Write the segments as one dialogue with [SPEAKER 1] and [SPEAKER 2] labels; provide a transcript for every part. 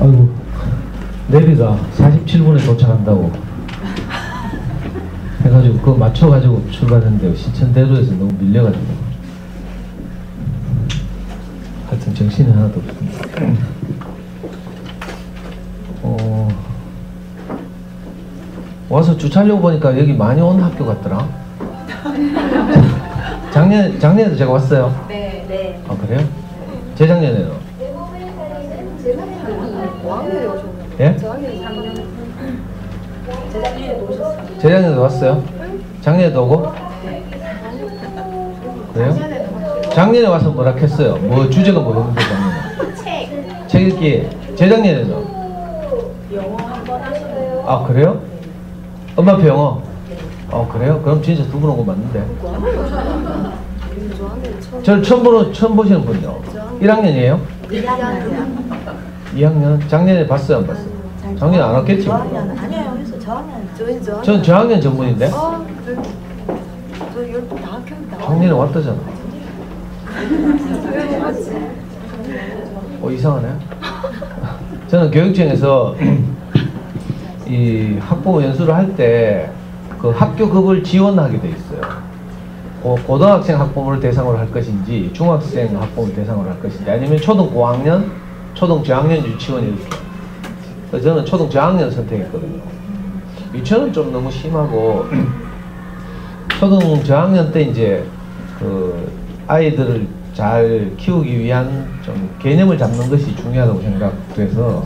[SPEAKER 1] 아이고, 내비가 47분에 도착한다고 해가지고 그거 맞춰가지고 출발했는데 시천대로에서 너무 밀려가지고 하여튼 정신이 하나도 없습니다. 와서 주차하려고 보니까 여기 많이 온 학교 같더라. 작년에도 제가 왔어요?
[SPEAKER 2] 네.
[SPEAKER 1] 아, 그래요? 재작년에는? 예? 재작년에도 왔어요? 작년에도 오고? 그래요? 작년에 와서 뭐라 했어요? 뭐 주제가 뭐였는데 작년에? 책 읽기. 재작년에는?
[SPEAKER 2] 영어 한번 하시나요?
[SPEAKER 1] 아, 그래요? 엄마표 영어? 그래요? 그럼 진짜 두 분 온 거 맞는데. 저를 처음 보시는 분이요? 1학년이에요? 2학년? 작년에 봤어요, 안 봤어요? 작년에 안 왔겠지? 뭐.
[SPEAKER 2] 아니에요, 여기서 저학년.
[SPEAKER 1] 전 저학년 전문인데?
[SPEAKER 2] 저 12학년.
[SPEAKER 1] 작년에 왔다잖아. 이상하네. 저는 교육청에서 이 학부모 연수를 할 때 그 학교급을 지원하게 돼 있어요. 고등학생 학부모를 대상으로 할 것인지 중학생 학부모를 대상으로 할 것인지 아니면 초등 고학년, 초등 저학년 유치원 이렇게. 그래서 저는 초등 저학년 선택했거든요. 유치원은 좀 너무 심하고 초등 저학년 때 이제 그 아이들을 잘 키우기 위한 좀 개념을 잡는 것이 중요하다고 생각돼서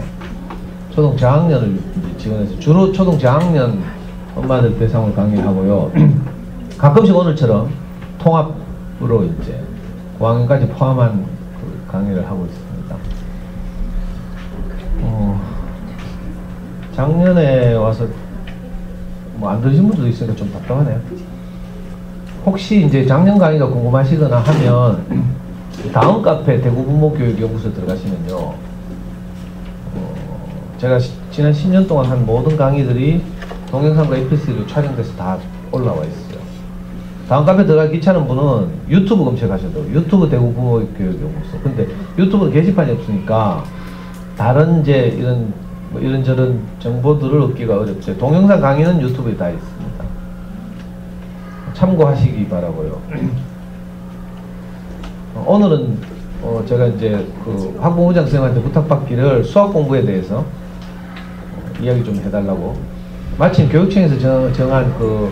[SPEAKER 1] 초등 저학년을 지원해서 주로 초등 저학년 엄마들 대상으로 강의를 하고요. 가끔씩 오늘처럼 통합으로 이제 고학년까지 포함한 그 강의를 하고 있습니다. 작년에 와서 뭐 안 들으신 분들도 있으니까 좀 답답하네요. 혹시 이제 작년 강의가 궁금하시거나 하면 다음 카페 대구부모교육연구소 들어가시면요. 제가 지난 10년 동안 한 모든 강의들이 동영상과 mp3로 촬영돼서 다 올라와 있어요. 다음 카페 들어가기 귀찮은 분은 유튜브 검색하셔도 유튜브 대구부모교육연구소. 근데 유튜브는 게시판이 없으니까 다른 이제 이런저런 정보들을 얻기가 어렵죠. 동영상 강의는 유튜브에 다 있습니다. 참고하시기 바라고요. 오늘은 제가 이제 그 학부모장 선생님한테 부탁받기를 수학 공부에 대해서 이야기 좀 해달라고. 마침 교육청에서 정한 그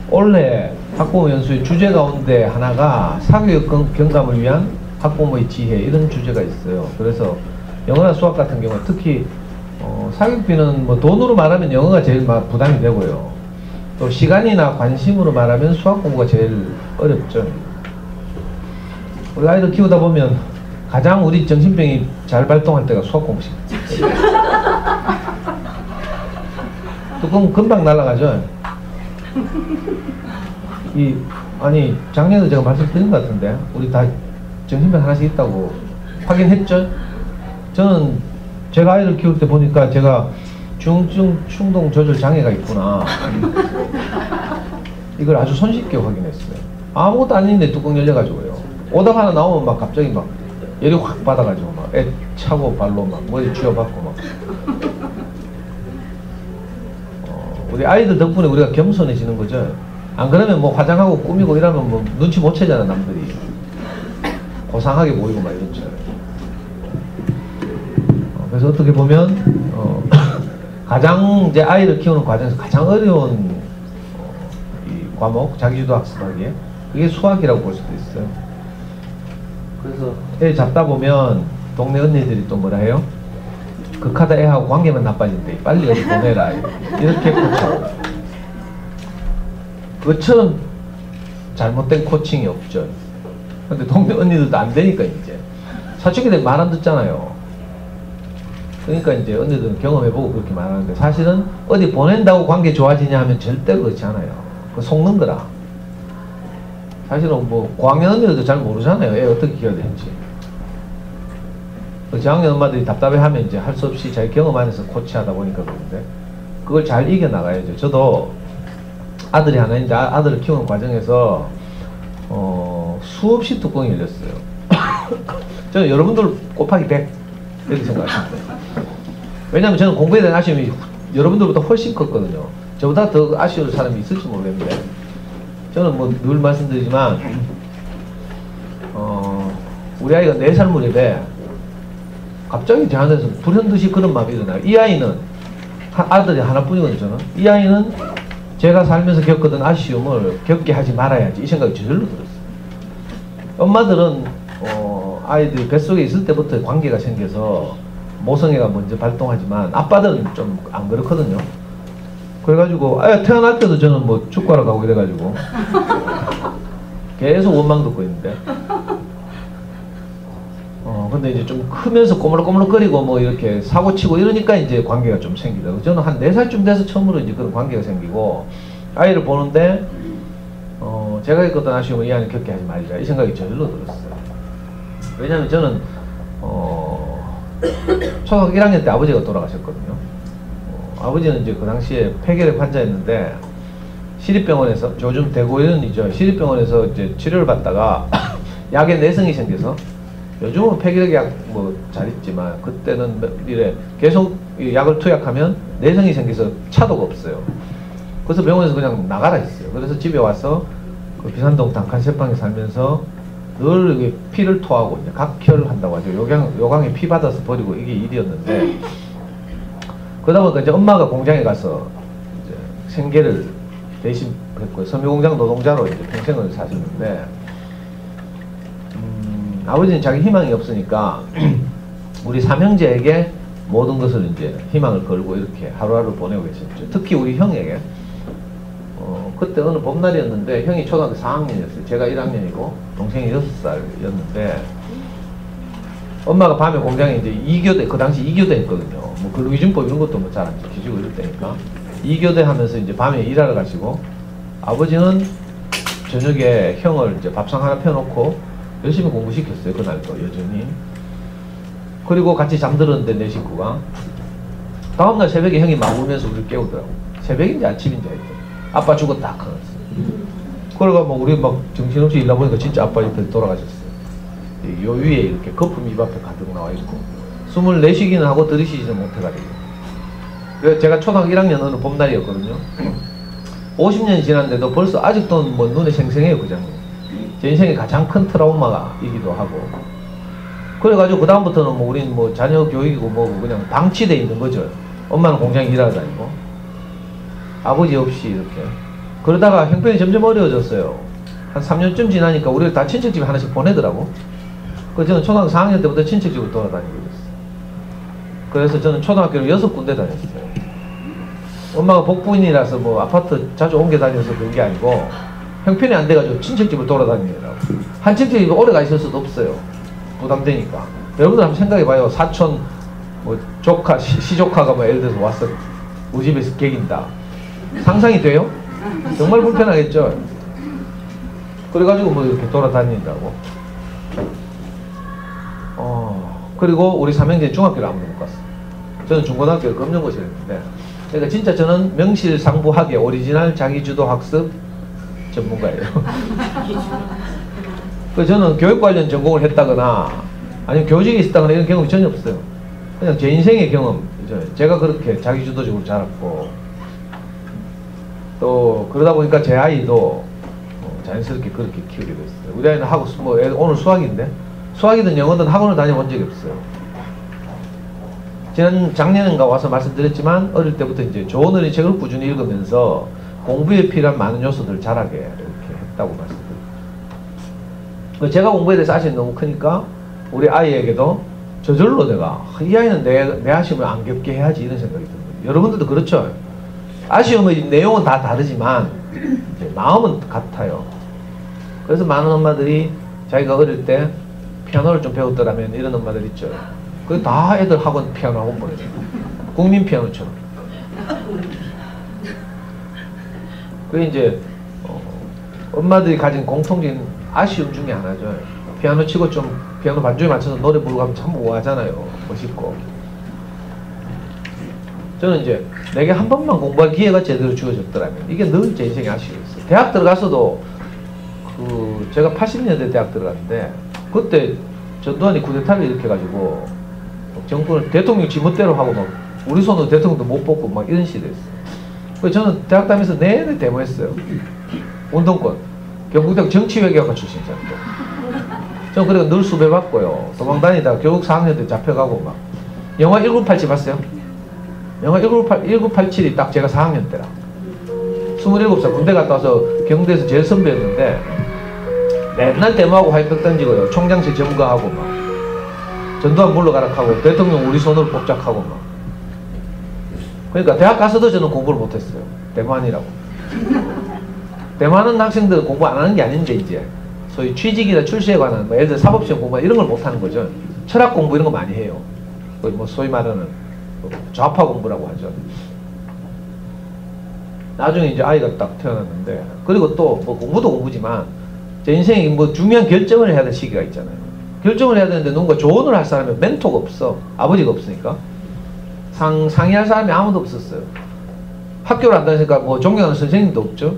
[SPEAKER 1] 올해 학부모 연수의 주제 가운데 하나가 사교육 경감을 위한 학부모의 지혜 이런 주제가 있어요. 그래서 영어나 수학 같은 경우 특히 사교육비는 뭐 돈으로 말하면 영어가 제일 부담이 되고요. 또 시간이나 관심으로 말하면 수학 공부가 제일 어렵죠. 우리 아이들 키우다 보면 가장 우리 정신병이 잘 발동할 때가 수학 공부식. 뚜껑 금방 날아가죠. 아니 작년에 제가 말씀드린 것 같은데 우리 다 정신병 하나씩 있다고 확인했죠. 저는 제가 아이를 키울 때 보니까 제가 중증 충동 조절 장애가 있구나. 이걸 아주 손쉽게 확인했어요. 아무것도 아닌데 뚜껑 열려가지고요. 오답 하나 나오면 막 갑자기 막 열이 확 받아가지고 막 애 차고 발로 막 머리 쥐어박고 막. 우리 아이들 덕분에 우리가 겸손해지는 거죠. 안 그러면 뭐 화장하고 꾸미고 이러면 뭐 눈치 못 채잖아 남들이. 고상하게 보이고 막 이렇죠. 그래서 어떻게 보면 가장 이제 아이를 키우는 과정에서 가장 어려운 이 과목 자기주도 학습하기에 그게 수학이라고 볼 수도 있어요. 그래서 애 잡다 보면 동네 언니들이 또 뭐라 해요? 극하다 애하고 관계만 나빠진대. 빨리 어디 보내라. 이렇게 코치하고. 그것처럼 잘못된 코칭이 없죠. 근데 동네 언니들도 안 되니까 이제. 사춘기들 말 안 듣잖아요. 그러니까 이제 언니들은 경험해보고 그렇게 말하는데 사실은 어디 보낸다고 관계 좋아지냐 하면 절대 그렇지 않아요. 그거 속는 거라. 사실은 뭐 고학년 언니들도 잘 모르잖아요. 애 어떻게 키워야 되는지. 저학년 엄마들이 답답해하면 이제 할 수 없이 자기 경험 안에서 코치하다 보니까 그런데 그걸 잘 이겨나가야죠. 저도 아들이 하나 있는데 아들을 키우는 과정에서 수없이 뚜껑이 열렸어요. 저는 여러분들 곱하기 100 이렇게 생각하시면 돼요. 왜냐면 저는 공부에 대한 아쉬움이 여러분들보다 훨씬 컸거든요. 저보다 더 아쉬운 사람이 있을지 모르겠는데, 저는 뭐 늘 말씀드리지만, 우리 아이가 4살 무렵에 갑자기 제 안에서 불현듯이 그런 마음이 일어나요. 이 아이는, 아들이 하나뿐이거든요, 저는. 이 아이는 제가 살면서 겪었던 아쉬움을 겪게 하지 말아야지, 이 생각이 저절로 들었어요. 엄마들은, 아이들이 뱃속에 있을 때부터 관계가 생겨서 모성애가 먼저 발동하지만, 아빠들은 좀 안 그렇거든요. 그래가지고, 태어날 때도 저는 뭐 축구하러 가고 이래가지고, 계속 원망 듣고 있는데, 근데 이제 좀 크면서 꼬물꼬물거리고 뭐 이렇게 사고치고 이러니까 이제 관계가 좀 생기더라고요. 저는 한 4살쯤 돼서 처음으로 이제 그런 관계가 생기고, 아이를 보는데, 제가 겪었던 아쉬움을 이 아이는 겪게 하지 말자, 이 생각이 저절로 들었어요. 왜냐면 저는, 초등학교 1학년 때 아버지가 돌아가셨거든요. 아버지는 이제 그 당시에 폐결핵 환자였는데, 시립병원에서, 요즘 대구의원이죠. 시립병원에서 이제 치료를 받다가, 약에 내성이 생겨서, 요즘은 폐결핵 약 뭐 잘 있지만 그때는 이래 계속 약을 투약하면 내성이 생겨서 차도가 없어요. 그래서 병원에서 그냥 나가라 했어요. 그래서 집에 와서 그 비산동 단칸세방에 살면서 늘 피를 토하고 이제 각혈한다고 하죠. 요강에 피 받아서 버리고 이게 일이었는데, 그러다 보니까 이제 엄마가 공장에 가서 이제 생계를 대신 했고 섬유공장 노동자로 이제 평생을 사셨는데, 아버지는 자기 희망이 없으니까 우리 삼형제에게 모든 것을 이제 희망을 걸고 이렇게 하루하루 보내고 계셨죠. 특히 우리 형에게, 그때 어느 봄날이었는데 형이 초등학교 4학년이었어요. 제가 1학년이고 동생이 6살이었는데, 엄마가 밤에 공장에 이제 2교대, 그 당시 2교대 했거든요. 뭐 근로기준법 이런 것도 뭐 잘 안 지키시고 이럴 때니까 2교대 하면서 이제 밤에 일하러 가시고, 아버지는 저녁에 형을 이제 밥상 하나 펴놓고 열심히 공부시켰어요, 그날도 여전히. 그리고 같이 잠들었는데 내 식구가 다음날 새벽에 형이 막 울면서 우리를 깨우더라고. 새벽인지 아침인지 하여튼 아빠 죽었다 하면서. 그러고 뭐 우리 막 정신없이 일하다 보니까 진짜 아빠 옆에 돌아가셨어요. 요 위에 이렇게 거품이 입 앞에 가득 나와 있고 24시기는 하고 들이쉬지는 못해가지고. 그래서 제가 초등학교 1학년 어느 봄날이었거든요. 50년이 지났는데도 벌써 아직도 뭐 눈에 생생해요, 그 장면. 제 인생의 가장 큰 트라우마이기도 하고. 그래가지고 그 다음부터는 뭐 우린 뭐 자녀 교육이고 뭐 그냥 방치돼 있는 거죠. 엄마는 공장에 일하러 다니고 아버지 없이 이렇게. 그러다가 형편이 점점 어려워졌어요. 한 3년쯤 지나니까 우리를 다 친척집에 하나씩 보내더라고. 그래서 저는 초등학교 4학년 때부터 친척집을 돌아다니고 있었어요. 그래서 저는 초등학교를 6군데 다녔어요. 엄마가 복부인이라서 뭐 아파트 자주 옮겨 다녀서 그런 게 아니고 형편이 안 돼가지고 친척집을 돌아다니느라고. 한 친척집에 오래 가 있을 수도 없어요. 부담되니까. 여러분들 한번 생각해봐요. 사촌, 뭐 조카, 시조카가 뭐 예를 들어서 왔어. 우리 집에서 객인다. 상상이 돼요? 정말 불편하겠죠? 그래가지고 뭐 이렇게 돌아다닌다고. 그리고 우리 삼형제 중학교를 아무도 못 갔어. 저는 중고등학교를 검정고시를 했는데, 그러니까 진짜 저는 명실상부하게 오리지널 자기주도 학습 전문가예요. 그래서 저는 교육 관련 전공을 했다거나 아니면 교직에 있었다거나 이런 경험이 전혀 없어요. 그냥 제 인생의 경험이죠. 제가 그렇게 자기주도적으로 자랐고, 또 그러다 보니까 제 아이도 자연스럽게 그렇게 키우게 됐어요. 우리 아이는 뭐 오늘 수학인데 수학이든 영어든 학원을 다녀본 적이 없어요. 작년인가 와서 말씀드렸지만 어릴 때부터 이제 좋은 어린이책을 꾸준히 읽으면서 공부에 필요한 많은 요소들을 잘하게 이렇게 했다고 말씀드립니다. 제가 공부에 대해서 아쉬움이 너무 크니까 우리 아이에게도 저절로 내가 이 아이는 내 아쉬움을 안 겪게 해야지 이런 생각이 듭니다. 여러분들도 그렇죠? 아쉬움의 내용은 다 다르지만 이제 마음은 같아요. 그래서 많은 엄마들이 자기가 어릴 때 피아노를 좀 배웠더라면 이런 엄마들 있죠. 그게 다 애들 학원 피아노 학원 보내줘요. 국민 피아노처럼. 그게 이제 엄마들이 가진 공통적인 아쉬움 중에 하나죠. 피아노 치고 좀 피아노 반주에 맞춰서 노래 부르고 하면 참 우아하잖아요. 멋있고. 저는 이제 내게 한 번만 공부할 기회가 제대로 주어졌더라면 이게 늘 제 인생의 아쉬움이었어요. 대학 들어가서도 제가 80년대 대학 들어갔는데 그때 전두환이 쿠데타를 일으켜가지고 정권을 대통령 지멋대로 하고 막 우리 손으로 대통령도 못 뽑고 막 이런 시대였어요. 그래서 저는 대학 다니면서 내내 데모했어요. 운동권. 경북대학 정치외교학과 출신이잖아요. 저는 그래서 늘 수배받고요. 도망다니다가 교육 4학년 때 잡혀가고 막. 영화 1987 봤어요? 영화 1987이 딱 제가 4학년 때라. 27살 군대 갔다 와서 경대에서 제일 선배였는데 맨날 데모하고 화이트 던지고요. 총장실 점거하고 막. 전두환 물러가라 하고 대통령 우리 손으로 뽑자하고 막. 그러니까 대학 가서도 저는 공부를 못했어요. 데모하느라고. 데모하는 학생들은 공부 안 하는 게 아닌데 이제 소위 취직이나 출시에 관한 뭐 예를 들어 사법시험 공부 이런 걸 못하는 거죠. 철학 공부 이런 거 많이 해요. 뭐 소위 말하는 좌파 공부라고 하죠. 나중에 이제 아이가 딱 태어났는데 그리고 또 뭐 공부도 공부지만 제 인생에 뭐 중요한 결정을 해야 될 시기가 있잖아요. 결정을 해야 되는데 누군가 조언을 할 사람이 멘토가 없어. 아버지가 없으니까. 상의할 사람이 아무도 없었어요. 학교를 안 다니니까 뭐 존경하는 선생님도 없죠.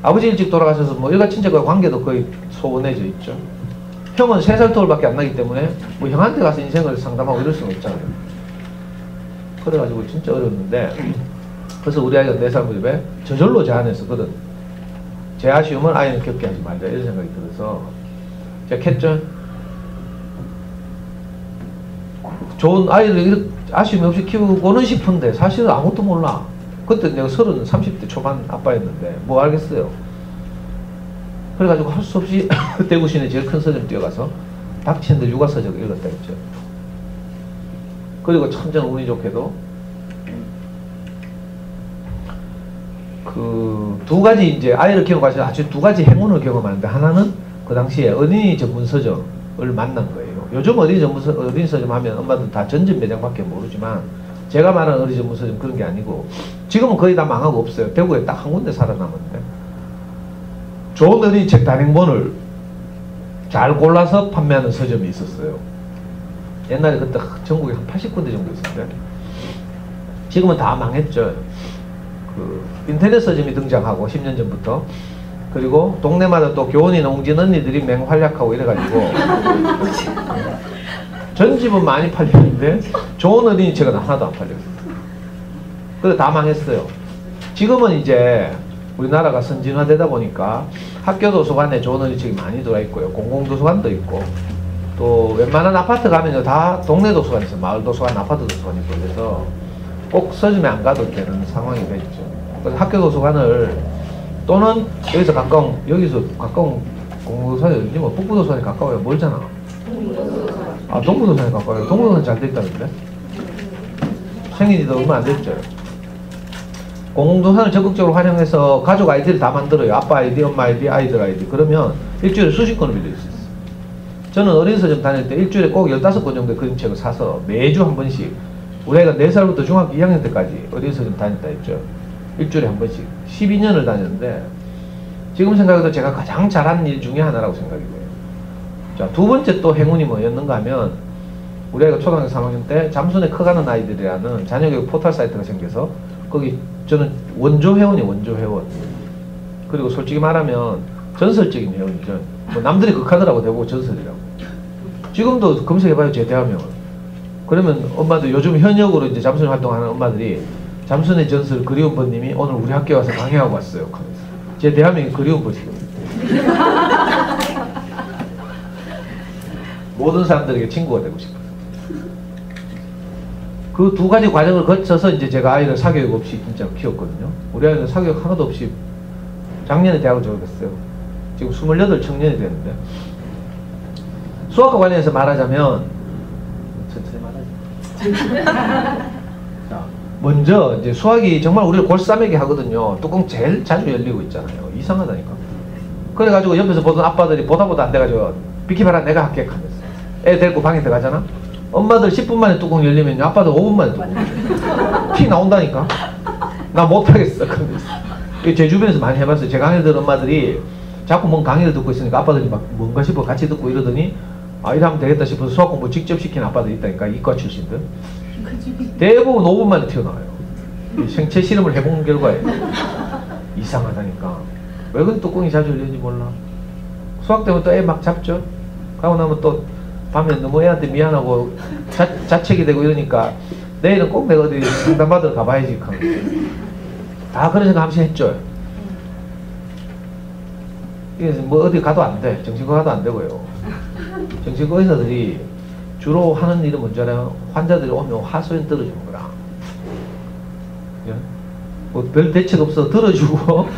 [SPEAKER 1] 아버지 일찍 돌아가셔서 뭐 일가 친척과 관계도 거의 소원해져 있죠. 형은 3살 터울밖에 안 나기 때문에 뭐 형한테 가서 인생을 상담하고 이럴 수는 없잖아요. 그래가지고 진짜 어려웠는데 그래서 우리 아이가 4살 무렵에 저절로 제안했었거든. 제 아쉬움을 아이는 겪게 하지 말자 이런 생각이 들어서 제가 캤죠. 좋은 아이를 이렇게 아쉬움이 없이 키우고는 싶은데 사실은 아무것도 몰라. 그때 내가 30대 초반 아빠였는데 뭐 알겠어요. 그래가지고 할 수 없이 대구 시내 제일 큰 서점 뛰어가서 박치현대 육아서적을 읽었다 했죠. 그리고 참 저는 운이 좋게도 그 두 가지 이제 아이를 키우고 가서 아주 두 가지 행운을 경험하는데 하나는 그 당시에 어린이 전문 서점을 만난 거예요. 요즘 어린이 서점 하면 엄마들 다 전집 매장밖에 모르지만 제가 말하는 어린이 전문 서점 그런 게 아니고 지금은 거의 다 망하고 없어요. 대구에 딱 한 군데 살아남았는데 좋은 어린이책 단행본을 잘 골라서 판매하는 서점이 있었어요. 옛날에 그때 전국에 한 80군데 정도 있었는데 지금은 다 망했죠. 그 인터넷 서점이 등장하고 10년 전부터 그리고 동네마다 또 교원이 농진 언니들이 맹활약하고 이래가지고 전집은 많이 팔렸는데 좋은 어린이책은 하나도 안 팔렸어요. 그래서 다 망했어요. 지금은 이제 우리나라가 선진화되다 보니까 학교 도서관에 좋은 어린이책이 많이 들어있고요. 공공도서관도 있고 또 웬만한 아파트 가면 다 동네 도서관이 있어요. 마을 도서관, 아파트 도서관이 있고 그래서 꼭 서점에 안 가도 되는 상황이 됐죠. 그래서 학교 도서관을 또는 여기서 가까운 공공도서관이 어디지 뭐 북부도서관이 가까워요. 멀잖아. 아 동부도서관이 가까워요. 동부도서관 잘 됐다는데 생긴지도 얼마 안 됐죠. 공공도서관을 적극적으로 활용해서 가족 아이디를 다 만들어요. 아빠 아이디, 엄마 아이디, 아이들 아이디. 그러면 일주일에 수십 권을 빌릴 수 있어요. 저는 어린 서점 다닐 때 일주일에 꼭 15권 정도의 그림책을 사서 매주 한 번씩 우리 아이가 4살부터 중학교 2학년 때까지 어린 서점 다녔다 했죠. 일주일에 한 번씩 12년을 다녔는데 지금 생각해도 제가 가장 잘한 일 중에 하나라고 생각이 돼요. 자, 두 번째 또 행운이 뭐였는가 하면 우리 아이가 초등학교 3학년 때 잠순에 커가는 아이들이라는 자녀교육 포털 사이트가 생겨서 거기 저는 원조 회원이 원조 회원. 그리고 솔직히 말하면 전설적인 회원이죠. 뭐 남들이 극하더라고 대부분 전설이라고. 지금도 검색해봐요 제 대화명을. 그러면 엄마들 요즘 현역으로 이제 잠순 활동하는 엄마들이 잠순의 전설 그리운 번님이 오늘 우리 학교에 와서 강의하고 왔어요. 제 대화명이 그리운 번이거든요. 모든 사람들에게 친구가 되고 싶어요. 그 두 가지 과정을 거쳐서 이제 제가 아이를 사교육 없이 진짜 키웠거든요. 우리 아이는 사교육 하나도 없이 작년에 대학을 졸업했어요. 지금 28 청년이 됐는데 수학과 관련해서 말하자면 천천히 말하자. 자, 먼저 이제 수학이 정말 우리를 골싸매게 하거든요. 뚜껑 제일 자주 열리고 있잖아요. 이상하다니까. 그래가지고 옆에서 보던 아빠들이 보다 안 돼가지고 비키봐라 내가 할게 하면서 애 데리고 방에 들어가잖아. 엄마들 10분 만에 뚜껑 열리면 아빠들 5분 만에 뚜껑 피 나온다니까. 나 못하겠어. 제 주변에서 많이 해봤어요. 제 강의를 들은 엄마들이 자꾸 뭔 강의를 듣고 있으니까 아빠들이 막 뭔가 싶어 같이 듣고 이러더니 아 이러면 되겠다 싶어서 수학 공부 직접 시키는 아빠들이 있다니까. 이과 출신들 대부분 5분 만에 튀어나와요. 생체 실험을 해본 결과에 이상하다니까. 왜 그런 뚜껑이 자주 열리는지 몰라. 수학 때문에 또 애 막 잡죠. 가고 나면 또 밤에 너무 애한테 미안하고 자책이 되고 이러니까 내일은 꼭 내가 어디 상담받으러 가봐야지. 다 그런 생각 한번 했죠. 이게 뭐 어디 가도 안 돼. 정신과 가도 안 되고요. 정신과 의사들이 주로 하는 일은 뭔지 알아요? 환자들이 오면 하소연 들어주는 거라. 뭐 별 대책 없어 들어주고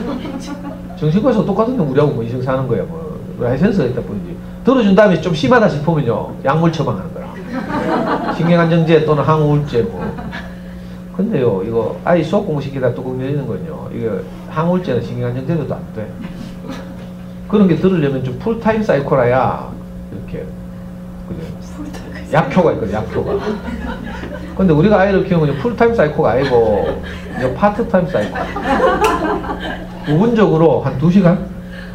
[SPEAKER 1] 정신과에서 똑같은데 우리하고 뭐 이상 사는 거야. 뭐 라이센스가 있다 뿐이지. 들어준 다음에 좀 심하다 싶으면요 약물 처방하는 거라. 신경안정제 또는 항우울제 뭐. 근데요 이거 아이 수학 공부 시키다 뚜껑 열리는 건요 이게 항우울제나 신경안정제도 안 돼. 그런 게 들으려면 좀 풀타임 사이코라야 이렇게 그죠? 약효가 있거든. 약효가. 근데 우리가 아이를 키우면 풀타임 사이코가 아니고 이제 파트타임 사이코. 부분적으로 한 2시간?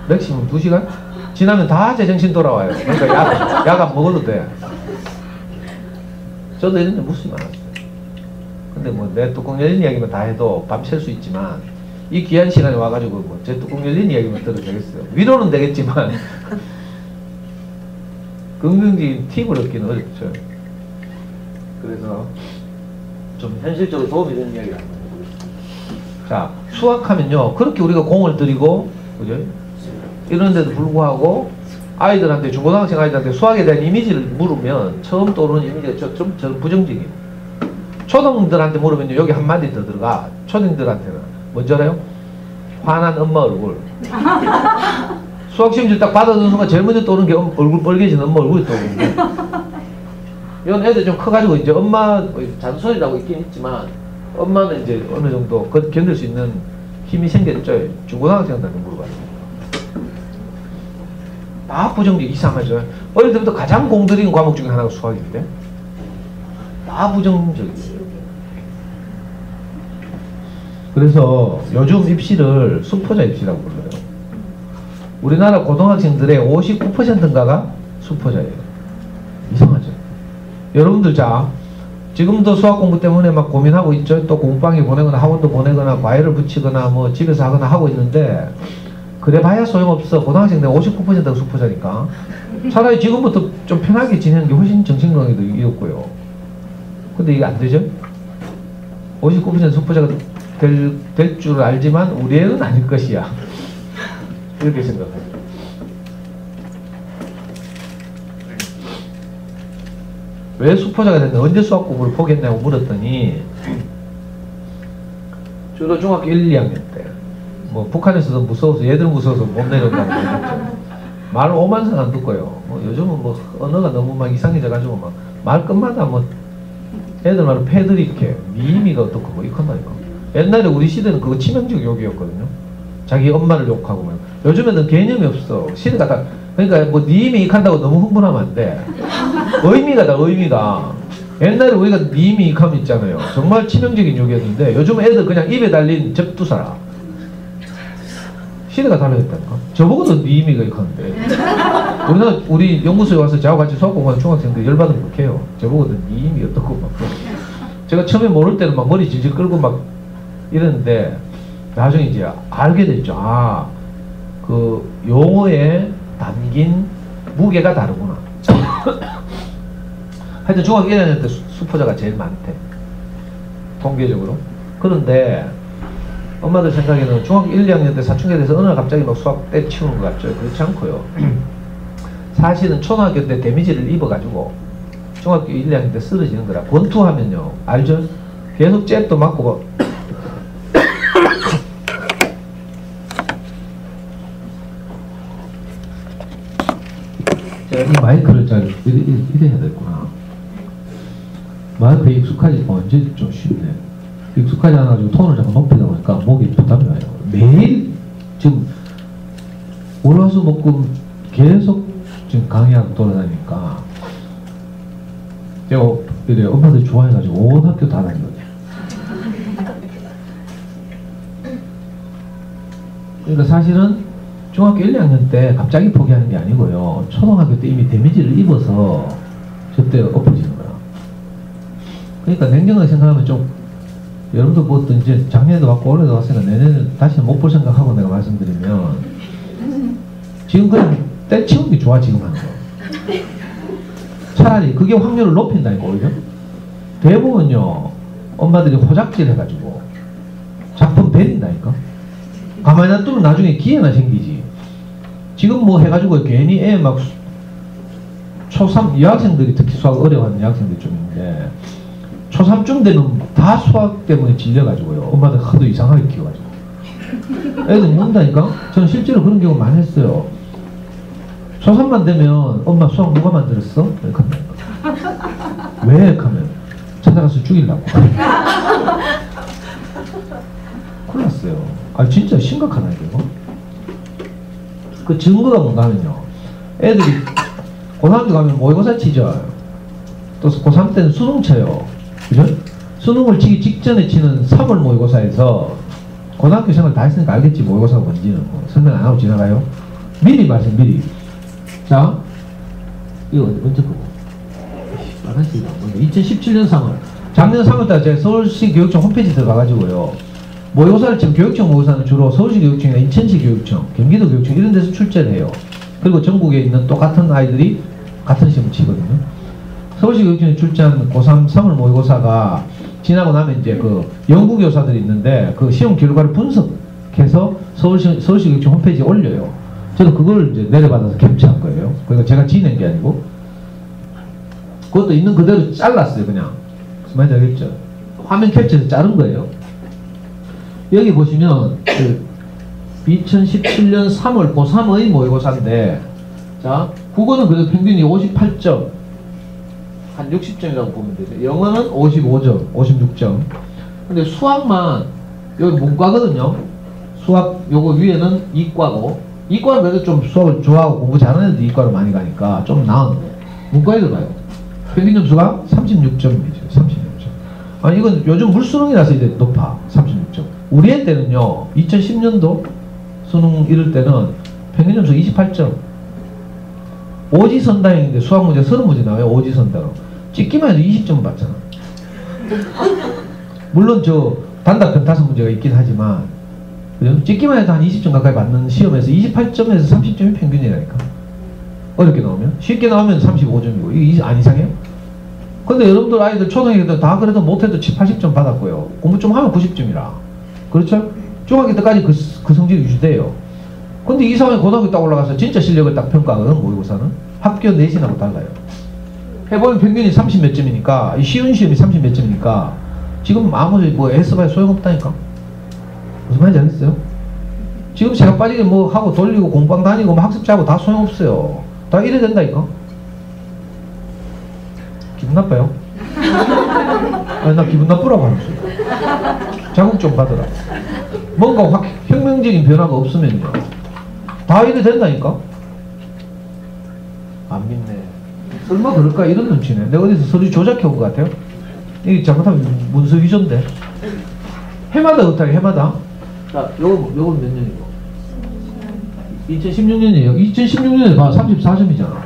[SPEAKER 1] 맥시멈 2시간? 지나면 다 제정신 돌아와요. 그러니까 약 안 먹어도 돼. 저도 이런 데 무수히 많았어요. 근데 뭐 내 뚜껑 열린 이야기만 다 해도 밤샐 수 있지만 이 귀한 시간에 와가지고 뭐 제 뚜껑 열린 이야기만 들어도 되겠어요. 위로는 되겠지만 긍정적인 팁을 얻기는 어렵죠. 그래서 좀 현실적으로 도움이 되는 이야기를 합니다. 자, 수학하면요 그렇게 우리가 공을 들이고 그죠? 이런데도 불구하고 아이들한테 중고등학생 아이들한테 수학에 대한 이미지를 물으면 처음 떠오르는 이미지가 좀 부정적이에요. 초등들한테 물으면 여기 한마디 더 들어가. 초등들한테는 뭔지 알아요? 화난 엄마 얼굴. 수학시험지 딱 받아두는 순간 제일 먼저 떠오르는 게 얼굴 빨개진 엄마 얼굴이 떠오르는데 이런 애들 좀 커가지고 이제 엄마 잔소리라고 있긴 있지만 엄마는 이제 어느 정도 견딜 수 있는 힘이 생겼죠. 중고등학생한테 물어봤어요. 다 부정적 이상하죠. 어릴 때부터 가장 공들인 과목 중에 하나가 수학인데 다 부정적이에요. 그래서 요즘 입시를 수포자 입시라고 불러요. 우리나라 고등학생들의 59%인가가 수포자예요. 이상하죠. 여러분들 자 지금도 수학 공부 때문에 막 고민하고 있죠. 또 공부방에 보내거나 학원도 보내거나 과외를 붙이거나 뭐 집에서 하거나 하고 있는데 그래 봐야 소용없어. 고등학생들 59%가 수포자니까 차라리 지금부터 좀 편하게 지내는 게 훨씬 정신건강에도 이롭고요. 근데 이게 안 되죠. 59% 수포자가 될 줄 알지만 우리 애는 아닐 것이야. 이렇게 생각해요. 왜 수포자가 됐나? 언제 수학 공부를 포기했냐고 물었더니 주로 중학교 1, 2학년 때 뭐 북한에서도 무서워서 얘들 무서워서 못 내려온다고 그랬죠. 말 오만상 안 듣고요. 뭐 요즘은 뭐 언어가 너무 막 이상해져가지고 막 말 끝마다 뭐 애들 말은 패들이 이렇게 미미가 어떻고 뭐 이건다니까. 옛날에 우리 시대는 그거 치명적 욕이었거든요. 자기 엄마를 욕하고 막. 요즘에는 개념이 없어. 시대가 다 그러니까 뭐 님이 익한다고 너무 흥분하면 안 돼. 의미가 다 의미가. 옛날에 우리가 님이 익하면 있잖아요. 정말 치명적인 욕이었는데 요즘 애들 그냥 입에 달린 접두사라. 시대가 달라졌다니까. 저보고도 님이가 익하는데. 우리 연구소에 와서 저하고 같이 수학 공부하는 중학생들 열받으면 그렇게 해요. 저보고도 님이 어떻고 막. 제가 처음에 모를 때는 막 머리 질질 끌고 막 이랬는데 나중에 이제 알게 됐죠. 아, 그 용어에 담긴 무게가 다르구나. 하여튼 중학교 1학년 때 수포자가 제일 많대. 통계적으로. 그런데 엄마들 생각에는 중학교 1, 2학년 때 사춘기에 대해서 어느 날 갑자기 막 수학 때치우는 것 같죠. 그렇지 않고요. 사실은 초등학교 때 데미지를 입어가지고 중학교 1, 2학년 때 쓰러지는 거라. 권투하면요. 알죠? 계속 잽도 맞고 제가 이 마이크를 잘 이래 해야 되겠구나. 마이크에 익숙하지 언제 좀 쉽네. 익숙하지 않아가지고 톤을 자꾸 높이다 보니까 목이 부담이 와요. 매일 지금 월화수목금 계속 지금 강의하고 돌아다니니까 제가 이래 엄마들이 좋아해가지고 온 학교 다 다니거든요. 그러니까 사실은 중학교 1, 2학년 때 갑자기 포기하는 게 아니고요. 초등학교 때 이미 데미지를 입어서 저때 엎어지는 거야. 그러니까 냉정하게 생각하면 좀 여러분도 뭐 이제 작년에도 왔고 올해도 왔으니까 내년에 다시 못 볼 생각하고 내가 말씀드리면 지금 그냥 때치우는 게 좋아. 지금 하는 거 차라리 그게 확률을 높인다니까 오히려. 대부분요 엄마들이 호작질 해가지고 작품 베린다니까. 가만히 놔두면 나중에 기회나 생기지. 지금 뭐 해가지고 괜히 애 막 초3 여학생들이 특히 수학 어려워하는 여학생들이 좀 있는데 초3쯤 되면 다 수학 때문에 질려가지고요 엄마들 하도 이상하게 키워가지고 애들 문다니까. 저는 실제로 그런 경우 많이 했어요. 초3만 되면 엄마 수학 누가 만들었어? 이렇게 한다니까. 왜? 이렇게 하면 찾아가서 죽이려고. 큰일 났어요. 아 진짜 심각하다 이거. 그 증거가 뭔가 하면요 애들이 고3 가면 모의고사 치죠. 또 고3 때는 수능 쳐요. 그죠? 수능을 치기 직전에 치는 3월 모의고사에서 고등학교 생활 다 했으니까 알겠지 모의고사가 뭔지는. 뭐 설명 안 하고 지나가요. 미리 말씀 미리. 자 이거 언제 거고? 빨간색이다. 2017년 3월 작년 3월달 제가 서울시 교육청 홈페이지 들어가가지고요 모의고사를 지금 교육청 모의고사는 주로 서울시 교육청이나 인천시 교육청, 경기도 교육청 이런 데서 출제를 해요. 그리고 전국에 있는 똑같은 아이들이 같은 시험을 치거든요. 서울시 교육청에 출제한 고3 3월 모의고사가 지나고 나면 이제 그 연구교사들이 있는데 그 시험 결과를 분석해서 서울시 교육청 홈페이지에 올려요. 저는 그걸 이제 내려받아서 캡처한 거예요. 그러니까 제가 지낸 게 아니고 그것도 있는 그대로 잘랐어요. 그냥 무슨 말인지 알겠죠? 화면 캡처해서 자른 거예요. 여기 보시면 그 2017년 3월 고3의 모의고사인데 자 국어는 그래도 평균이 58점 한 60점이라고 보면 되죠. 영어는 55점 56점. 근데 수학만 여기 문과거든요. 수학 요거 위에는 이과고 이과는 그래도 좀 수학을 좋아하고 공부 잘하는 애들 이과로 많이 가니까 좀 나은 문과에 들어가요. 평균 점수가 36점이죠. 36점. 아니 이건 요즘 물수능이라서 이제 높아. 36점. 우리 애 때는요 2010년도 수능 이럴 때는 평균 점수 28점. 오지선다형인데 수학 문제 30문제 나와요. 오지선다형. 찍기만 해도 20점 받잖아. 물론 저 단답형 5문제가 있긴 하지만 그죠? 찍기만 해도 한 20점 가까이 받는 시험에서 28점에서 30점이 평균이라니까. 어렵게 나오면 쉽게 나오면 35점이고 이게 안 이상해요? 근데 여러분들 아이들 초등학교 때 다 그래도 못해도 80점 받았고요. 공부 좀 하면 90점이라. 그렇죠? 중학교 때까지 그 성적이 유지돼요. 근데 이 상황에 고등학교 딱 올라가서 진짜 실력을 딱 평가하거든. 모의고사는 학교 내신하고 달라요. 해보면 평균이 30 몇 점이니까 쉬운 시험이 30 몇 점이니까 지금 아무리 뭐 애써봐야 소용없다니까. 무슨 말인지 알겠어요? 지금 제가 빠지게 뭐 하고 돌리고 공방 다니고 뭐 학습자하고 다 소용없어요. 다 이래 된다니까. 기분 나빠요? 아니 나 기분 나쁘라고 하는 거예요. 자극 좀 받으라. 뭔가 확 혁명적인 변화가 없으면요 다 이래 된다니까. 안 믿네. 설마 그럴까 이런 눈치네. 내가 어디서 서류 조작해 온 것 같아요? 이게 잘못하면 문서 위조인데. 해마다 어떻게 해마다? 자 요건 몇 년이고? 2016년이에요. 2016년에 봐 34점이잖아.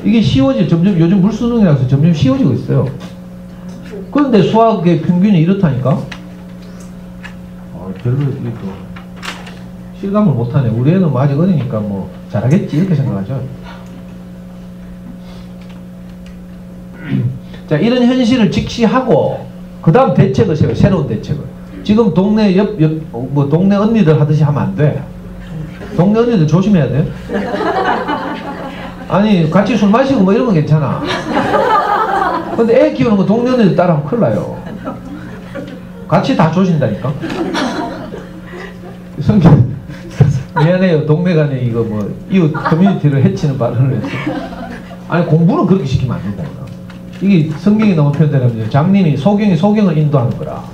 [SPEAKER 1] 이게 쉬워져. 점점 요즘 물수능이라서 점점 쉬워지고 있어요. 그런데 수학의 평균이 이렇다니까? 별로 이게 또 실감을 못하네. 우리 애는 뭐 아직 어리니까 뭐 잘하겠지 이렇게 생각하죠. 자 이런 현실을 직시하고 그 다음 대책을 세워요. 새로운 대책을. 지금 동네 뭐 동네 언니들 하듯이 하면 안 돼. 동네 언니들 조심해야 돼. 아니 같이 술 마시고 뭐 이런 건 괜찮아. 근데 애 키우는 거 동네 언니들 따라하면 큰일 나요. 같이 다 조신다니까. 성경 미안해요. 동네 간에 이거 뭐 이웃 커뮤니티를 해치는 발언을 했어. 아니 공부는 그렇게 시키면 안 된다. 이게 성경에 나온 표현대로면 장님이 소경을 인도하는 거라.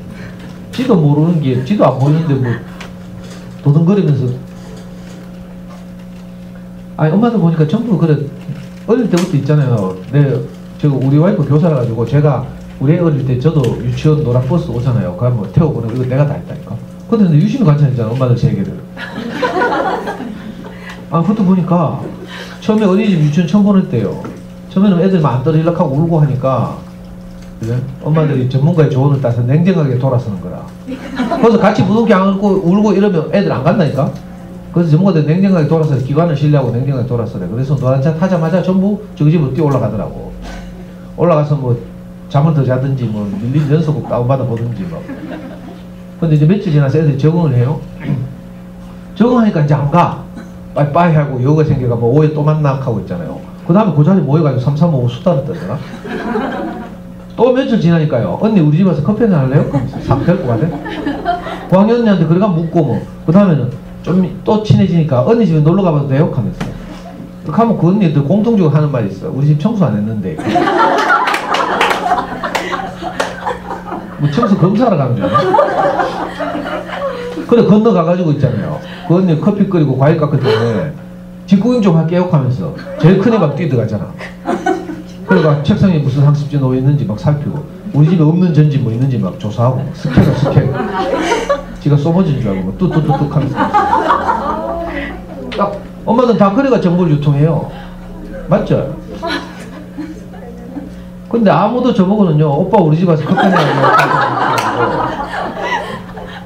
[SPEAKER 1] 지도 모르는 게 지도 안 보이는데 뭐 도둥거리면서. 아니 엄마들 보니까 전부 그래 어릴 때부터 있잖아요. 우리 와이프 교사라 가지고 제가 우리 애 어릴 때 저도 유치원 노락버스 오잖아요. 그럼 뭐 태워보내고 이거 내가 다 했다니까. 근데 유심히 관찰했잖아. 엄마들 세 개를. 아 그것도 보니까 처음에 어린이집 유치원 처음 보낼 때요. 처음에는 애들 만 떠들락하고 울고 하니까 그래? 엄마들이 전문가의 조언을 따서 냉정하게 돌아서는 거라. 그래서 같이 부둥켜 안고 울고 이러면 애들 안 간다니까. 그래서 전문가들 냉정하게 돌아서 기관을 신뢰하고 냉정하게 돌아서래. 그래서 노란차 타자마자 전부 저기 집으로 뛰어 올라가더라고. 올라가서 뭐 잠을 더 자든지 뭐 밀린 연속곡 다운받아 보든지 뭐. 근데 이제 며칠 지나서 애들이 적응을 해요. 적응하니까 이제 안 가. 빠이빠이 하고 여우가 생겨가 뭐 오후에 또 만나 하고 있잖아요. 그 다음에 그 자리에 모여가지고 3, 4, 5 수다를 떨더라. 또 며칠 지나니까요. 언니 우리 집 와서 커피 한잔 할래요? 싹 데리고 가래. 고학년 언니한테 그래가 묻고 뭐. 그 다음에는 좀 또 친해지니까 언니 집에 놀러 가봐도 돼요? 하면서. 그렇게 하면 그 언니들 공통적으로 하는 말이 있어. 우리 집 청소 안 했는데. 뭐 청소 검사하러 가는 줄 알아? 그래 건너가가지고 있잖아요. 그 언니 커피 끓이고 과일 깎을 때 뒷구경 좀 할게요 하면서 제일 큰 애 막 뛰어들어가잖아. 그러니까 책상에 무슨 학습지 놓여 있는지 막 살피고 우리 집에 없는 전지 뭐 있는지 막 조사하고 막 스캔 지가 소머지인 줄 알고 막 뚜뚜뚜뚜 하면서 딱 엄마는 다 그래가 정보를 유통해요. 맞죠? 근데 아무도 저보고는요 오빠 우리 집 와서 커피 한잔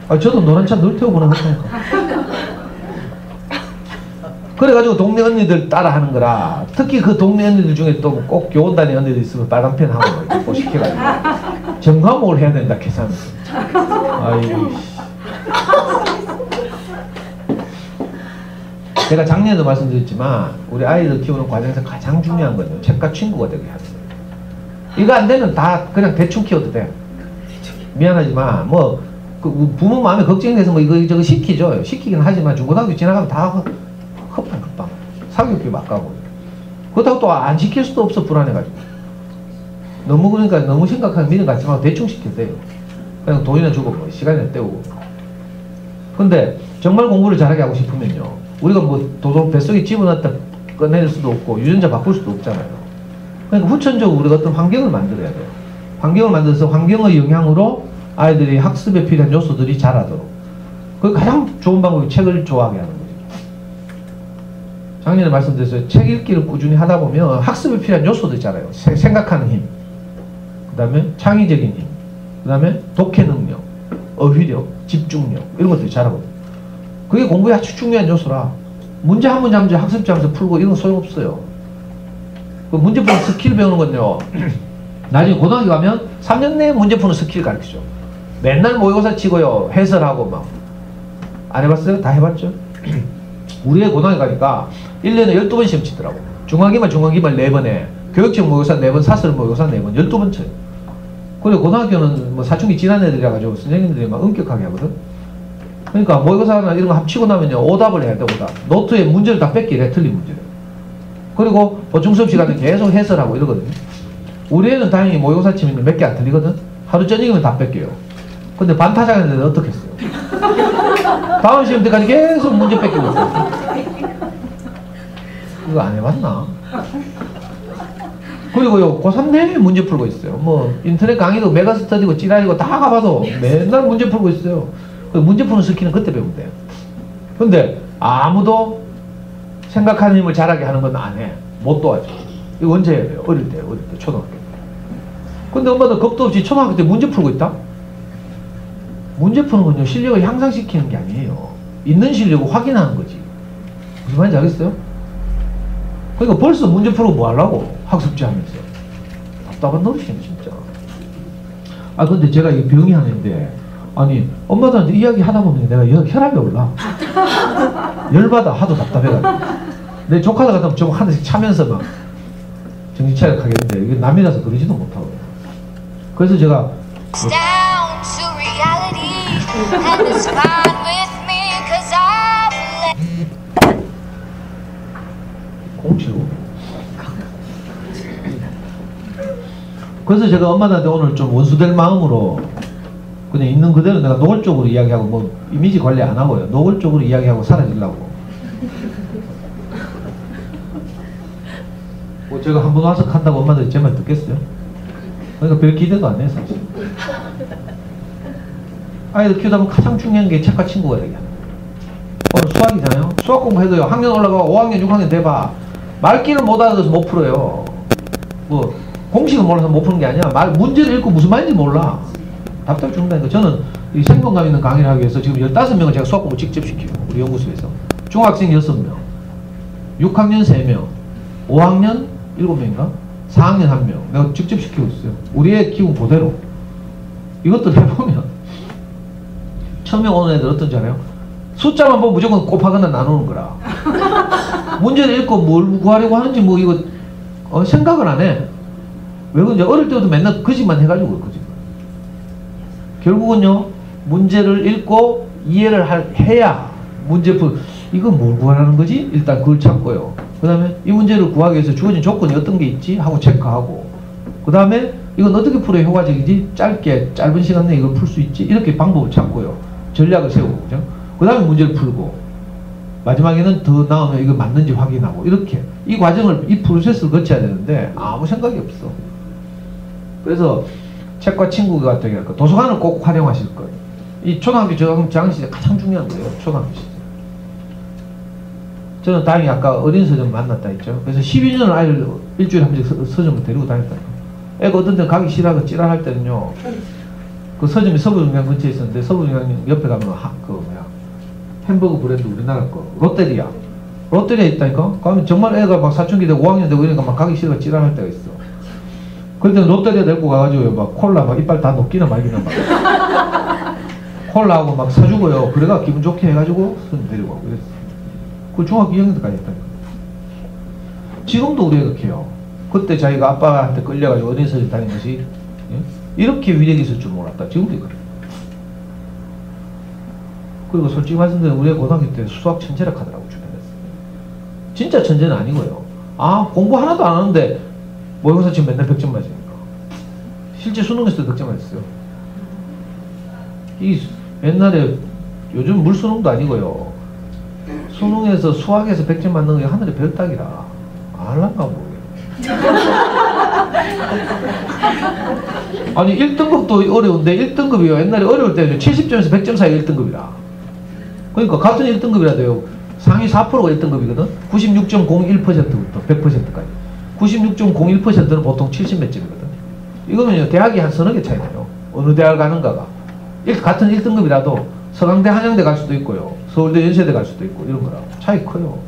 [SPEAKER 1] 하려고 저도 노란 차 늘 태우고는 했다니까. 그래가지고 동네 언니들 따라 하는 거라. 특히 그 동네 언니들 중에 또 꼭 교원단위 언니들 있으면 빨간 펜 하고 이렇게 꼭 시켜가지고 정과목을 해야 된다 계산해서. 아이고. 제가 작년에도 말씀드렸지만 우리 아이들 키우는 과정에서 가장 중요한 건요 책과 친구가 되게 하는 거예요. 이거 안 되면 다 그냥 대충 키워도 돼. 미안하지만 뭐 그 부모 마음에 걱정이 돼서 뭐 이거 시키죠. 시키긴 하지만 중고등학교 지나가면 다 헛방 사교육비 막 가고 그렇다고 또 안 시킬 수도 없어. 불안해가지고 너무 그러니까 너무 심각한 미련 갖지 말고 대충 시켜도 돼요. 그냥 돈이나 주고 뭐 시간이나 때우고. 근데 정말 공부를 잘하게 하고 싶으면요 우리가 뭐 도둑 뱃속에 집어넣었다 꺼낼 수도 없고 유전자 바꿀 수도 없잖아요. 그러니까 후천적으로 우리가 어떤 환경을 만들어야 돼요. 환경을 만들어서 환경의 영향으로 아이들이 학습에 필요한 요소들이 자라도록. 그 가장 좋은 방법이 책을 좋아하게 하는 거죠. 작년에 말씀드렸어요. 책 읽기를 꾸준히 하다 보면 학습에 필요한 요소들이 자라요. 생각하는 힘, 그 다음에 창의적인 힘, 그 다음에 독해 능력, 어휘력, 집중력 이런 것들이 자라거든요. 그게 공부에 아주 중요한 요소라 문제 한 문제 한 문제 학습지하면서 풀고 이런 건 소용없어요. 그 문제 푸는 스킬 배우는 건요 나중에 고등학교 가면 3년 내에 문제 푸는 스킬 가르치죠. 맨날 모의고사 치고요 해설하고 막 안 해봤어요? 다 해봤죠? 우리 애 고등학교 가니까 1년에 12번 시험 치더라고. 중학기말 4번에 교육청 모의고사 4번, 사설 모의고사 4번 12번 쳐요. 그리고 고등학교는 뭐 사춘기 지난 애들이라 가지고 선생님들이 막 엄격하게 하거든. 그러니까 모의고사나 이런 거 합치고 나면요 오답을 해야 돼. 오답 노트에 문제를 다 뺏기래. 틀린 문제를. 그리고 보충수업 시간에 계속 해설하고 이러거든요. 우리 애는 다행히 모의고사 치면 몇 개 안 틀리거든. 하루 저녁이면 다 뺏겨요. 근데 반타작하는데 어떻게 했어요? 다음 시험 때까지 계속 문제 뺏기고 있어요. 이거 안 해봤나? 그리고요 고3 내내 문제 풀고 있어요. 뭐 인터넷 강의도 메가스터디고 찌라리고 다 가봐도 맨날 문제 풀고 있어요. 문제 푸는 스킬은 그때 배우면 돼요. 근데 아무도 생각하는 힘을 자라게 하는 건 안 해. 못 도와줘. 이거 언제 해야 돼요? 어릴 때 초등학교 때. 근데 엄마도 겁도 없이 초등학교 때 문제 풀고 있다? 문제 푸는 건요 실력을 향상시키는 게 아니에요. 있는 실력을 확인하는 거지. 무슨 말인지 알겠어요? 그러니까 벌써 문제 풀고 뭐 하려고 학습지 하면서 답답한 노릇이네 진짜. 근데 제가 이 병이 하나인데 아니 엄마들한테 이야기 하다 보면 내가 혈압이 올라. 열받아. 하도 답답해가지고 내 조카들 같으면 저거 하나씩 차면서 막 정신 차려가겠는데 이게 남이라서 그러지도 못하고. 그래서 제가 공치고 그래서 제가 엄마한테 오늘 좀 원수될 마음으로 그냥 있는 그대로 내가 노골적으로 이야기하고 뭐 이미지 관리 안 하고요. 노골적으로 이야기하고 사라지려고. 뭐 제가 한번 와서 한다고 엄마들이 제 말 듣겠어요? 그러니까 별 기대도 안 해요 사실. 아이들 키우다 보면 가장 중요한 게 책과 친구가 되게 하는 거예요. 오늘 수학이잖아요. 수학 공부해도요 학년 올라가 5학년 6학년 돼봐 말귀를 못 알아들어서 못 풀어요. 뭐 공식을 몰라서 못 푸는 게 아니야. 문제를 읽고 무슨 말인지 몰라. 답답 죽는다니까. 저는 이 생동감 있는 강의를 하기 위해서 지금 15명을 제가 수학 공부 직접 시키고 우리 연구소에서 중학생 6명 6학년 3명 5학년 7명인가 4학년 1명 내가 직접 시키고 있어요. 우리 애 키운 그대로. 이것도 해보면 처음에 오는 애들 어떤지 알아요? 숫자만 보면 무조건 곱하거나 나누는 거라. 문제를 읽고 뭘 구하려고 하는지 뭐 이거 생각을 안 해. 왜 그런지 어릴 때부터 맨날 거짓말 해가지고 거짓말. 결국은요 문제를 읽고 이해를 해야 문제 이건 뭘 구하라는 거지? 일단 그걸 찾고요. 그 다음에 이 문제를 구하기 위해서 주어진 조건이 어떤 게 있지? 하고 체크하고 그 다음에 이건 어떻게 풀어야 효과적이지? 짧은 시간 내에 이걸 풀 수 있지? 이렇게 방법을 찾고요. 전략을 세우고 그죠? 그 다음에 문제를 풀고 마지막에는 더 나오면 이거 맞는지 확인하고 이렇게 이 과정을 이 프로세스를 거쳐야 되는데 아무 생각이 없어. 그래서 책과 친구가 되게 할 거. 도서관을 꼭 활용하실 거예요. 이 초등학교 저학년 시절 가장 중요한 거예요. 초등학교 시절. 저는 다행히 아까 어린 서점 만났다 했죠. 그래서 12년을 아이를 일주일에 한 번씩 서점을 데리고 다녔다니까. 애가 어떤 데 가기 싫어하고 찌랄할 때는요. 그 서점이 서부중앙 근처에 있었는데 서부중앙 옆에 가면 햄버거 브랜드 우리나라 거 롯데리아 있다니까. 가면 정말 애가 막 사춘기 되고 5학년 되고 이러니까 막 가기 싫어가 찌랄할 때가 있어. 그럴 때는 롯데리아 데리고 가가지고 막 콜라 막 이빨 다 녹기나 말기나 막 콜라하고 막 사주고요. 그래가 기분 좋게 해가지고 손 데리고 가고 그랬어. 그 중학교 2학년까지 했다니까. 지금도 우리 애가 해요. 그때 자기가 아빠한테 끌려가지고 어린이집에 다닌 것이 이렇게 위력이 있을 줄 몰랐다. 지금도 그래. 그리고 솔직히 말씀드리면 우리 고등학교 때 수학 천재라 하더라고 주변에서. 진짜 천재는 아니고요. 공부 하나도 안 하는데 모의고사 지금 맨날 100점 맞으니까. 실제 수능에서도 100점 맞았어요. 이 옛날에 요즘 물수능도 아니고요. 수능에서 수학에서 100점 맞는 게 하늘의 별 따기라. 알란가 모르겠네. 아니 1등급도 어려운데 1등급이요. 옛날에 어려울 때는 70점에서 100점 사이가 1등급이라. 그러니까 같은 1등급이라도요. 상위 4%가 1등급이거든. 96.01%부터 100%까지. 96.01%는 보통 70 몇 점이거든. 이거는요. 대학이 한 서너 개 차이 나요. 어느 대학 가는가가. 같은 1등급이라도 서강대 한양대 갈 수도 있고요. 서울대 연세대 갈 수도 있고 이런 거라. 차이 커요.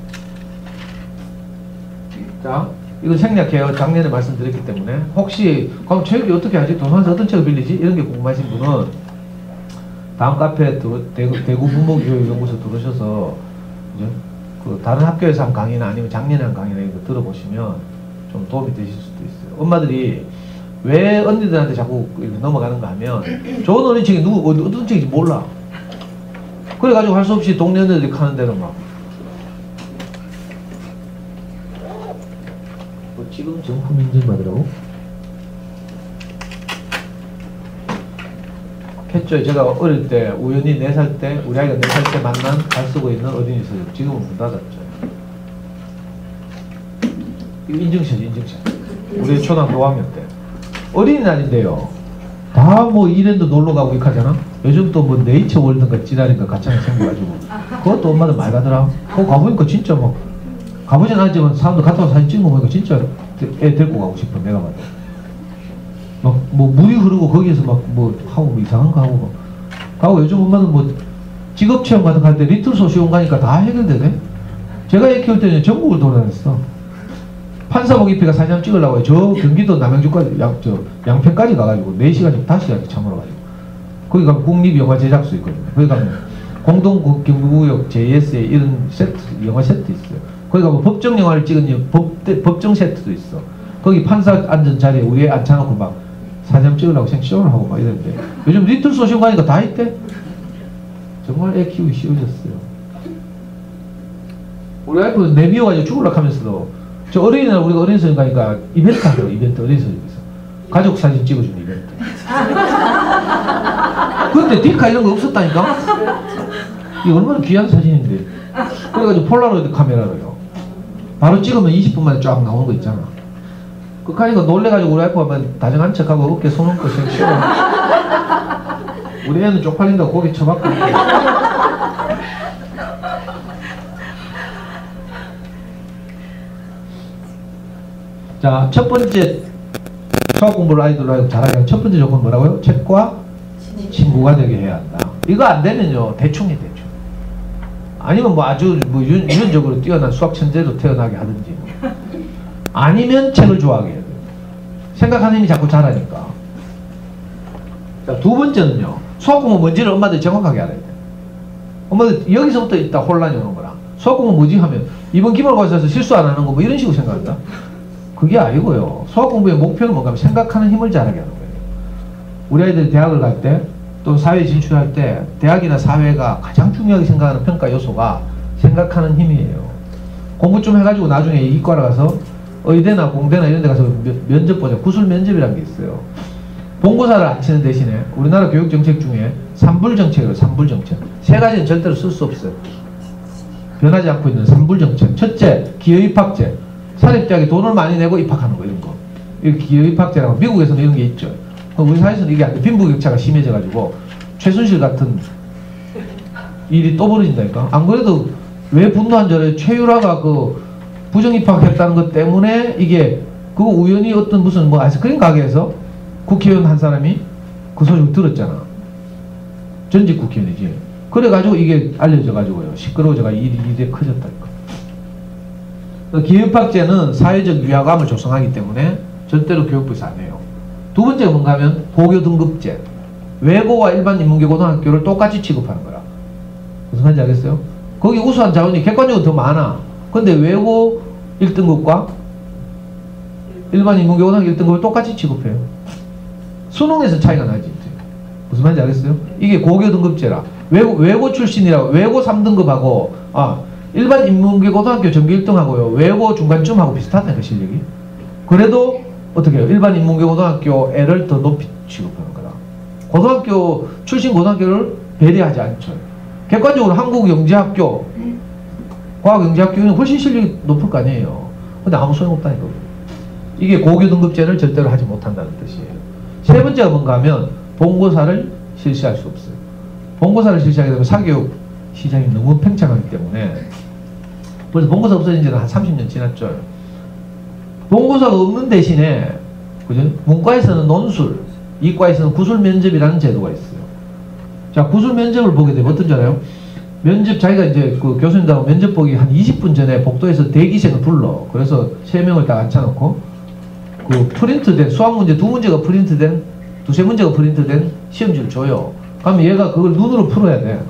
[SPEAKER 1] 자, 이건 생략해요. 작년에 말씀드렸기 때문에. 혹시 그럼 체육이 어떻게 하지? 도서관에서 어떤 책을 빌리지? 이런 게 궁금하신 분은 다음 카페 대구 부모교육연구소 들어오셔서 이제 그 다른 학교에서 한 강의나 아니면 작년에 한 강의나 이런 거 들어보시면 좀 도움이 되실 수도 있어요. 엄마들이 왜 언니들한테 자꾸 이렇게 넘어가는가 하면 좋은 어린이책이 어떤 책인지 몰라. 그래가지고 할 수 없이 동네 언니들이 가는 대로 막 지금 정품 인증 받으라고? 했죠. 제가 어릴 때 우연히 4살 때 우리 아이가 4살 때 만난 잘 쓰고 있는 어린이서 지금은 문 닫았죠. 이거 인증샷. 우리 초등학교 5학년 때 어린이날인데요. 다 뭐 이랜드 놀러 가고 이렇게 하잖아. 요즘 또 뭐 네이처 월드인가 지랄인가 가창이 생겨가지고 그것도 엄마들 많이 가더라. 그거 가보니까 진짜 막 가보진 않았지만 사람들 갔다 와서 사진 찍은 거 보니까 진짜 애 데리고 가고 싶어. 내가 봐도 막 뭐 물이 흐르고 거기에서 막 뭐 하고 뭐 이상한 거 하고 막 가고 요즘 엄마는 뭐 직업체험 같은 거 할 때 리틀 소시온 가니까 다 해결되네. 제가 애 키울 때는 전국을 돌아다녔어. 판사복 입히가 사진 한번 찍으려고 저 경기도 남양주까지 양평까지 가가지고 4시간 5시간 참으러가지고 거기 가면 국립영화제작소 있거든요. 거기 가면 공동경구구역 JS에 이런 세트 영화 세트 있어요. 거기 가면 법정 영화를 찍은 법정 세트도 있어. 거기 판사 앉은 자리에 우리 애 앉혀놓고 막 사진 찍으려고 생쇼를 하고 막 이랬는데 요즘 리틀 소시온 가니까 다 있대. 정말 애 키우기 쉬워졌어요. 우리 와이프 내미워가지고 죽으려고 하면서도 저 어린이날 우리가 어린이집 가니까 이벤트 하더라고. 이벤트 어린이집에서 가족 사진 찍어주는 이벤트. 그때 디카 이런 거 없었다니까. 이게 얼마나 귀한 사진인데. 그래가지고 폴라로이드 카메라로요. 바로 찍으면 20분 만에 쫙 나오는 거 있잖아. 그까니까 놀래가지고 우리 와이프가 막 다정한 척하고 어깨 손 얹고 섹시해. 우리 애는 쪽팔린다고 고개 쳐박고. 자, 첫 번째 수학 공부를 아이들로 잘하게 하는 첫 번째 조건 뭐라고요? 책과 친구가 되게 해야 한다. 이거 안 되면요 대충. 아니면 뭐 아주 뭐 유전적으로 뛰어난 수학 천재로 태어나게 하든지. 아니면 책을 좋아하게 해야 돼요. 생각하는 힘이 자꾸 자라니까. 자, 두 번째는요. 수학 공부 뭔지를 엄마들이 정확하게 알아야 돼. 엄마들 여기서부터 있다 혼란이 오는 거라. 수학 공부 뭐지 하면 이번 기말고사에서 실수 안 하는 거 뭐 이런 식으로 생각한다. 그게 아니고요. 수학 공부의 목표는 뭔가 하면 생각하는 힘을 자라게 하는 거예요. 우리 아이들이 대학을 갈 때 또 사회에 진출할 때 대학이나 사회가 가장 중요하게 생각하는 평가 요소가 생각하는 힘이에요. 공부 좀 해가지고 나중에 이과를 가서 의대나 공대나 이런 데 가서 면접 보자. 구술 면접이라는 게 있어요. 본고사를 안 치는 대신에 우리나라 교육 정책 중에 삼불 정책이에요. 삼불 정책. 세 가지는 절대로 쓸 수 없어요. 변하지 않고 있는 삼불 정책. 첫째, 기여 입학제. 사립대학에 돈을 많이 내고 입학하는 거 이런 거. 이거 기여 입학제라고 미국에서는 이런 게 있죠. 우리 사회에서는 이게 안 돼. 빈부격차가 심해져가지고 최순실 같은 일이 또 벌어진다니까. 안 그래도 왜 분노한 줄 알아요? 최유라가 그 부정 입학했다는 것 때문에 이게 그 우연히 어떤 무슨 뭐 아이스크림 가게에서 국회의원 한 사람이 그 소식을 들었잖아. 전직 국회의원이지. 그래가지고 이게 알려져가지고요. 시끄러워져가 일이 이래 커졌다니까. 기업학제는 사회적 위화감을 조성하기 때문에 절대로 교육부에서 안 해요. 두 번째가 뭔가 하면 고교 등급제. 외고와 일반 인문계 고등학교를 똑같이 취급하는 거라. 무슨 말인지 알겠어요? 거기 우수한 자원이 객관적으로 더 많아. 근데 외고 1등급과 일반 인문계 고등학교 1등급을 똑같이 취급해요. 수능에서 차이가 나지. 무슨 말인지 알겠어요? 이게 고교 등급제라. 외고 출신이라고 외고 3등급하고 일반 인문계 고등학교 전교 1등하고요. 외고 중간쯤하고 비슷하다니까 실력이. 그래도 어떻게 해요? 일반 인문계 고등학교 애를 더 높이 취급하는 거라. 고등학교 출신 고등학교를 배려하지 않죠. 객관적으로 한국영재학교 과학영재학교는 훨씬 실력이 높을 거 아니에요. 근데 아무 소용없다니까. 이게 고교 등급제를 절대로 하지 못한다는 뜻이에요. 세 번째가 뭔가 하면 본고사를 실시할 수 없어요. 본고사를 실시하게 되면 사교육 시장이 너무 팽창하기 때문에 벌써 본고사 없어진 지는 한 30년 지났죠. 본고사가 없는 대신에 그죠? 문과에서는 논술, 이과에서는 구술 면접이라는 제도가 있어요. 자, 구술 면접을 보게 되면 어떤지 알아요? 면접 자기가 이제 그 교수님들하고 면접 보기 한 20분 전에 복도에서 대기생을 불러. 그래서 3명을 딱 앉혀놓고 그 프린트된 수학 문제 2문제가 프린트된 두세 문제가 프린트된 시험지를 줘요. 그러면 얘가 그걸 눈으로 풀어야 돼.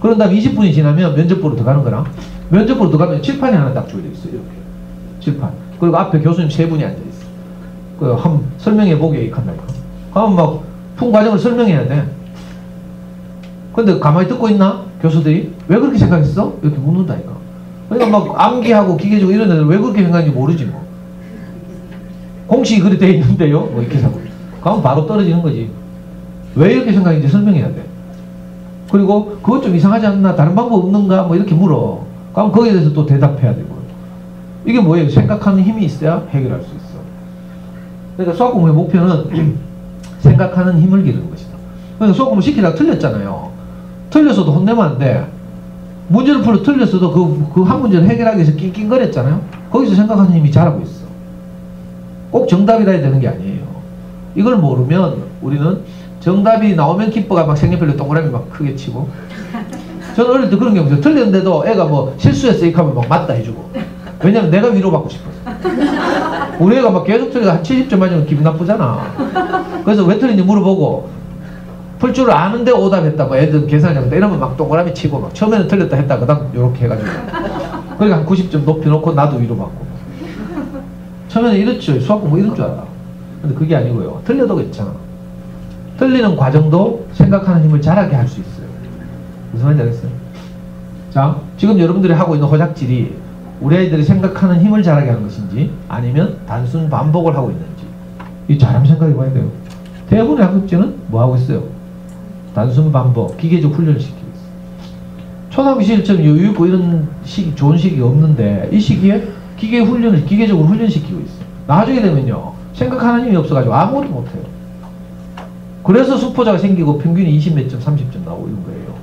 [SPEAKER 1] 그런 다음 20분이 지나면 면접보러 들어가는 거랑 면접보러 들어가면 칠판이 하나 딱 주어져 있어요. 이렇게 칠판. 그리고 앞에 교수님 3분이 앉아있어. 그 한 설명해 보게 한다니까. 그러면 막 푼 과정을 설명해야 돼. 근데 가만히 듣고 있나? 교수들이? 왜 그렇게 생각했어? 이렇게 묻는다니까. 그러니까 막 암기하고 기계적으로 이런 애들 왜 그렇게 생각하는지 모르지 뭐. 공식이 그렇게 돼 있는데요? 뭐 이렇게 생각. 그러면 바로 떨어지는 거지. 왜 이렇게 생각했는지 설명해야 돼. 그리고 그것 좀 이상하지 않나? 다른 방법 없는가? 뭐 이렇게 물어. 그럼 거기에 대해서 또 대답해야 되고. 이게 뭐예요? 생각하는 힘이 있어야 해결할 수 있어. 그러니까 수학 공부의 목표는 생각하는 힘을 기르는 것이다. 그러니까 수학 공부 시키다가 틀렸잖아요. 틀렸어도 혼내면 안 돼. 문제를 풀어 틀렸어도 그 한 문제를 해결하기 위해서 낑낑거렸잖아요. 거기서 생각하는 힘이 자라고 있어. 꼭 정답이라 해야 되는 게 아니에요. 이걸 모르면 우리는 정답이 나오면 기뻐가 막 색연필로 동그라미 막 크게 치고. 저는 어릴 때 그런 경우 있어요. 틀렸는데도 애가 뭐 실수했어 이렇게 하면 막 맞다 해주고. 왜냐면 내가 위로받고 싶어서. 우리 애가 막 계속 틀리가 한 70점 맞으면 기분 나쁘잖아. 그래서 왜 틀린지 물어보고 풀 줄 아는데 오답했다고 애들 계산하는데 이러면 막 동그라미 치고 막 처음에는 틀렸다 했다 그 다음 요렇게 해가지고 그러니까 한 90점 높이 놓고 나도 위로받고. 처음에는 이렇죠. 수학 공부 이럴 줄 알아. 근데 그게 아니고요. 틀려도 괜찮아. 틀리는 과정도 생각하는 힘을 자라게 할 수 있어요. 무슨 말인지 알겠어요? 자, 지금 여러분들이 하고 있는 호작질이 우리 아이들이 생각하는 힘을 자라게 하는 것인지 아니면 단순 반복을 하고 있는지 이 잘 한번 생각해 봐야 돼요. 대부분의 학급제는 뭐 하고 있어요? 단순 반복, 기계적 훈련을 시키고 있어요. 초등학교 시절처럼 여유 있고 이런 시기, 좋은 시기가 없는데 이 시기에 기계 훈련을 기계적으로 훈련시키고 있어요. 나중에 되면요 생각하는 힘이 없어가지고 아무것도 못해요. 그래서 수포자가 생기고 평균이 20 몇 점, 30점 나오고 이런 거예요.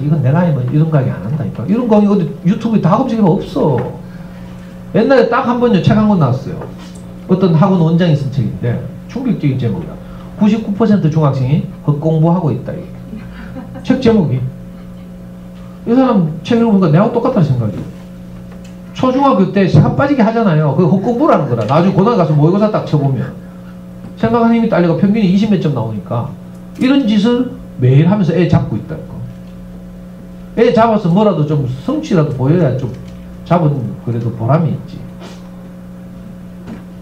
[SPEAKER 1] 이건 내가 아니면 이런 강의 안 한다니까. 이런 강의 어디 유튜브에 다 검색해보면 없어. 옛날에 딱 한 번요 책 한 권 나왔어요. 어떤 학원 원장이 쓴 책인데 충격적인 제목이야. 99% 중학생이 헛공부하고 있다. 이게. 책 제목이. 이 사람 책 읽어보니까 내하고 똑같다는 생각이. 초중학교 때 시간 빠지게 하잖아요. 그거 헛공부라는 거라. 나중에 고등학교 가서 모의고사 딱 쳐보면 생각하는 힘이 딸려가 평균이 20 몇 점 나오니까 이런 짓을 매일 하면서 애 잡고 있다니까. 애 잡아서 뭐라도 좀 성취라도 보여야 좀 잡은 그래도 보람이 있지.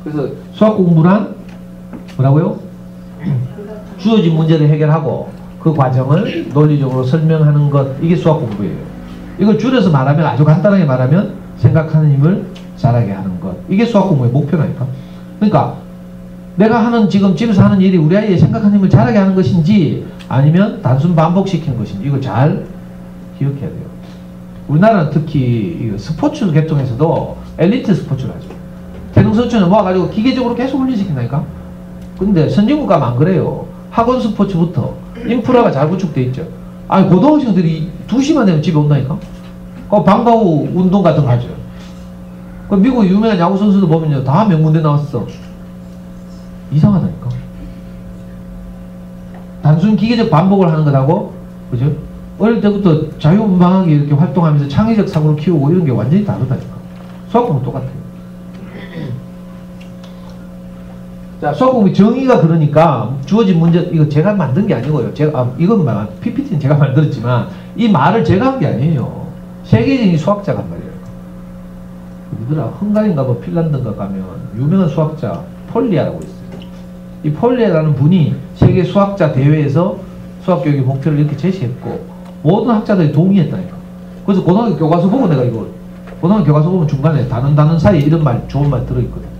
[SPEAKER 1] 그래서 수학 공부란 뭐라고요? 주어진 문제를 해결하고 그 과정을 논리적으로 설명하는 것, 이게 수학 공부예요. 이걸 줄여서 말하면, 아주 간단하게 말하면 생각하는 힘을 자라게 하는 것, 이게 수학 공부의 목표라니까. 그러니까 내가 하는, 지금 집에서 하는 일이 우리 아이의 생각하는 힘을 자라게 하는 것인지 아니면 단순 반복시키는 것인지, 이거 잘 기억해야 돼요. 우리나라는 특히 스포츠 계통에서도 엘리트 스포츠를 하죠. 재능 선수는 모아가지고 기계적으로 계속 훈련시킨다니까. 근데 선진국 가면 안 그래요. 학원 스포츠부터 인프라가 잘 구축돼 있죠. 아니 고등학생들이 2시만 되면 집에 온다니까. 방과 후 운동 같은 거 하죠. 그 미국 유명한 야구 선수들 보면요, 다 명문대 나왔어. 이상하다니까. 단순 기계적 반복을 하는 것하고, 그죠? 어릴 때부터 자유분방하게 이렇게 활동하면서 창의적 사고를 키우고 이런 게 완전히 다르다니까. 수학 공부 똑같아요. 자, 수학 공부 정의가 그러니까 주어진 문제, 이거 제가 만든 게 아니고요. 이건 PPT는 제가 만들었지만 이 말을 제가 한 게 아니에요. 세계적인 수학자가 한 말이에요. 누구더라? 헝가리인가 뭐 핀란드인가 가면 유명한 수학자 폴리아라고 있어요. 이 폴리아라는 분이 세계 수학자 대회에서 수학교육의 목표를 이렇게 제시했고 모든 학자들이 동의했다니까. 그래서 고등학교 교과서 보고 내가 이거, 고등학교 교과서 보면 중간에 단원 사이에 이런 말, 좋은 말 들어있거든.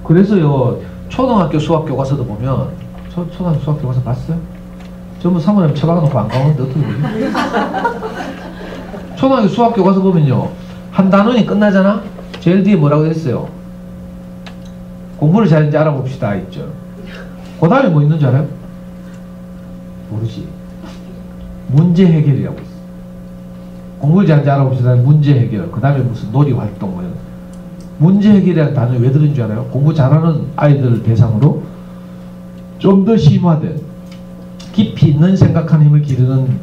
[SPEAKER 1] 그래서요, 초등학교 수학 교과서도 보면, 초등학교 수학 교과서 봤어요? 전부 사모님 처박아놓고 안 가오는데 어떻게 보지? 초등학교 수학 교과서 보면요, 한 단원이 끝나잖아? 제일 뒤에 뭐라고 했어요? 공부를 잘했는지 알아봅시다 있죠. 그 다음에 뭐 있는 줄 알아요? 모르지. 문제 해결이라고 있어. 공부를 잘했는지 알아봅시다. 문제 해결. 그 다음에 무슨 놀이 활동 뭐 이런. 문제 해결이라는 단어를 왜 들은 줄 알아요? 공부 잘하는 아이들을 대상으로 좀 더 심화된 깊이 있는 생각하는 힘을 기르는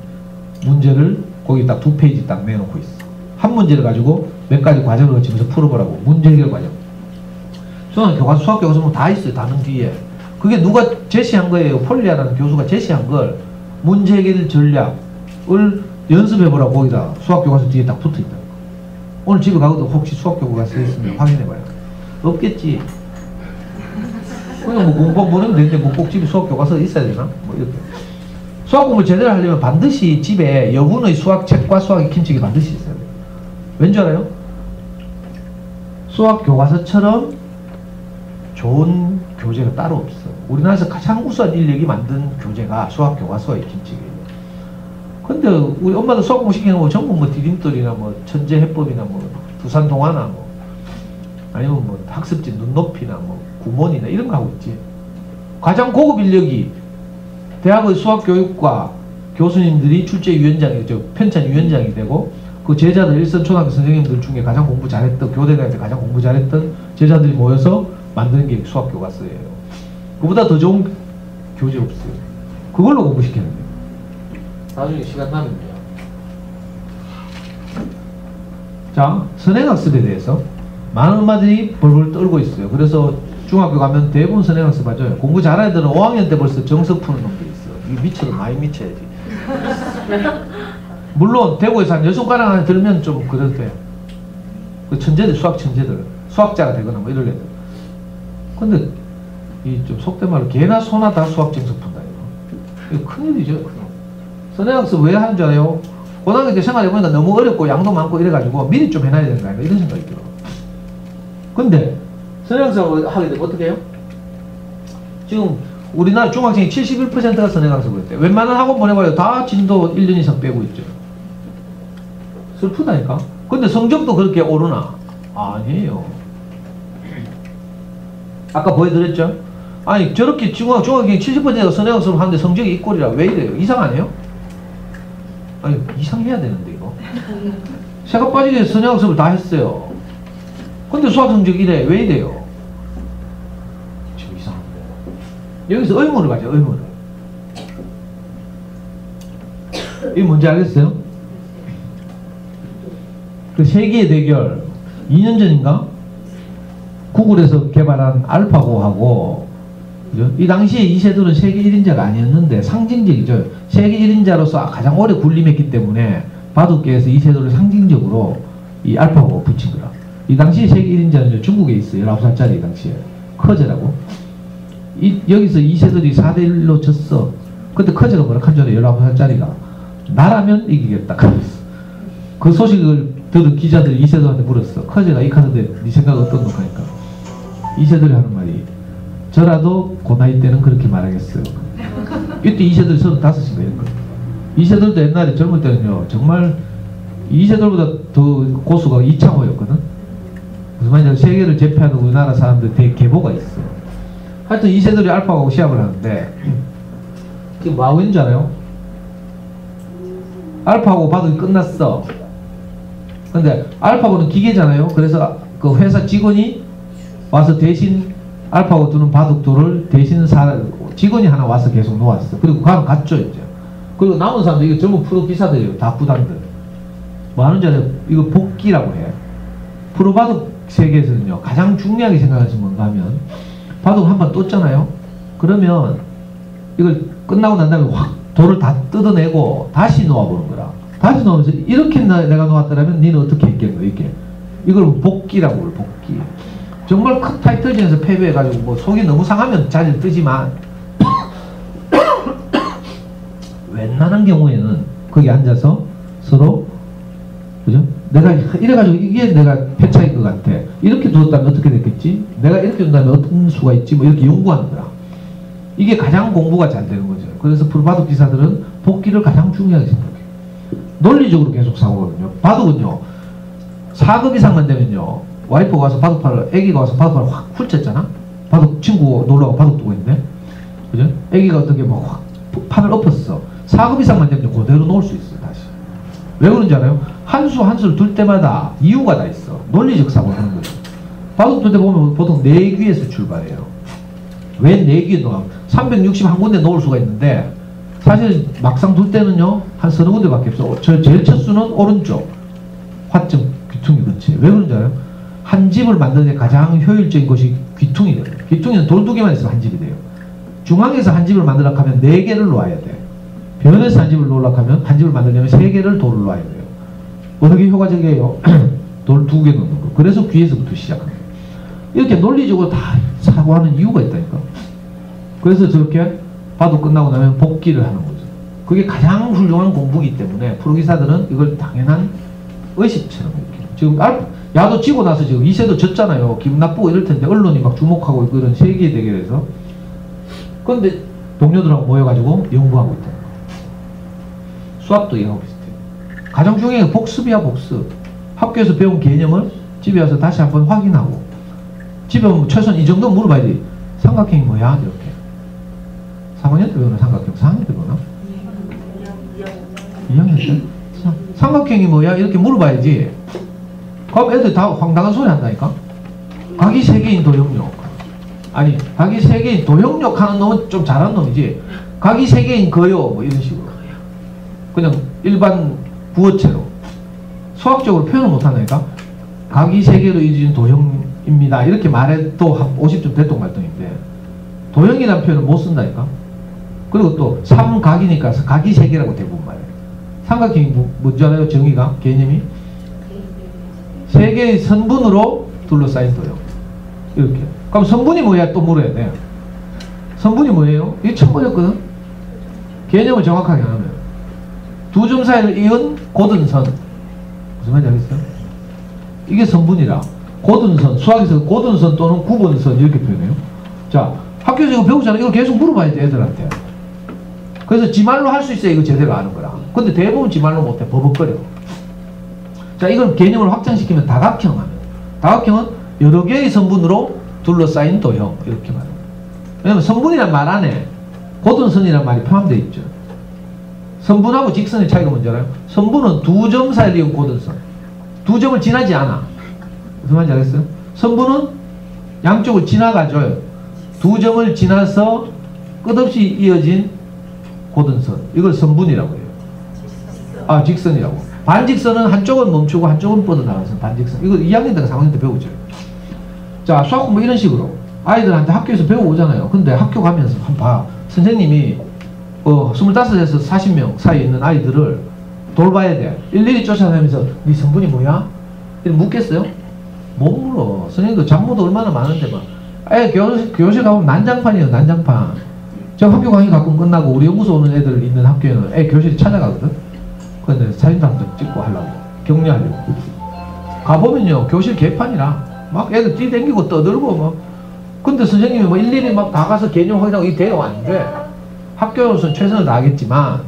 [SPEAKER 1] 문제를 거기 딱 2페이지 딱 내놓고 있어. 한 문제를 가지고 몇 가지 과정을 거치면서 풀어보라고. 문제 해결 과정. 교과서, 수학 교과서 보면 다 있어요. 단원 뒤에. 그게 누가 제시한 거예요? 폴리아라는 교수가 제시한 걸 문제 해결 전략을 연습해보라고 거기다 수학 교과서 뒤에 딱 붙어있다. 오늘 집에 가고도 혹시 수학 교과서 있으면 확인해봐요. 없겠지. 그냥 뭐 공부하고 보내면 되는데 뭐 꼭 집에 수학 교과서 있어야 되나? 뭐 이렇게. 수학 공부를 제대로 하려면 반드시 집에 여분의 수학책과 수학 익힘책이 반드시 있어야 돼요. 왠 줄 알아요? 수학 교과서처럼 좋은 교재가 따로 없어. 우리나라에서 가장 우수한 인력이 만든 교재가 수학 교과서와 익힘책이에요. 근데 우리 엄마도 수학 공부 시키는 거 전부 뭐 디딤돌이나 뭐 천재 해법이나 뭐 두산 동화나 뭐 아니면 뭐 학습지 눈높이나 뭐 구몬이나 이런 거 하고 있지. 가장 고급 인력이 대학의 수학교육과 교수님들이 출제위원장이죠. 편찬위원장이 되고 그 제자들 일선 초등학교 선생님들 중에 가장 공부 잘했던, 교대 다닐 때 가장 공부 잘했던 제자들이 모여서 만드는 게 수학 교과서예요. 그보다 더 좋은 교재 없어요. 그걸로 공부시키는 거예요. 나중에 시간 나면 돼요. 자, 선행학습에 대해서 많은 엄마들이 벌벌 떨고 있어요. 그래서 중학교 가면 대부분 선행학습 하죠. 공부 잘하는 애들은 5학년 때 벌써 정석 푸는 놈들이 있어. 이거 미쳐도 많이 미쳐야지. 물론 대구에서 한 10손가락 안에 들면 좀 그래도 돼. 그 천재들, 수학 천재들, 수학자가 되거나 뭐 이럴 애들. 근데 이 좀 속된 말로 개나 소나 다 수학 정석 푼다 이거. 이거 큰일이죠. 선행학습 왜 하는 줄 알아요? 고등학교 때 생각해보니까 너무 어렵고 양도 많고 이래가지고 미리 좀 해놔야 되는 거 아닌가 이런 생각이 들어. 근데 선행학습을 하게 되면 어떻게 해요? 지금 우리나라 중학생이 71%가 선행학습을 했대. 웬만한 학원 보내봐요. 다 진도 1년 이상 빼고 있죠. 슬프다니까. 근데 성적도 그렇게 오르나? 아니에요. 아까 보여드렸죠? 아니 저렇게 중학생이 70%가 선행학습을 하는데 성적이 이 꼴이라 왜 이래요? 이상 아니에요? 아니 이상해야 되는데 이거. 새가 빠지게 선행학습을 다 했어요. 근데 수학 성적이 이래. 왜 이래요? 지금 이상한데. 여기서 의문을 가져. 의문을. 이게 뭔지 알겠어요?
[SPEAKER 3] 그 세계의 대결 2년 전인가 구글에서 개발한 알파고하고, 그죠? 이 당시에 이세돌은 세계 1인자가 아니었는데 상징적이죠. 세계 1인자로서 가장 오래 군림했기 때문에 바둑계에서 이세돌을 상징적으로 이 알파고가 붙인 거라. 이 당시에 세계 1인자는 중국에 있어요. 19살짜리 당시에 커제라고. 여기서 이세돌이 4대1로 졌어. 근데 커제가 뭐라 한 줄 알아요? 19살짜리가 나라면 이기겠다 그랬어. 그 소식을 들은 기자들이 이세돌한테 물었어. 커제가 이 카드인데 네 생각 어떤 거 하니까 이세돌이 하는 말이, 저라도 그 나이 때는 그렇게 말하겠어요. 이때 이세돌이 35인가. 이세돌도 옛날에 젊을 때는요 정말 이세돌보다 더 고수가 이창호였거든. 무슨 말이냐, 세계를 제패하는 우리나라 사람들 되게 계보가 있어. 하여튼 이세돌이 알파고하고 시합을 하는데 지금 뭐하고 있는 줄 알아요? 알파고 바둑이 끝났어. 근데 알파고는 기계잖아요. 그래서 그 회사 직원이 와서 대신 알파고 두는 바둑돌을 대신 직원이 하나 와서 계속 놓았어. 그리고 갔죠 이제. 그리고 남은 사람들 이거 전부 프로 기사들이에요. 다 부당들. 뭐 하는 줄 알아요? 이거 복기라고 해. 프로 바둑 세계에서는요 가장 중요하게 생각하는 것이 뭔가 하면, 바둑을 한 번 떴잖아요. 그러면 이걸 끝나고 난 다음에 확 돌을 다 뜯어내고 다시 놓아보는 거라. 다시 놓으면서 이렇게 내가 놓았더라면 니는 어떻게 했겠노, 이렇게. 이걸 복기라고 해요. 복기. 정말 큰 타이틀전에서 패배해가지고 뭐 속이 너무 상하면 자리를 뜨지만 웬만한 경우에는 거기 앉아서 서로, 그죠? 내가 이래가지고 이게 내가 패차인 것 같아. 이렇게 두었다면 어떻게 됐겠지? 내가 이렇게 둔다면 어떤 수가 있지? 뭐 이렇게 연구하는 거라. 이게 가장 공부가 잘 되는 거죠. 그래서 프로바둑 기사들은 복기를 가장 중요하게 생각해요. 논리적으로 계속 사고거든요. 바둑은요 4급 이상만 되면요, 와이프가 와서 바둑판을, 애기가 와서 바둑판을 확 훑쳤잖아. 바둑 친구 놀러가고 바둑 두고 있는데, 그죠? 애기가 어떻게 뭐 확 판을 엎었어. 4급 이상만 되면 그대로 놓을 수 있어요. 다시. 왜 그런지 알아요? 한 수 한 수를 둘 때마다 이유가 다 있어. 논리적 사고를 하는 거죠. 바둑 둘 때 보면 보통 4귀에서 출발해요. 왜 4귀에 놓아? 361군데 놓을 수가 있는데 사실 막상 둘 때는요 한 서너 군데밖에 없어. 제일 첫 수는 오른쪽 화점 귀퉁이 근처에. 왜 그런지 알아요? 한 집을 만드는 데 가장 효율적인 것이 귀퉁이거든요. 귀퉁이는 돌 2개만 있으면 한 집이 돼요. 중앙에서 한 집을 만들려고 하면 4개를 놓아야 돼. 변에서 한 집을 놓으려고 하면 한 집을 만들려면 3개를 돌을 놓아야 돼요. 어느 게 효과적이에요? 돌 2개 놓는 거. 그래서 귀에서부터 시작합니다. 이렇게 논리적으로 다 사고하는 이유가 있다니까. 그래서 저렇게 바둑 끝나고 나면 복기를 하는 거죠. 그게 가장 훌륭한 공부이기 때문에 프로기사들은 이걸 당연한 의식처럼 이렇게. 지금 야도 지고 나서 지금 이세도 졌잖아요. 기분 나쁘고 이럴 텐데 언론이 막 주목하고 있고 이런 세계 대결에서. 그런데 동료들하고 모여가지고 연구하고 있다. 수학도 이하고 비슷해요. 가장 중요한 게 복습이야, 복습. 학교에서 배운 개념을 집에 와서 다시 한번 확인하고, 집에 오면 최소한 이 정도 물어봐야지. 삼각형이 뭐야? 이렇게. 3학년 때 배우나 삼각형? 4학년 때 배우나? 2학년 때? 삼각형이 뭐야? 이렇게 물어봐야지. 그럼 애들 다 황당한 소리 한다니까? 각이 세계인 도형력. 아니, 각이 세계인 도형력 하는 놈은 좀 잘하는 놈이지. 각이 세계인 거요. 뭐 이런 식으로. 그냥 일반 부어체로. 수학적으로 표현을 못한다니까? 각이 세계로 이루어진 도형입니다. 이렇게 말해도 한 50점 대통말동인데 도형이라는 표현을 못 쓴다니까? 그리고 또 삼각이니까 각이 세계라고 대부분 말해요. 삼각형이 뭔지 알아요? 정의가? 개념이? 세 개의 선분으로 둘러싸인 도형. 이렇게. 그럼 선분이 뭐야? 또 물어야 돼. 선분이 뭐예요? 이게 처음 보였거든? 개념을 정확하게 하면 두 점 사이를 이은 고든선. 무슨 말인지 알겠어요? 이게 선분이라. 고든선, 수학에서 고든선 또는 구분선 이렇게 표현해요. 자, 학교에서 이거 배우잖아요. 이걸 계속 물어봐야 돼, 애들한테. 그래서 지 말로 할 수 있어야 이거 제대로 아는 거라. 근데 대부분 지 말로 못해. 버벅거려. 자, 이걸 개념을 확장시키면 다각형 하면. 다각형은 여러 개의 선분으로 둘러싸인 도형. 이렇게 말해요. 왜냐면 선분이란 말 안에 고든선이란 말이 포함되어 있죠. 선분하고 직선의 차이가 뭔지 알아요? 선분은 두 점 사이를 이은 고든선. 두 점을 지나지 않아. 무슨 말인지 알겠어요? 선분은 양쪽을 지나가줘요. 두 점을 지나서 끝없이 이어진 고든선. 이걸 선분이라고 해요. 아, 직선이라고. 반직선은 한쪽은 멈추고 한쪽은 뻗어나가서 반직선. 이거 2학년 때 3학년 때 배우죠. 자, 수학 공부 이런 식으로 아이들한테 학교에서 배워오잖아요. 근데 학교 가면서 한번 봐. 선생님이 25에서 40명 사이에 있는 아이들을 돌봐야 돼. 일일이 쫓아다니면서 네 성분이 뭐야? 이렇게 묻겠어요? 못 물어. 선생님도 잡무도 얼마나 많은데 막. 교실 가보면 난장판이에요. 난장판. 저 학교 강의 가끔 끝나고 우리 연구소 오는 애들 있는 학교에는 교실이 찾아가거든. 근데 사진도 한번 찍고 하려고 격려하려고 가보면요 교실 개판이라 막 애들 뛰댕기고 떠들고 막. 근데 선생님이 뭐 일일이 막 다 가서 개념 확인하고 이 대응 안 돼. 학교로서는 최선을 다하겠지만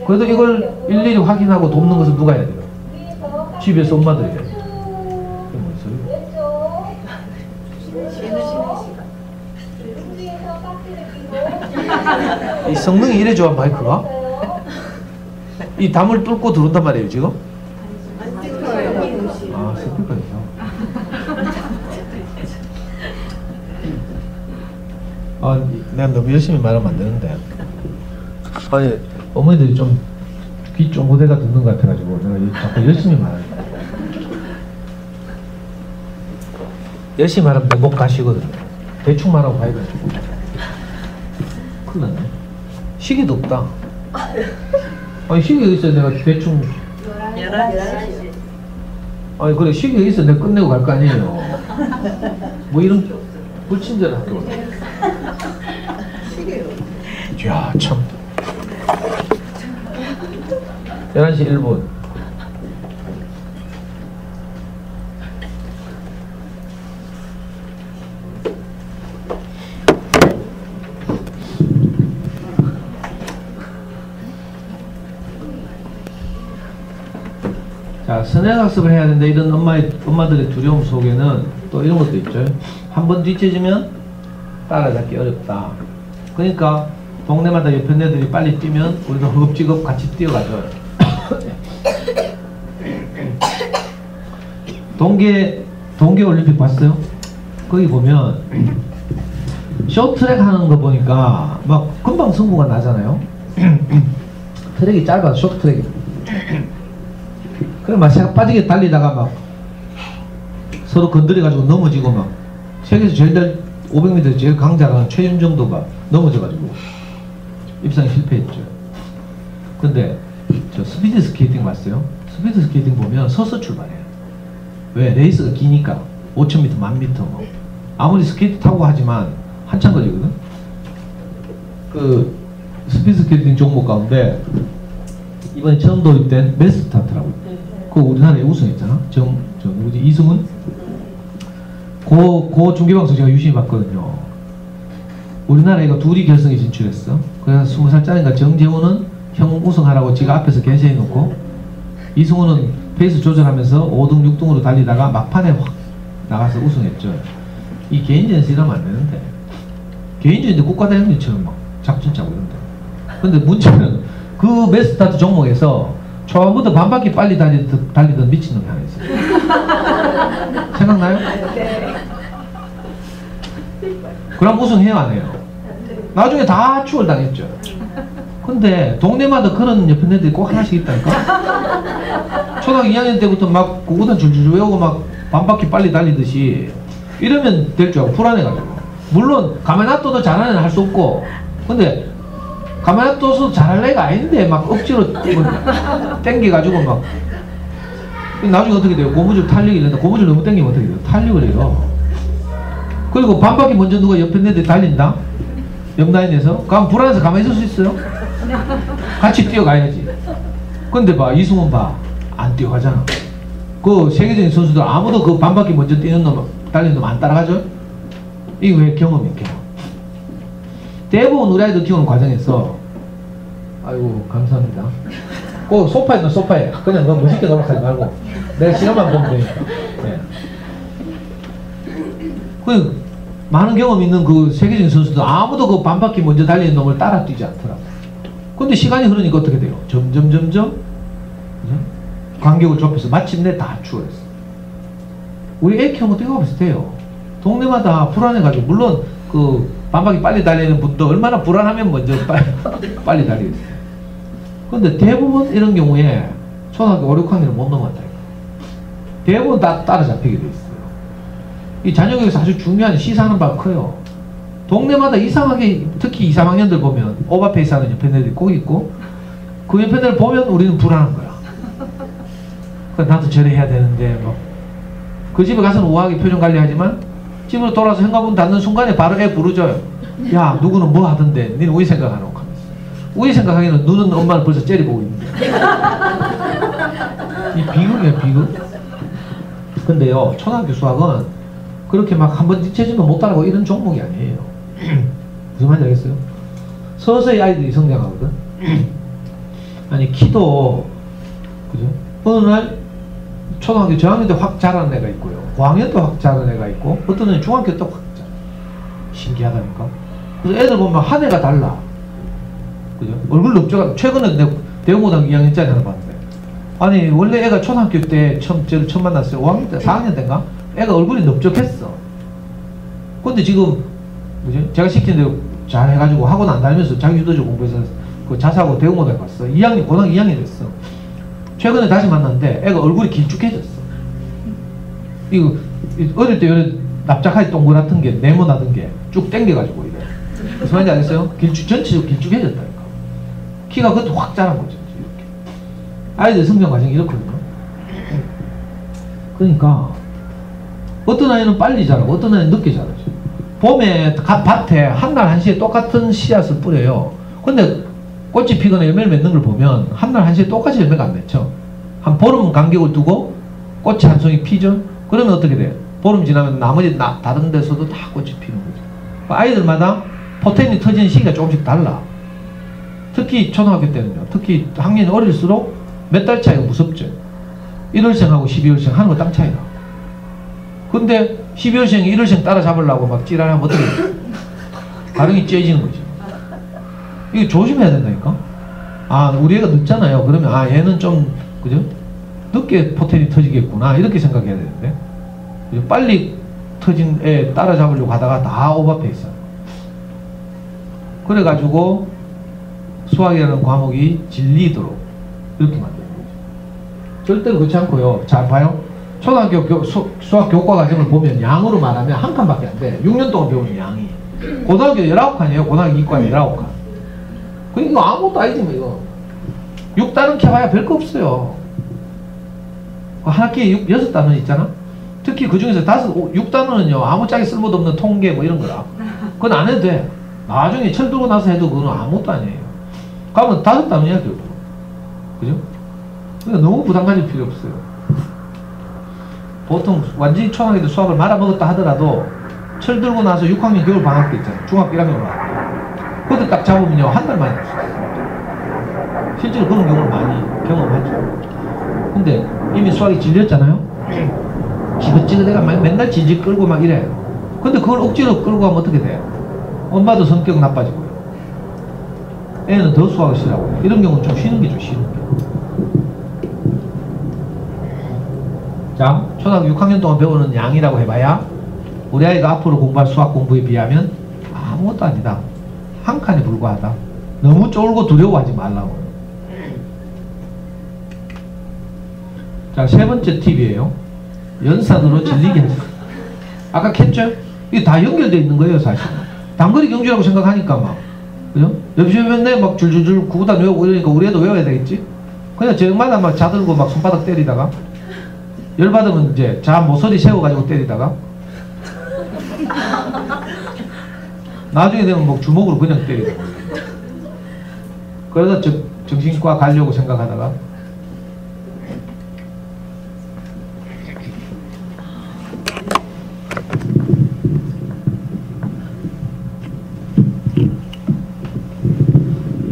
[SPEAKER 3] 그래도 이걸 일일이 확인하고 돕는 것은 누가 해야 돼요? 집에서 엄마들이 해야 돼요. 이 성능이 이래 좋아 마이크가? 이 담을 뚫고 들어온단 말이에요 지금? 아 스피커 있어. 내가 너무 열심히 말하면 안 되는데. 아니 어머니들이 좀 귀 쫑고대가 듣는 것 같아가지고 내가 자꾸 열심히 말하는 거야. 열심히 말하면 내 목 가시거든요. 대충 말하고 가야가지고 큰일 났네. 시계도 없다. 아니 시계가 있어야 내가 대충
[SPEAKER 2] 11시.
[SPEAKER 3] 아니 그래 시계가 있어야 내가 끝내고 갈 거 아니에요. 뭐 이런 불친절 학교. 이야 참 11시 1분. 자, 선행학습을 해야 되는데 이런 엄마들의 두려움 속에는 또 이런 것도 있죠. 한번 뒤쳐지면 따라잡기 어렵다. 그러니까 동네마다 옆에 애들이 빨리 뛰면 우리도 허겁지겁 같이 뛰어가죠. 동계 올림픽 봤어요? 거기 보면 쇼트트랙 하는 거 보니까 막 금방 승부가 나잖아요. 트랙이 짧아서 쇼트트랙이. 그래 막 빠지게 달리다가 막 서로 건드려가지고 넘어지고 막 세계에서 제일 500m 제일 강자가 최윤정도가 넘어져가지고 입상에 실패했죠. 근데 저 스피드 스케이팅 봤어요? 스피드 스케이팅 보면 서서 출발해요. 왜? 레이스가 기니까 5,000m, 10,000m 뭐. 아무리 스케이트 타고 하지만 한참 걸리거든. 그 스피드 스케이팅 종목 가운데 이번에 처음 도입된 매스 스타트라고. 그 우리나라에 우승했잖아. 누구지? 이승훈? 그 중계방송 제가 유심히 봤거든요. 우리나라 이거 둘이 결승에 진출했어. 그래서 20살짜리니까 정재훈은 형 우승하라고 지가 앞에서 개세해 놓고 이승훈은 페이스 조절하면서 5등, 6등으로 달리다가 막판에 확 나가서 우승했죠. 이 개인전에서 이러면 안 되는데. 개인전인데 국가대항전처럼 막 작전 짜고 이런데. 근데 문제는 그 매스타트 종목에서 처음부터 반바퀴 빨리 달리던 미친놈이 하나 있어요. 생각나요? 그럼 우승해요 안 해요? 나중에 다 추월당했죠. 근데 동네마다 그런 옆에 애들이 꼭 하나씩 있다니까. 초등학교 2학년 때부터 막 구구단 줄줄 외우고 막 반바퀴 빨리 달리듯이 이러면 될 줄 알고 불안해가지고. 물론 가만 놔둬도 잘하는 애는 할 수 없고, 근데 가만 놔둬서 잘할 애가 아닌데 막 억지로 땡겨가지고 막 나중에 어떻게 돼요? 고무줄 탄력이 된다. 고무줄 너무 땡기면 어떻게 돼요? 탄력을 해요. 그리고 반바퀴 먼저 누가 옆에 애들이 달린다? 옆라인에서? 그럼 불안해서 가만히 있을 수 있어요? 같이 뛰어가야지. 근데 봐, 이승훈 봐. 안 뛰어가잖아. 그 세계적인 선수들 아무도 그 반바퀴 먼저 뛰는 놈, 달리는 놈 안 따라가죠? 이게 왜 경험이 경험? 대부분 우리 아이들 키우는 과정에서 아이고 감사합니다. 그 소파에 있는 소파에 그냥 너 멋있게 놀아가지 말고 내가 시간만 보면 되니까. 네. 그 많은 경험 있는 그 세계적인 선수들 아무도 그 반바퀴 먼저 달리는 놈을 따라 뛰지 않더라고. 근데 시간이 흐르니까 어떻게 돼요? 점점 간격을 좁혀서 마침내 다 추월했어. 우리 애 키우는 것도 이거 비슷해요. 동네마다 불안해가지고 물론 그 반바퀴 빨리 달리는 분도 얼마나 불안하면 먼저 빨리 달리겠어요. 근데 대부분 이런 경우에 초등학교 5, 6학년을 못 넘어간다니까. 대부분 다 따라잡히게 돼 있어요. 이 자녀교육에서 아주 중요한 시사하는 바가 커요. 동네마다 이상하게, 특히 2, 3학년들 보면 오버페이스 하는 옆에 애들이 꼭 있고, 그 옆에 애들 보면 우리는 불안한 거야. 나도 저래 해야 되는데, 뭐. 그 집에 가서는 우아하게 표정 관리하지만, 집으로 돌아서 현관문 닫는 순간에 바로 애 부르줘요. 야, 누구는 뭐 하던데, 니는 우리 생각하노? 하면서. 우리 생각하기에는 눈은 엄마를 벌써 째려보고 있는데. 이 비극이에요, 비극. 근데요, 초등학교 수학은 그렇게 막 한번 뒤쳐지면 못 따라고 이런 종목이 아니에요. 무슨 말인지 알겠어요? 서서히 아이들이 성장하거든. 아니, 키도, 그죠? 어느 날, 초등학교 저학년 때 확 자라는 애가 있고요. 고학년 때 확 자라는 애가 있고, 어떤 애는 중학교 때 확 자라. 신기하다니까? 그래서 애들 보면 한 애가 달라. 그죠? 얼굴 넓죠? 최근에 내가 대형고등학교 2학년짜리 하나 봤는데. 아니, 원래 애가 초등학교 때 저를 처음 만났어요. 5학년 때, 4학년 때인가? 애가 얼굴이 넓적했어. 근데 지금, 그죠? 제가 시킨 대로 잘 해가지고 학원 안 다니면서 자기 주도적 공부해서 그 자사하고 대형고등학교 갔어. 2학년, 고등학교 2학년 됐어. 최근에 다시 만났는데 애가 얼굴이 길쭉해졌어. 이거 어릴 때 이런 납작하게 동그랗던 게 네모나던 게 쭉 당겨가지고 이래. 무슨 말인지 알겠어요? 전체적으로 길쭉해졌다니까. 키가 그것도 확 자란 거죠. 이렇게. 아이들 성장 과정이 이렇거든요. 그러니까 어떤 아이는 빨리 자라고 어떤 아이는 늦게 자라죠. 봄에 밭에 한날 한시에 똑같은 씨앗을 뿌려요. 근데 꽃이 피거나 열매를 맺는 걸 보면 한날 한시에 똑같이 열매가 안 맺죠. 한 보름 간격을 두고 꽃이 한 송이 피죠. 그러면 어떻게 돼요? 보름 지나면 나머지 다른 데서도 다 꽃이 피는 거죠. 아이들마다 포텐이 터지는 시기가 조금씩 달라. 특히 초등학교 때는요. 특히 학년이 어릴수록 몇 달 차이가 무섭죠. 1월생하고 12월생 하는 거 땅 차이나. 근데 12월생이 1월생 따라잡으려고 막 찌랄하면 어떻게 돼요? 가령이 째지는 거지. 이거 조심해야 된다니까? 아, 우리 애가 늦잖아요. 그러면, 아, 얘는 좀, 그죠? 늦게 포텐이 터지겠구나. 이렇게 생각해야 되는데. 그죠? 빨리 터진 애 따라잡으려고 하다가 다 오버페이스. 그래가지고 수학이라는 과목이 질리도록 이렇게 만드는 거죠. 절대로 그렇지 않고요. 잘 봐요. 초등학교 수학 교과 과정을 보면 양으로 말하면 한 칸밖에 안 돼. 6년 동안 배우는 양이. 고등학교 19칸이에요. 고등학교 이과는 19칸. 이거 아무것도 아니지 뭐 이거. 6단원 켜봐야 별거 없어요. 한 학기에 6단원 있잖아. 특히 그 중에서 6단원은요 아무짝에 쓸모도 없는 통계 뭐 이런 거라. 그건 안 해도 돼. 나중에 철 들고 나서 해도 그건 아무것도 아니에요. 그러면 5단원이야 결국. 그죠? 그러니까 너무 부담 가질 필요 없어요. 보통 완전히 초등학교 수학을 말아먹었다 하더라도 철 들고 나서 6학년 겨울 방학 때 있잖아요. 중학교 1학년 올라갈 때. 그때 딱 잡으면요 한 달 만에 없어요. 실제로 그런 경우를 많이 경험하죠. 근데 이미 수학이 질렸잖아요. 지긋지긋해가 맨날 지직 끌고 막 이래요. 근데 그걸 억지로 끌고 가면 어떻게 돼요? 엄마도 성격 나빠지고요. 애는 더 수학을 싫어하고요. 이런 경우는 좀 쉬는 게 좀 쉬는 게. 자, 초등학교 6학년 동안 배우는 양이라고 해봐야 우리 아이가 앞으로 공부할 수학 공부에 비하면 아무것도 아니다. 한 칸에 불과하다. 너무 쫄고 두려워하지 말라고. 자, 세 번째 팁이에요. 연산으로 질리게 하자. 아까 캤죠? 이게 다 연결되어 있는 거예요, 사실. 단거리 경주라고 생각하니까 막. 그죠? 옆집에 맨날 막 줄줄줄 구구단 외우고 이러니까 우리 애도 외워야 되겠지? 그냥 저녁마다 막 자들고 막 손바닥 때리다가 열받으면 이제 자 모서리 세워가지고 때리다가 나중에 되면 뭐 주먹으로 그냥 때리고 그러다 정신과 가려고 생각하다가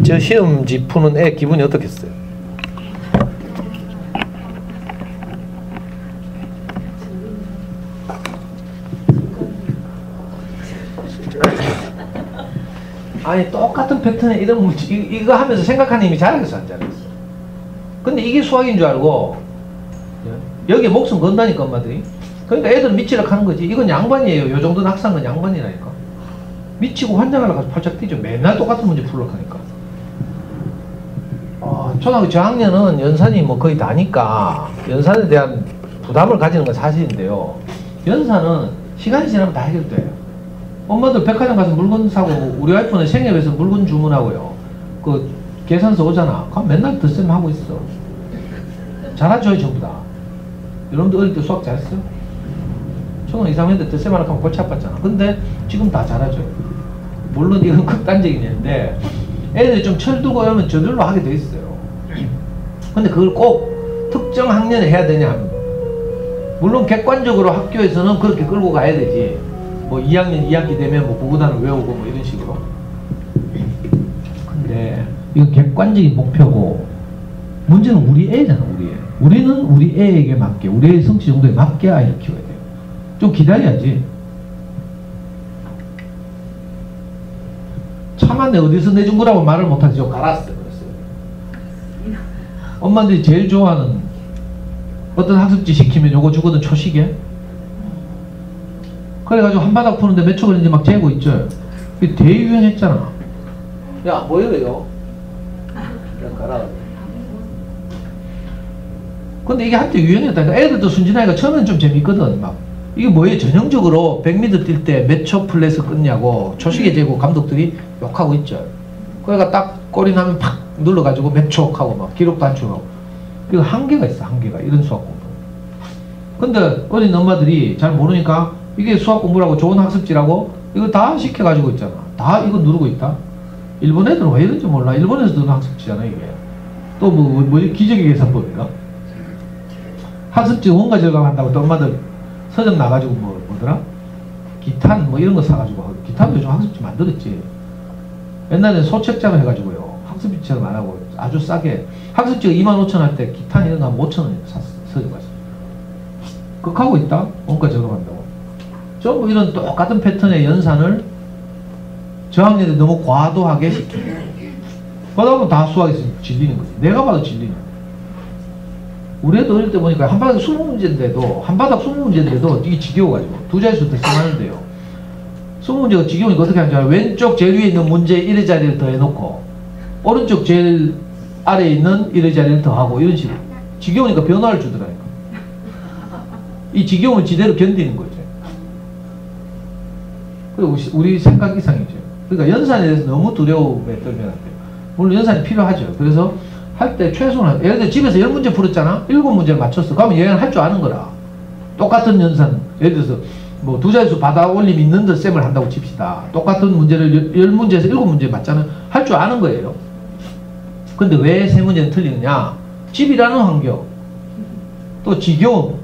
[SPEAKER 3] 저 시험지 푸는 애 기분이 어떻겠어요? 아니 똑같은 패턴에 이런 문제 이거 하면서 생각하는 힘이 잘하겠어 안 잘하겠어? 근데 이게 수학인 줄 알고 여기에 목숨 건다니까 엄마들이. 그러니까 애들은 미치락 하는 거지. 이건 양반이에요. 요 정도는 학생은 양반이라니까. 미치고 환장하러 가서 팔짝 뛰죠. 맨날 똑같은 문제 풀려고 하니까. 아
[SPEAKER 1] 초등학교 저학년은 연산이 뭐 거의 다니까 연산에 대한 부담을 가지는 건 사실인데요. 연산은 시간이 지나면 다 해결돼요. 엄마들 백화점 가서 물건 사고 우리 와이프는 생협에서 물건 주문하고요. 그 계산서 오잖아. 그럼 맨날 덧셈 하고 있어. 잘하죠 전부 다. 여러분들 어릴 때 수학 잘했어요? 초등 2, 3학년 때 덧셈 하나 하면 골치 아팠잖아. 근데 지금 다 잘하죠. 물론 이건 극단적인 예인데 애들이 좀 철들고 이러면 저절로 하게 돼 있어요. 근데 그걸 꼭 특정 학년에 해야 되냐 하면 물론 객관적으로 학교에서는 그렇게 끌고 가야 되지. 뭐 2학년 2학기 되면 뭐 구구단을 외우고 뭐 이런 식으로. 근데 이건 객관적인 목표고 문제는 우리 애잖아. 우리 애. 우리는 우리 애에게 맞게 우리 애의 성취 정도에 맞게 아이를 키워야 돼요. 좀 기다려야지. 차만 내 어디서 내준 거라고 말을 못하죠. 갈았어요. 그랬어요. 엄마들이 제일 좋아하는 어떤 학습지 시키면 요거 주거든. 초시계. 그래가지고 한 바닥 푸는데 몇 초 걸리는지 막 재고 있죠. 이게 대유행했잖아. 야 뭐예요 이거? 그냥 가라. 근데 이게 한때 유행했다니까. 애들도 순진하니까 처음에는 좀 재밌거든. 막 이게 뭐예요? 전형적으로 100m 뛸 때 몇 초 플레이에서 끝냐고 초시계 재고 감독들이 욕하고 있죠. 그러니까 딱 골이 나면 팍 눌러가지고 몇 초 하고 막 기록도 안 추고. 이거 한계가 있어. 한계가. 이런 수학 공부. 근데 어린 엄마들이 잘 모르니까 이게 수학 공부라고 좋은 학습지라고 이거 다 시켜가지고 있잖아. 다 이거 누르고 있다. 일본 애들은 왜 이런지 몰라. 일본에서 누른 학습지잖아 이게. 또 뭐 기적의 계산법인가? 학습지 원가 절감한다고 또 엄마들 서점 나가지고 뭐더라? 기탄 뭐 이런 거 사가지고 기탄도 요즘 학습지 만들었지. 옛날에 소책자로 해가지고요. 학습지처럼 안 하고 아주 싸게 학습지가 25,000원 할 때 기탄 이런 거 한 5,000원에 샀어. 서점 가서. 그거 하고 있다. 원가 절감한다고. 전부 이런 똑같은 패턴의 연산을 저학년들이 너무 과도하게 시키는 거예요. 그러다 보면 다 수학에서 질리는 거지. 내가 봐도 질리는 거야. 우리 애도 어릴 때 보니까 한 바닥 20문제인데도 한 바닥 20문제인데도 이게 지겨워가지고 두 자릿수 득심하는데요. 20문제가 지겨우니까 어떻게 하는지 알아요? 왼쪽 제일 위에 있는 문제 1의 자리를 더해놓고 오른쪽 제일 아래에 있는 1의 자리를 더하고 이런 식으로 지겨우니까 변화를 주더라니까. 이 지겨움을 지대로 견디는 거죠. 그리고 우리 생각 이상이죠. 그러니까 연산에 대해서 너무 두려움에 떨면 안 돼요. 물론 연산이 필요하죠. 그래서 할 때 최소한 예를 들어 집에서 10문제 풀었잖아. 7문제를 맞췄어. 그러면 얘는 할 줄 아는 거라. 똑같은 연산 예를 들어서 뭐 두 자릿수 받아 올림 있는 듯 셈을 한다고 칩시다. 똑같은 문제를 10문제에서 7문제 맞잖아. 할 줄 아는 거예요. 근데 왜 3문제는 틀리느냐? 집이라는 환경 또 지겨움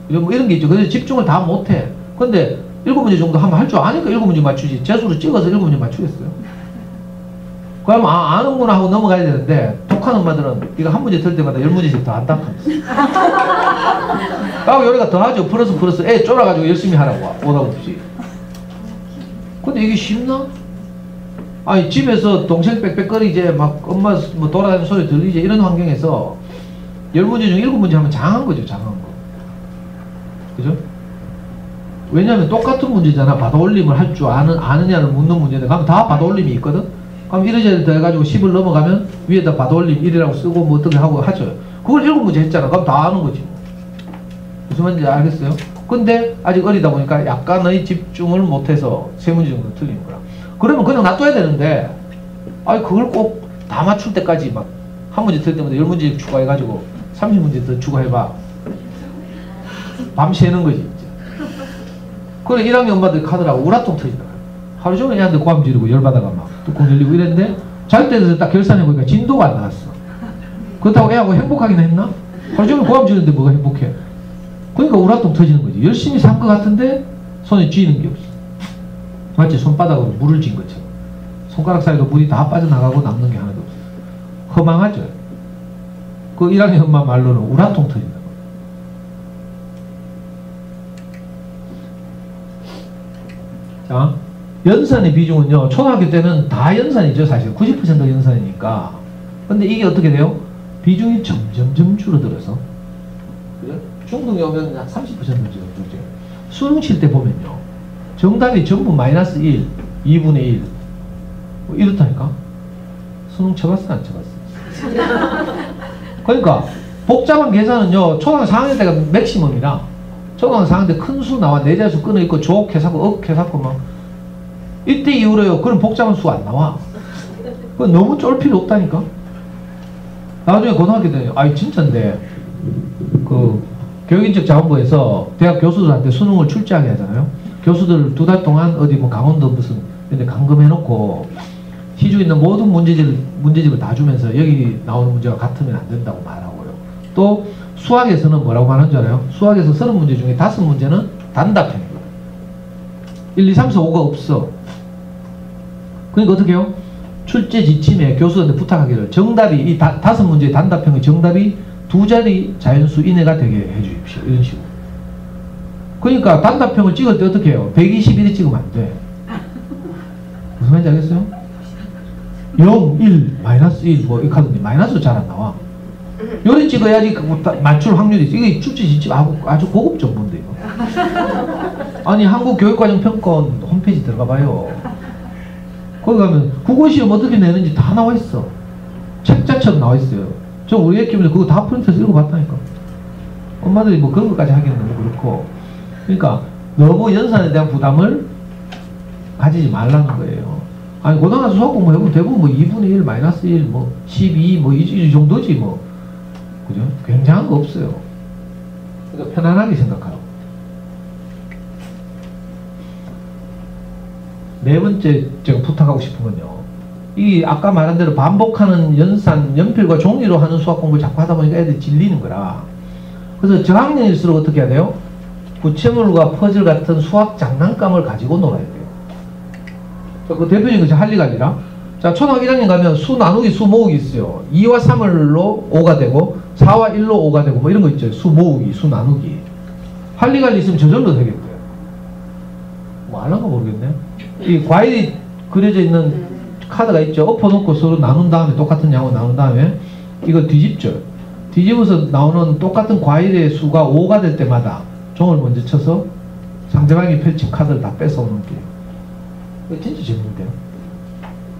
[SPEAKER 1] 뭐 이런 게 있죠. 그래서 집중을 다 못해. 근데 7문제 정도 하면 할 줄 아니까 7문제 맞추지. 재수로 찍어서 7문제 맞추겠어요? 그러면 아는구나 하고 넘어가야 되는데 독한 엄마들은 이거 한 문제 틀 때마다 10문제씩 더 한다. 그리고 요리가 더 하죠. 플러스 애 쫄아가지고 열심히 하라고 오답 없이. 근데 이게 쉽나? 아니 집에서 동생 빽빽거리지 막 엄마 뭐 돌아다니는 소리 들리지 이런 환경에서 10문제 중 7문제 하면 장한 거죠. 장한 거. 그죠? 왜냐하면 똑같은 문제잖아. 받아올림을 할 줄 아느냐를 묻는 문제인데 그럼 다 받아올림이 있거든? 그럼 1의 자리를 더해가지고 10을 넘어가면 위에다 받아올림 1이라고 쓰고 뭐 어떻게 하고 하죠. 그걸 7문제 했잖아. 그럼 다 아는 거지. 무슨 말인지 알겠어요? 근데 아직 어리다 보니까 약간의 집중을 못해서 3문제 정도 틀린 거야. 그러면 그냥 놔둬야 되는데 아니 그걸 꼭 다 맞출 때까지 막 한 문제 틀 때마다 10문제 추가해가지고 30문제 더 추가해봐. 밤 새는 거지 진짜. 그래 1학년 엄마들 카드라고 우라통 터진다. 하루 종일 애한테 고함 지르고 열받아가 막 뚜껑 열리고 이랬는데 잘 때에서 딱 결산해보니까 진도가 안 나왔어. 그렇다고 애하고 행복하긴 했나? 하루 종일 고함 지르는데 뭐가 행복해? 그러니까 우라통 터지는 거지. 열심히 산 것 같은데 손에 쥐는 게 없어. 마치 손바닥으로 물을 쥔 것처럼. 손가락 사이로 물이 다 빠져나가고 남는 게 하나도 없어. 허망하죠. 그 1학년 엄마 말로는 우라통 터진다. 자, 연산의 비중은요, 초등학교 때는 다 연산이죠, 사실. 90% 연산이니까. 근데 이게 어떻게 돼요? 비중이 점점점 줄어들어서. 그죠? 중등에 오면 한 30% 줄죠. 수능 칠 때 보면요. 정답이 전부 마이너스 1, 2분의 1. 뭐 이렇다니까? 수능 쳐봤어, 안 쳐봤어?
[SPEAKER 3] 그러니까 복잡한 계산은요 초등학교 4학년 때가 맥시멈이라 초등학교 4학년 때 큰 수 나와 네 자수 끊어 있고 족 해사고 억 해사고 막 이때 이후로요 그런 복잡한 수 안 나와. 그 너무 쫄 필요 없다니까. 나중에 고등학교 때 아이 진짜인데 그 교육인적자원부에서 대학 교수들한테 수능을 출제하게 하잖아요. 교수들 2달 동안 어디 뭐 강원도 무슨 근데 감금해놓고 시주 있는 모든 문제집을 다 주면서 여기 나오는 문제가 같으면 안 된다고 말하고요. 또 수학에서는 뭐라고 말하는 줄 알아요? 수학에서 30문제 중에 5문제는 단답형이거든. 1, 2, 3, 4, 5가 없어. 그러니까 어떻게 해요? 출제 지침에 교수한테 부탁하기를 정답이 이 5문제의 단답형의 정답이 2자리 자연수 이내가 되게 해주십시오. 이런 식으로. 그러니까 단답형을 찍을 때 어떻게 해요? 121이 찍으면 안 돼. 무슨 말인지 알겠어요? 0, 1, 마이너스 1, 뭐, 이렇게 하던데, 마이너스로 잘 안 나와. 요리 찍어야지 맞출 확률이 있어. 이게 출제 지침 아주 고급 정보인데, 이거. 아니, 한국교육과정평가원 홈페이지 들어가 봐요. 거기 가면 국어시험 어떻게 내는지 다 나와 있어. 책자처럼 나와 있어요. 저 우리 애 키우면서 그거 다 프린트해서 읽어봤다니까. 엄마들이 뭐 그런 것까지 하기는 너무 그렇고. 그러니까 너무 연산에 대한 부담을 가지지 말라는 거예요. 아니 고등학교 수학 공부해보면 대부분 뭐 2분의 1, 마이너스 1, 뭐 12, 뭐 이 정도지 뭐. 그죠? 굉장한 거 없어요. 그러니까 편안하게 생각하라고. 네 번째 제가 부탁하고 싶은 건요. 이 아까 말한 대로 반복하는 연산, 연필과 종이로 하는 수학 공부를 자꾸 하다 보니까 애들이 질리는 거라. 그래서 저학년일수록 어떻게 해야 돼요? 부채물과 퍼즐 같은 수학 장난감을 가지고 놀아야 돼요. 그 대표적인 것이 할리갈리라. 자, 초등학교 1학년 가면 수 나누기, 수 모으기 있어요. 2와 3을로 5가 되고 4와 1로 5가 되고 뭐 이런 거 있죠. 수 모으기, 수 나누기. 할리갈리 있으면 저 정도 되겠대요. 뭐 알란가 모르겠네. 이 과일이 그려져 있는 카드가 있죠. 엎어놓고 서로 나눈 다음에 똑같은 양으로 나눈 다음에 이거 뒤집죠. 뒤집어서 나오는 똑같은 과일의 수가 5가 될 때마다 종을 먼저 쳐서 상대방이 펼친 카드를 다 뺏어오는 게 이거 진짜 재밌는데요.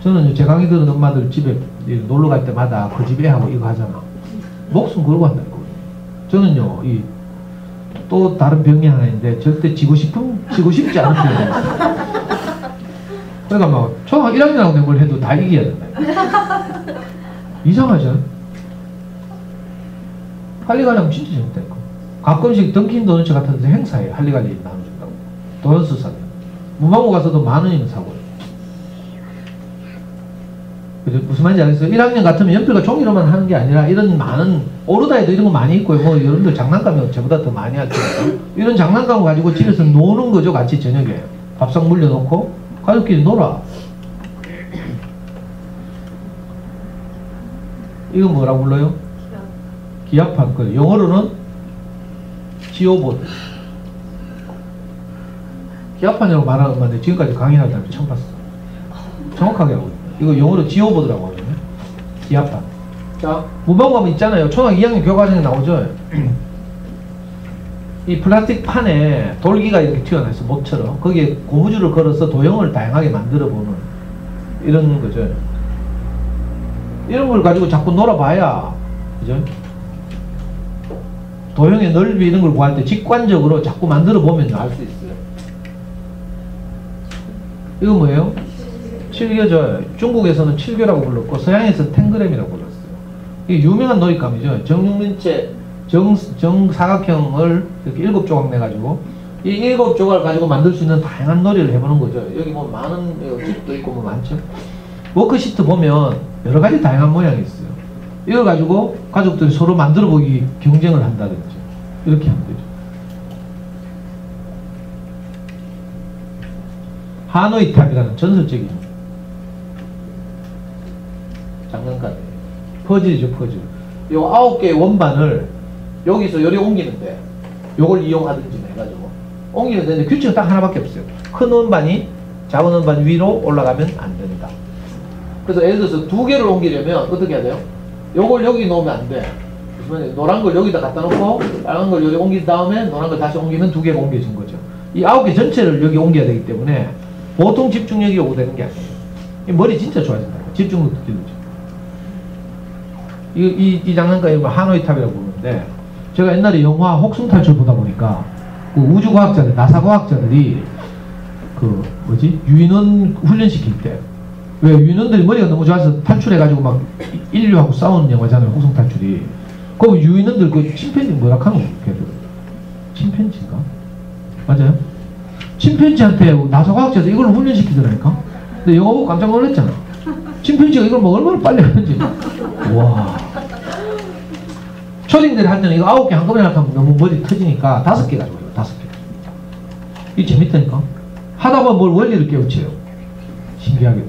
[SPEAKER 3] 저는 제 강의 들은 엄마들 집에 놀러 갈 때마다 그 집 애하고 이거 하잖아. 목숨 걸고 한다 이거. 저는요 또 다른 병이 하나 있는데 절대 지고 싶지 않은 병이 있어요. 그러니까 막 초등학교 1학년하고 낸 걸 해도 다 이겨야 된다. 이상하죠? 할리갈리 하면 진짜 재밌다니까. 가끔씩 던킨 도너츠 같은 데 행사에 할리갈리 나눠준다고. 도너츠 사면 문방구 가서도 10,000원이면 사고요. 무슨 말인지 알겠어요? 1학년 같으면 연필과 종이로만 하는 게 아니라 이런 많은 오르다에도 이런 거 많이 있고요. 뭐 여러분들 장난감이 저보다 더 많이 할 테니까 이런 장난감을 가지고 집에서 노는 거죠. 같이 저녁에 밥상 물려놓고 가족끼리 놀아. 이건 뭐라고 불러요? 기압판. 그 영어로는 지오보드. 기압판이라고 말하는 건데 지금까지 강의할 때 처음 봤어. 정확하게 하고 있어요. 이거 영어로 지오보드라고 하거든요. 기압판. 자, 문방구 가면 있잖아요. 초등학교 2학년 교과정에 나오죠. 이 플라스틱 판에 돌기가 이렇게 튀어나와 있어. 모처럼. 거기에 고무줄을 걸어서 도형을 다양하게 만들어 보는 이런 거죠. 이런 걸 가지고 자꾸 놀아봐야, 그죠? 도형의 넓이 이런 걸 구할 때 직관적으로 자꾸 만들어 보면 알 수 있어요. 이거 뭐예요? 칠교죠. 중국에서는 칠교라고 불렀고 서양에서는 탱그램이라고 불렀어요. 이게 유명한 놀잇감이죠. 정육면체 정사각형을 이렇게 7조각 내가지고 이 7조각을 가지고 만들 수 있는 다양한 놀이를 해보는 거죠. 여기 뭐 많은 집도 있고 뭐 많죠. 워크시트 보면 여러 가지 다양한 모양이 있어요. 이걸 가지고 가족들이 서로 만들어 보기 경쟁을 한다든지 이렇게 하면 되죠. 하노이 탑이라는 전설적인 장난감이에요. 퍼즐이죠, 퍼즐. 요 9개의 원반을 여기서 요리 옮기는데 요걸 이용하든지 해가지고 옮기면 되는데 규칙은 딱 하나밖에 없어요. 큰 원반이 작은 원반 위로 올라가면 안 된다. 그래서 예를 들어서 2개를 옮기려면 어떻게 해야 돼요? 요걸 여기 놓으면 안 돼. 노란 걸 여기다 갖다 놓고 빨간 걸 여기 옮긴 다음에 노란 걸 다시 옮기면 2개가 옮겨진 거죠. 이 9개 전체를 여기 옮겨야 되기 때문에 보통 집중력이 오고 되는 게 아니에요. 이 머리 진짜 좋아진다. 집중력도 길러져.
[SPEAKER 1] 이 장난감 이름을 하노이 탑이라고 부르는데, 제가 옛날에 영화 혹성 탈출 보다 보니까 그 우주과학자들, 나사 과학자들이 그 뭐지 유인원 훈련시킬 때, 왜 유인원들이 머리가 너무 좋아서 탈출해가지고 막 인류하고 싸우는 영화잖아요, 혹성 탈출이. 그럼 유인원들 그 침팬지 뭐라 하노? 걔들 침팬지인가? 맞아요? 침팬지한테 나사 과학자들 이걸 훈련시키더라니까. 근데 영화 보고 깜짝 놀랐잖아. 침팬지가 이걸 뭐 얼마나 빨리 하는지. 와. 초딩들이 할 때는 이거 9개 한꺼번에 하면 너무 머리 터지니까 5개 가지고 해요. 5개. 이게 재밌다니까. 하다 보면 뭘 원리를 깨우쳐요. 신기하게도.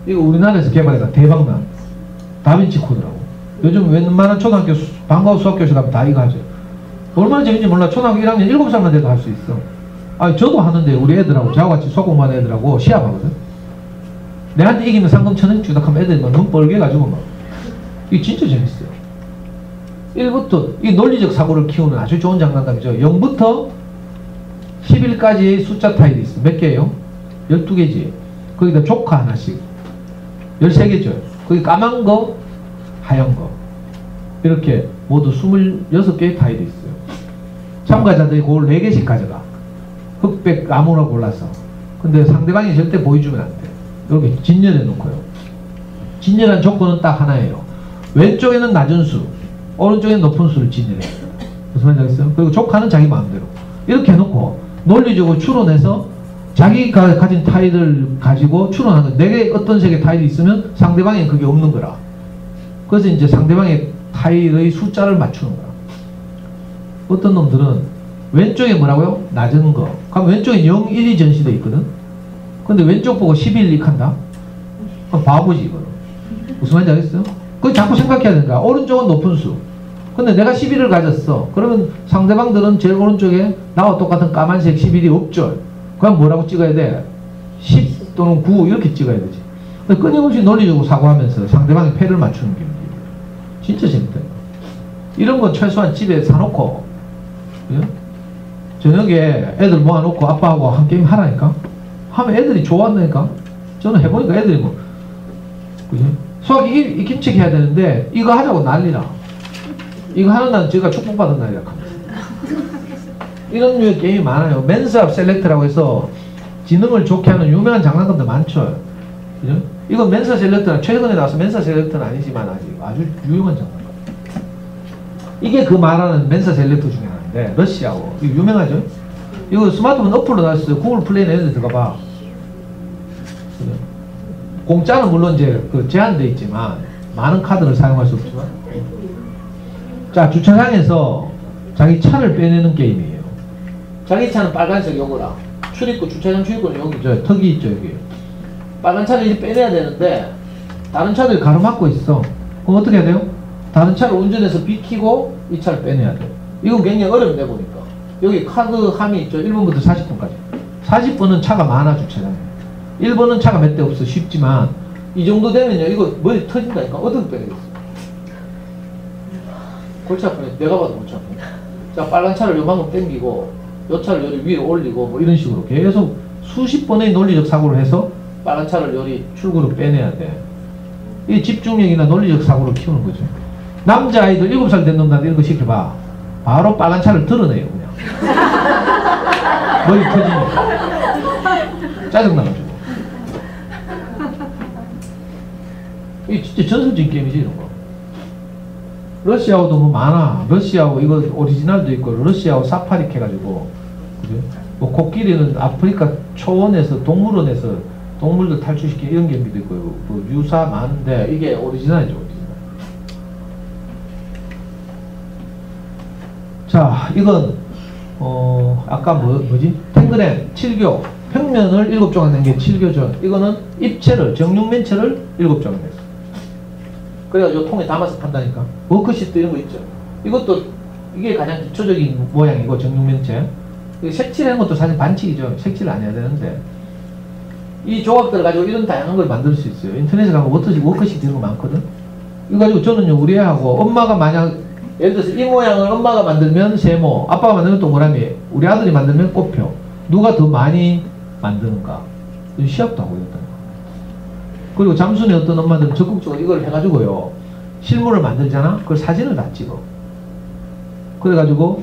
[SPEAKER 1] 이거 우리나라에서 개발해서 대박난 다빈치 코드라고. 요즘 웬만한 초등학교 방과후 수학교실 가면 다 이거 하죠. 얼마나 재밌는지 몰라. 초등학교 1학년 7살만 돼도 할 수 있어. 아, 저도 하는데 우리 애들하고 저하고 같이 수학 공부하는 애들하고 시합하거든. 내한테 이기면 상금 1,000원 주다 하면 애들이 막 눈 뻘게 가지고 막. 이게 진짜 재밌어요. 1부터 이 논리적 사고를 키우는 아주 좋은 장난감이죠. 0부터 11까지의 숫자 타일이 있어. 몇 개예요? 12개지. 거기다 조카 하나씩 13개죠. 거기 까만 거, 하얀 거. 이렇게 모두 26개의 타일이 있어요. 참가자들이 그걸 4개씩 가져가. 흑백 아무나 골라서. 근데 상대방이 절대 보여주면 안 돼. 이렇게 진열해 놓고요. 진열한 조건은 딱 하나예요. 왼쪽에는 낮은 수, 오른쪽에는 높은 수를 진열해요. 무슨 말인지 알겠어요? 그리고 조카는 자기 마음대로. 이렇게 해놓고 논리적으로 추론해서 자기가 가진 타일을 가지고 추론하는 거예요. 내게 어떤 색의 타일이 있으면 상대방에 그게 없는 거라. 그래서 이제 상대방의 타일의 숫자를 맞추는 거야. 어떤 놈들은 왼쪽에 뭐라고요? 낮은 거. 그럼 왼쪽에 0, 1이 전시되어 있거든? 근데 왼쪽 보고 11, 1 한다? 그럼 바보지, 이거는. 무슨 말인지 알겠어요? 그거 자꾸 생각해야 되는 거야. 오른쪽은 높은 수. 근데 내가 11을 가졌어. 그러면 상대방들은 제일 오른쪽에 나와 똑같은 까만색 11이 없죠. 그럼 뭐라고 찍어야 돼? 10 또는 9 이렇게 찍어야 되지. 근데 끊임없이 논리적으로 사고하면서 상대방의 패를 맞추는 게 진짜 재밌다. 이런 건 최소한 집에 사놓고, 그죠? 저녁에 애들 모아놓고 아빠하고 한 게임 하라니까? 하면 애들이 좋아한다니까? 저는 해보니까 애들이 뭐, 그죠? 수학 익힘책 해야 되는데, 이거 하자고 난리나. 이거 하는 날 제가 축복받은 날이라 합니다. 이런 류의 게임이 많아요. 맨스압 셀렉트라고 해서 지능을 좋게 하는 유명한 장난감도 많죠. 그죠? 이건 맨사 셀렉트는 최근에 나와서 맨사 셀렉트는 아니지만 아주 유용한 장난감. 이게 그 말하는 맨사 셀렉트 중에 하나인데, 러시아어. 이거 유명하죠? 이거 스마트폰 어플로 나왔어요. 구글 플레이 내는 데 들어가봐. 그죠? 공짜는 물론 이제 그 제한되어 있지만 많은 카드를 사용할 수 없지만. 자, 주차장에서 자기 차를 빼내는 게임이에요. 자기 차는 빨간색 요거라. 출입구, 주차장 출입구는 여기 저 턱이 있죠, 여기. 빨간 차를 이제 빼내야 되는데 다른 차들이 가로막고 있어. 그럼 어떻게 해야 돼요? 다른 차를 운전해서 비키고 이 차를 빼내야 돼요. 이건 굉장히 어렵네 보니까. 여기 카드 함이 있죠. 1번부터 40번까지. 40번은 차가 많아, 주차장에. 1번은 차가 몇 대 없어. 쉽지만 이 정도 되면요, 이거 머리 터진다니까. 어떻게 빼내겠어? 골치 아프네. 내가 봐도 골치 아프네. 자, 빨간 차를 요만큼 당기고 요 차를 여기 위에 올리고 뭐 이런 식으로 계속 수십 번의 논리적 사고를 해서 빨간 차를 여기 출구로 빼내야 돼. 이 집중력이나 논리적 사고를 키우는 거죠. 남자아이들 7살 된 놈들한테 이런 거 시켜봐. 바로 빨간 차를 드러내요, 그냥. 머리 터지니까. 짜증나가지고. 이게 진짜 전설적인 게임이지, 이런 거. 러시아어도 뭐 많아. 러시아어 이거 오리지널도 있고, 러시아어 사파릭 해가지고, 그죠? 뭐 코끼리는 아프리카 초원에서 동물원에서 동물들 탈출시키는 이런 게임도 있고, 뭐 유사 많은데 이게 오리지널이죠, 오리지널. 자, 이건 아까 뭐지? 탱그램 7교 평면을 7조각 낸 게 7교죠. 이거는 입체를 정육면체를 7조각 냈어. 그래가지고 통에 담아서 판다니까. 워크시트 이런 거 있죠. 이것도 이게 가장 기초적인 모양이고, 정육면체. 색칠하는 것도 사실 반칙이죠. 색칠을 안 해야 되는데 이 조각들을 가지고 이런 다양한 걸 만들 수 있어요. 인터넷에 가면 워크시트 이런 거 많거든. 이거 가지고 저는요, 우리 애하고 엄마가 만약 예를 들어서 이 모양을 엄마가 만들면 세모, 아빠가 만들면 동그라미, 우리 아들이 만들면 꽃표. 누가 더 많이 만드는가? 시합도 하고 있다.
[SPEAKER 3] 그리고 잠순의 어떤 엄마들은 적극적으로 이걸 해가지고요. 실물을 만들잖아? 그걸 사진을 다 찍어. 그래가지고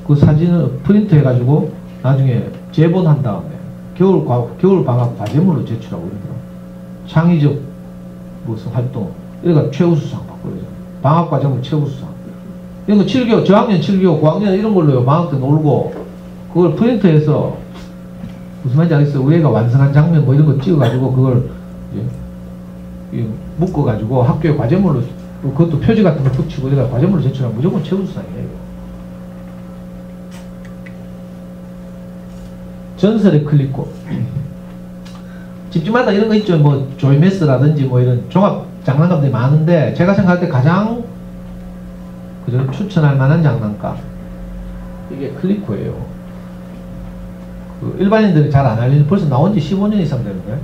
[SPEAKER 3] 그 사진을 프린트 해가지고 나중에 제본한 다음에 겨울방학 과제물로 제출하고 이러더라고. 창의적 무슨 활동. 이래가 최우수상 받고 그러죠. 방학과제물 최우수상. 이런 거 7개월, 저학년 7개월, 고학년 이런 걸로요. 방학 때 놀고 그걸 프린트해서 무슨 말인지 알겠어요? 우리 애가 완성한 장면 뭐 이런 거 찍어가지고 그걸 이제 묶어가지고 학교에 과제물로 그것도 표지 같은 거 붙이고 이래가 과제물로 제출하면 무조건 최우수상이에요. 전설의 클리코. 집집마다 이런 거 있죠. 뭐 조이메스라든지 뭐 이런 종합 장난감들이 많은데 제가 생각할 때 가장 그죠? 추천할 만한 장난감 이게 클리코예요. 그 일반인들이 잘 안 알리는 벌써 나온 지 15년 이상 되는데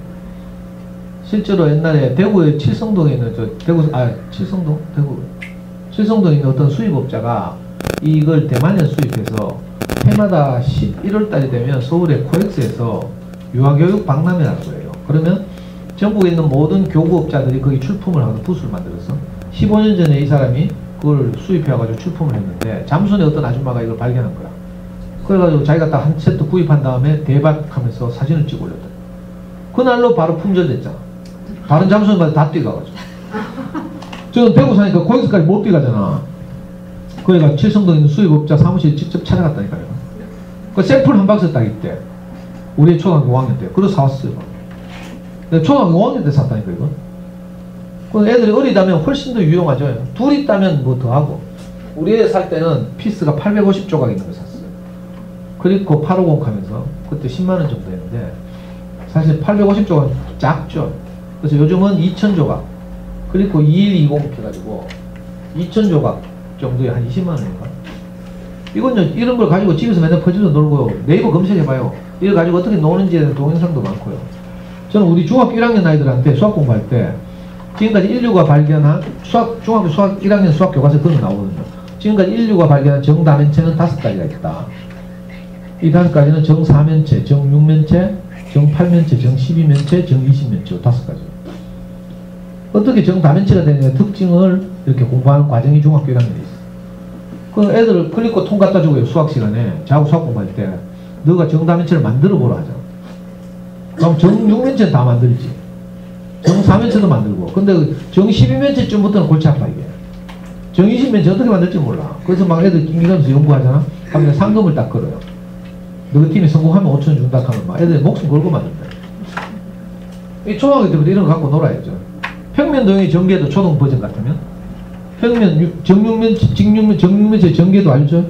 [SPEAKER 3] 실제로 옛날에 대구의 칠성동에 있는 칠성동에 있는 어떤 수입업자가 이걸 대만에 수입해서 해마다 11월달이 되면 서울의 코엑스에서 유아교육 박람회라는 거예요. 그러면 전국에 있는 모든 교구업자들이 거기 출품을 하는 부스를 만들어서 15년 전에 이 사람이 그걸 수입해가지고 출품을 했는데 잠순의 어떤 아줌마가 이걸 발견한 거야. 그래가지고 자기가 딱 한 세트 구입한 다음에 대박하면서 사진을 찍어 올렸다. 그날로 바로 품절됐잖아. 다른 잠순마다 다 뛰어가가지고. 저는 대구 사니까 거기서까지 못 뛰어가잖아. 그러니까 칠성동에 있는 수입업자 사무실 직접 찾아갔다니까요. 그 샘플 한 박스 딱 있대. 우리 초등학교 5학년 때. 그래서 사왔어요. 내가 초등학교 5학년 때 샀다니까 이거. 그 애들이 어리다면 훨씬 더 유용하죠. 둘 있다면 뭐 더 하고. 우리 애 살 때는 피스가 850조각 있는 거 샀어요. 그리고 850 하면서 그때 10만원 정도 했는데 사실 850조각 작죠. 그래서 요즘은 2000조각 그리고 2120 해가지고 2000조각 정도에 한 20만원인가. 이건요, 이런 걸 가지고 집에서 맨날 퍼즐로 놀고 네이버 검색해봐요. 이걸 가지고 어떻게 노는지에 대한 동영상도 많고요. 저는 우리 중학교 1학년 아이들한테 수학 공부할 때 지금까지 인류가 발견한 중학교 수학 1학년 수학 교과서에 그런 거 나오거든요. 지금까지 인류가 발견한 정다면체는 5가지가 있다. 이 5가지는 정4면체, 정6면체, 정8면체, 정12면체, 정20면체 5가지. 어떻게 정다면체가 되느냐 특징을 이렇게 공부하는 과정이 중학교 1학년에 있어. 그 애들을 클릭고 통 갖다 주고요. 수학 시간에 자고 수학 공부할 때 너가 정다면체를 만들어 보라 하잖아. 그럼 정6면체는 다 만들지. 정4면체도 만들고. 근데 정12면체쯤부터는 골치 아파 이게. 정20면체 어떻게 만들지 몰라. 그래서 막 애들 김기관에서 연구하잖아. 하면 상금을 딱 걸어요. 너 팀이 성공하면 5,000원 준다 하면 막 애들 목숨 걸고 만든다. 이 초등학교 때부터 이런 거 갖고 놀아야죠. 평면도형의 전개도 초등 버전 같으면 평면, 정육면체 전개도 알죠?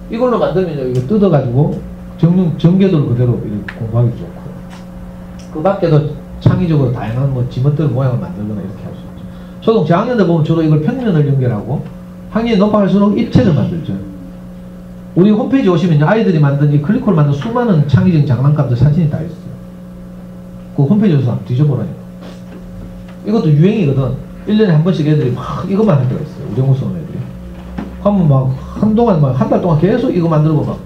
[SPEAKER 3] 이걸로 만들면 이거 뜯어가지고 전개도를 그대로 이렇게 공부하기 좋고 그 밖에도 창의적으로 다양한 뭐 지멋대로 모양을 만들거나 이렇게 할 수 있죠. 초등 저학년들 보면 주로 이걸 평면을 연결하고 학년이 높아갈수록 입체를 만들죠. 우리 홈페이지 오시면 아이들이 만든 이 클리코를 만든 수많은 창의적 장난감들 사진이 다 있어요. 그 홈페이지에서 한번 뒤져보라니까. 이것도 유행이거든. 1년에 한 번씩 애들이 막 이것만 할 때가 있어요. 우리 연구소 애들이. 하면 막 한동안 막 한 달 동안 계속 이거 만들고 막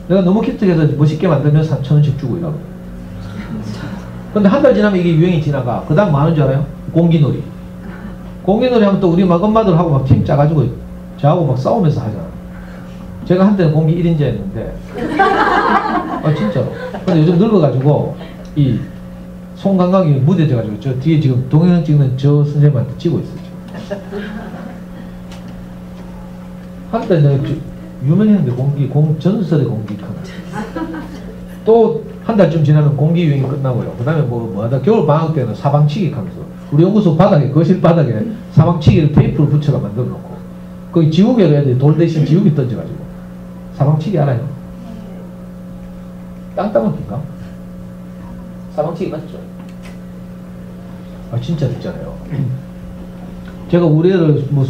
[SPEAKER 3] 내가 너무 기특해서 멋있게 만들면 3,000원씩 주고 이러고. 근데 한 달 지나면 이게 유행이 지나가. 그 다음 뭐 하는 줄 알아요? 공기놀이. 공기놀이 하면 또 우리 막 엄마들하고 막 팀 짜가지고 저하고 막 싸우면서 하잖아. 제가 한때는 공기 1인자였는데 아 진짜로. 근데 요즘 늙어가지고 이 송강강이 무뎌져가지고 저 뒤에 지금 동영상 찍는 저 선생님한테 찍고 있어요. 한때 내가 유명했는데 전설의 공기 또 한 달쯤 지나면 공기 유행이 끝나고요. 그 다음에 뭐 하다 겨울 방학 때는 사방치기 하면서 우리 연구소 바닥에 거실 바닥에 사방치기를 테이프를 붙여가 만들어 놓고 거기 지우개로 애들이 돌 대신 지우개 던져가지고 사방치기 알아요? 땅땅은 긴가? 사방치기 맞죠? 아 진짜 있잖아요. 제가 우리 애를 뭐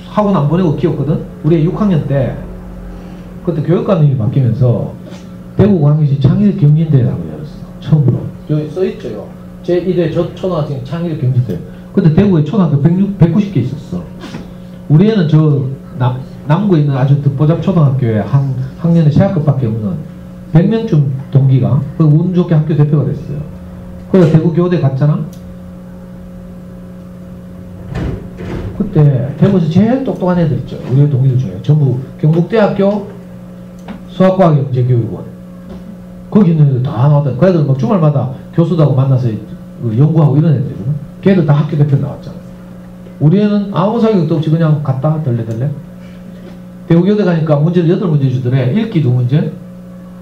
[SPEAKER 3] 학원 안 보내고 키웠거든. 우리 애 6학년 때 그때 교육감님이 바뀌면서 대구 광역시 창의력 경진대회라고 열었어. 처음으로. 여기 써있죠. 제1회 초등학생 창의력 경진대회. 그때 대구에 초등학교 190개 있었어. 우리 애는 저 남구에 있는 아주 듣보잡 초등학교에 한 학년에 세 학급밖에 없는 100명쯤 동기가 운 좋게 학교 대표가 됐어요. 그래서 대구 교대 갔잖아. 그때 대구에서 제일 똑똑한 애들 있죠. 우리 동기들 중에 전부 경북대학교 수학과학영재교육원 거기 있는 애들 다 나왔다. 그 애들 막 주말마다 교수들하고 만나서 연구하고 이런 애들이거든. 걔들 다 학교 대표 나왔잖아. 우리 애는 아무 사격도 없이 그냥 갔다 덜레덜레. 대구교대 가니까 문제를 8문제 주더래. 읽기 2문제,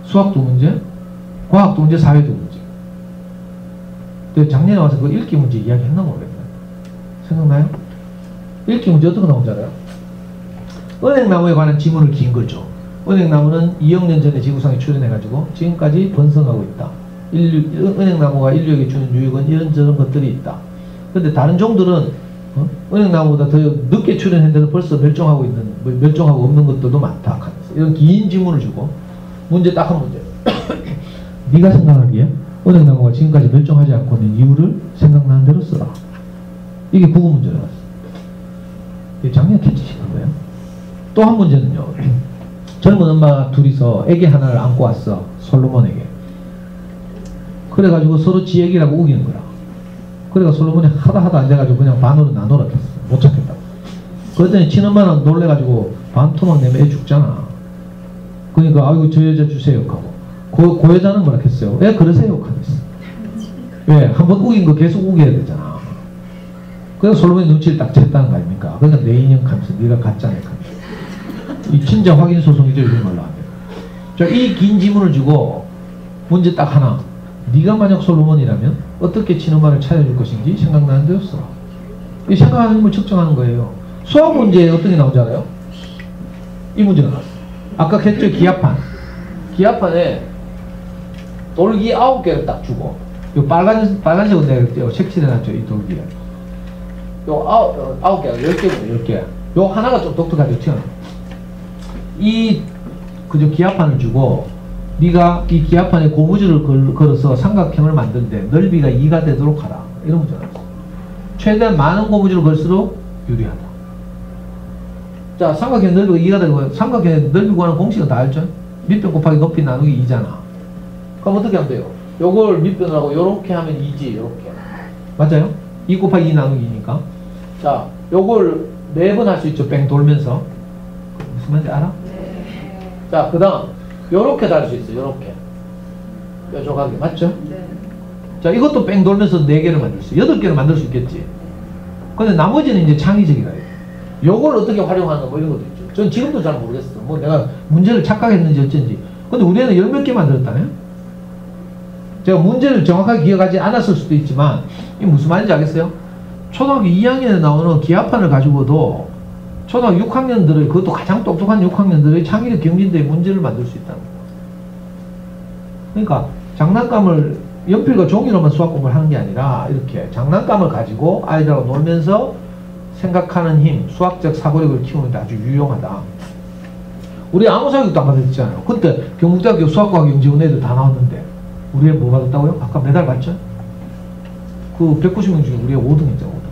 [SPEAKER 3] 수학 2문제, 과학 2문제, 사회 2문제. 근데 작년에 와서 그 읽기 문제 이야기 했나 모르겠네. 생각나요? 읽기 문제 어떻게 나온 줄 알아요? 은행나무에 관한 지문을 긴 걸 줘. 은행나무는 2억 년 전에 지구상에 출현해가지고 지금까지 번성하고 있다. 은행나무가 인류에게 주는 유익은 이런저런 것들이 있다. 근데 다른 종들은 은행나무보다 더 늦게 출현했는데도 벌써 멸종하고 없는 것들도 많다. 이런 긴 지문을 주고 문제 딱 한 문제. 네가 생각하기에 은행나무가 지금까지 멸종하지 않고 있는 이유를 생각나는 대로 써라. 이게 국어 문제로 왔어. 이게 작년 캐치시킨 거예요. 또 한 문제는요. 젊은 엄마 둘이서 애기 하나를 안고 왔어. 솔로몬에게. 그래가지고 서로 지 애기라고 우기는 거야. 그래가 솔로몬이 하다 안 돼가지고 그냥 반으로 나눠라 했어. 못 찾겠다고. 그랬더니 친엄마는 놀래가지고 반토막 내면 애 죽잖아. 그러니까 아이고 저 여자 주세요 하고. 그 여자는 뭐라 했어요? 애 그러세요 하겠어. 왜? 한번 우긴 거 계속 우겨야 되잖아. 그래서 솔로몬이 눈치를 딱 챘다는 거 아닙니까? 그러니까 내 인형 하면서 네가 가짜네 하면서. 이 친자 확인 소송이죠. 이런 걸로 하면. 자, 이 긴 지문을 주고 문제 딱 하나. 네가 만약 솔로몬이라면 어떻게 친엄마를 찾아줄 것인지 생각나는 대로 써. 이 생각하는 걸 측정하는 거예요. 수학 문제에 어떤 게 나오지 않아요? 이 문제가 나왔어. 아까 했죠. 기압판. 기압판에 돌기 9개를 딱 주고 요 빨간색으로 내가 색칠해놨죠. 이 돌기에. 요 9개가 10개거든요. 10개. 요 하나가 좀 독특하죠. 튀어나와. 그저 기압판을 주고 네가 이 기압판에 고무줄을 걸어서 삼각형을 만드는데 넓이가 2가 되도록 하라. 이런 문제가 있어. 최대한 많은 고무줄을 걸수록 유리하다. 자, 삼각형 넓이가 2가 되고 삼각형의 넓이 구하는 공식은 다 알죠? 밑변 곱하기 높이 나누기 2잖아. 그럼 어떻게 하면 돼요? 요걸 밑변을 하고 요렇게 하면 2지. 요렇게. 맞아요? 2 곱하기 2 나누기 2니까. 자, 요걸 4번 할 수 있죠. 뺑 돌면서. 무슨 말인지 알아? 자, 그 다음 요렇게 달 수 있어요. 요렇게 뾰족하게. 맞죠?
[SPEAKER 2] 네.
[SPEAKER 3] 자, 이것도 뺑 돌면서 4개를 만들 수 있어요. 8개를 만들 수 있겠지. 근데 나머지는 이제 창의적이라 해요. 요걸 어떻게 활용하는 뭐 이런 것도 있죠. 전 지금도 잘 모르겠어. 뭐 내가 문제를 착각했는지 어쩐지. 근데 우리는 10몇 개 만들었다네. 제가 문제를 정확하게 기억하지 않았을 수도 있지만 이게 무슨 말인지 알겠어요? 초등학교 2학년에 나오는 기압판을 가지고도 초등학교 6학년들의, 그것도 가장 똑똑한 6학년들의 창의력 경진대회 문제를 만들 수 있다는 거예요. 그러니까 장난감을 연필과 종이로만 수학 공부를 하는 게 아니라 이렇게 장난감을 가지고 아이들하고 놀면서 생각하는 힘, 수학적 사고력을 키우는 데 아주 유용하다. 우리 아무 사격도 안 받았잖아요. 그때 경북대학교 수학과학영재원 애들 다 나왔는데 우리 애 뭐 받았다고요? 아까 메달 받죠? 그 190명 중에 우리 애 5등 했죠. 5등.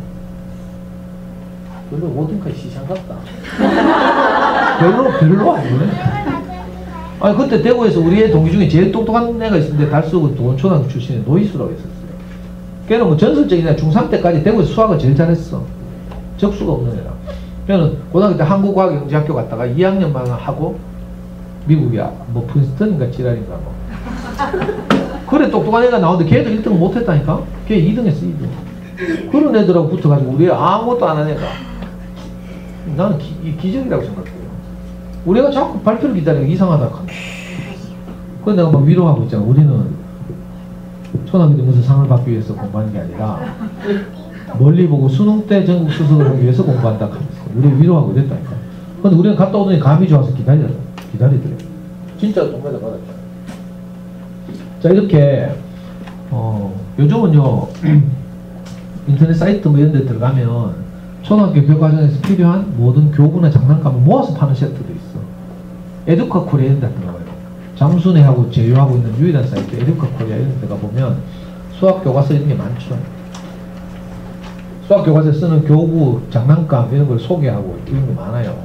[SPEAKER 3] 별로 5등까지 시장 같다. 별로 아니네. 아니 그때 대구에서 우리 애 동기 중에 제일 똑똑한 애가 있었는데 달서구 도원초등학교 출신의 노이수라고 있었어요. 걔는 뭐 전설적인 애 중3 때까지 대구에서 수학을 제일 잘했어. 적수가 없는 애라. 걔는 고등학교 때 한국과학영재학교 갔다가 2학년만 하고 미국이야 뭐 프린스턴인가 지랄인가 뭐. 그래 똑똑한 애가 나오는데 걔도 1등 못했다니까. 걔 2등 했어. 2등. 그런 애들하고 붙어가지고 우리 애 아무것도 안 한 애가 나는 기적이라고 생각해요. 우리 애가 자꾸 발표를 기다리고 이상하다. 그래서 내가 막 위로하고 있잖아. 우리는 초등학교 때 무슨 상을 받기 위해서 공부하는 게 아니라 멀리 보고 수능 때 전국 수석을 하기 위해서 공부한다 하면서 우리 위로하고 이랬다니까. 근데 우리는 갔다 오더니 감이 좋아서 기다리더래. 진짜 동메달 받았잖아. 자, 이렇게 요즘은요 인터넷 사이트 뭐 이런 데 들어가면 초등학교 교육과정에서 필요한 모든 교구나 장난감을 모아서 파는 세트도 있어. 에듀카 코리아 이런 데 들어가요. 장순애하고 제휴하고 있는 유일한 사이트 에듀카 코리아 이런 데가 보면 수학 교과서 이런 게 많죠. 수학 교과서에 쓰는 교구, 장난감 이런 걸 소개하고 이런 게 많아요.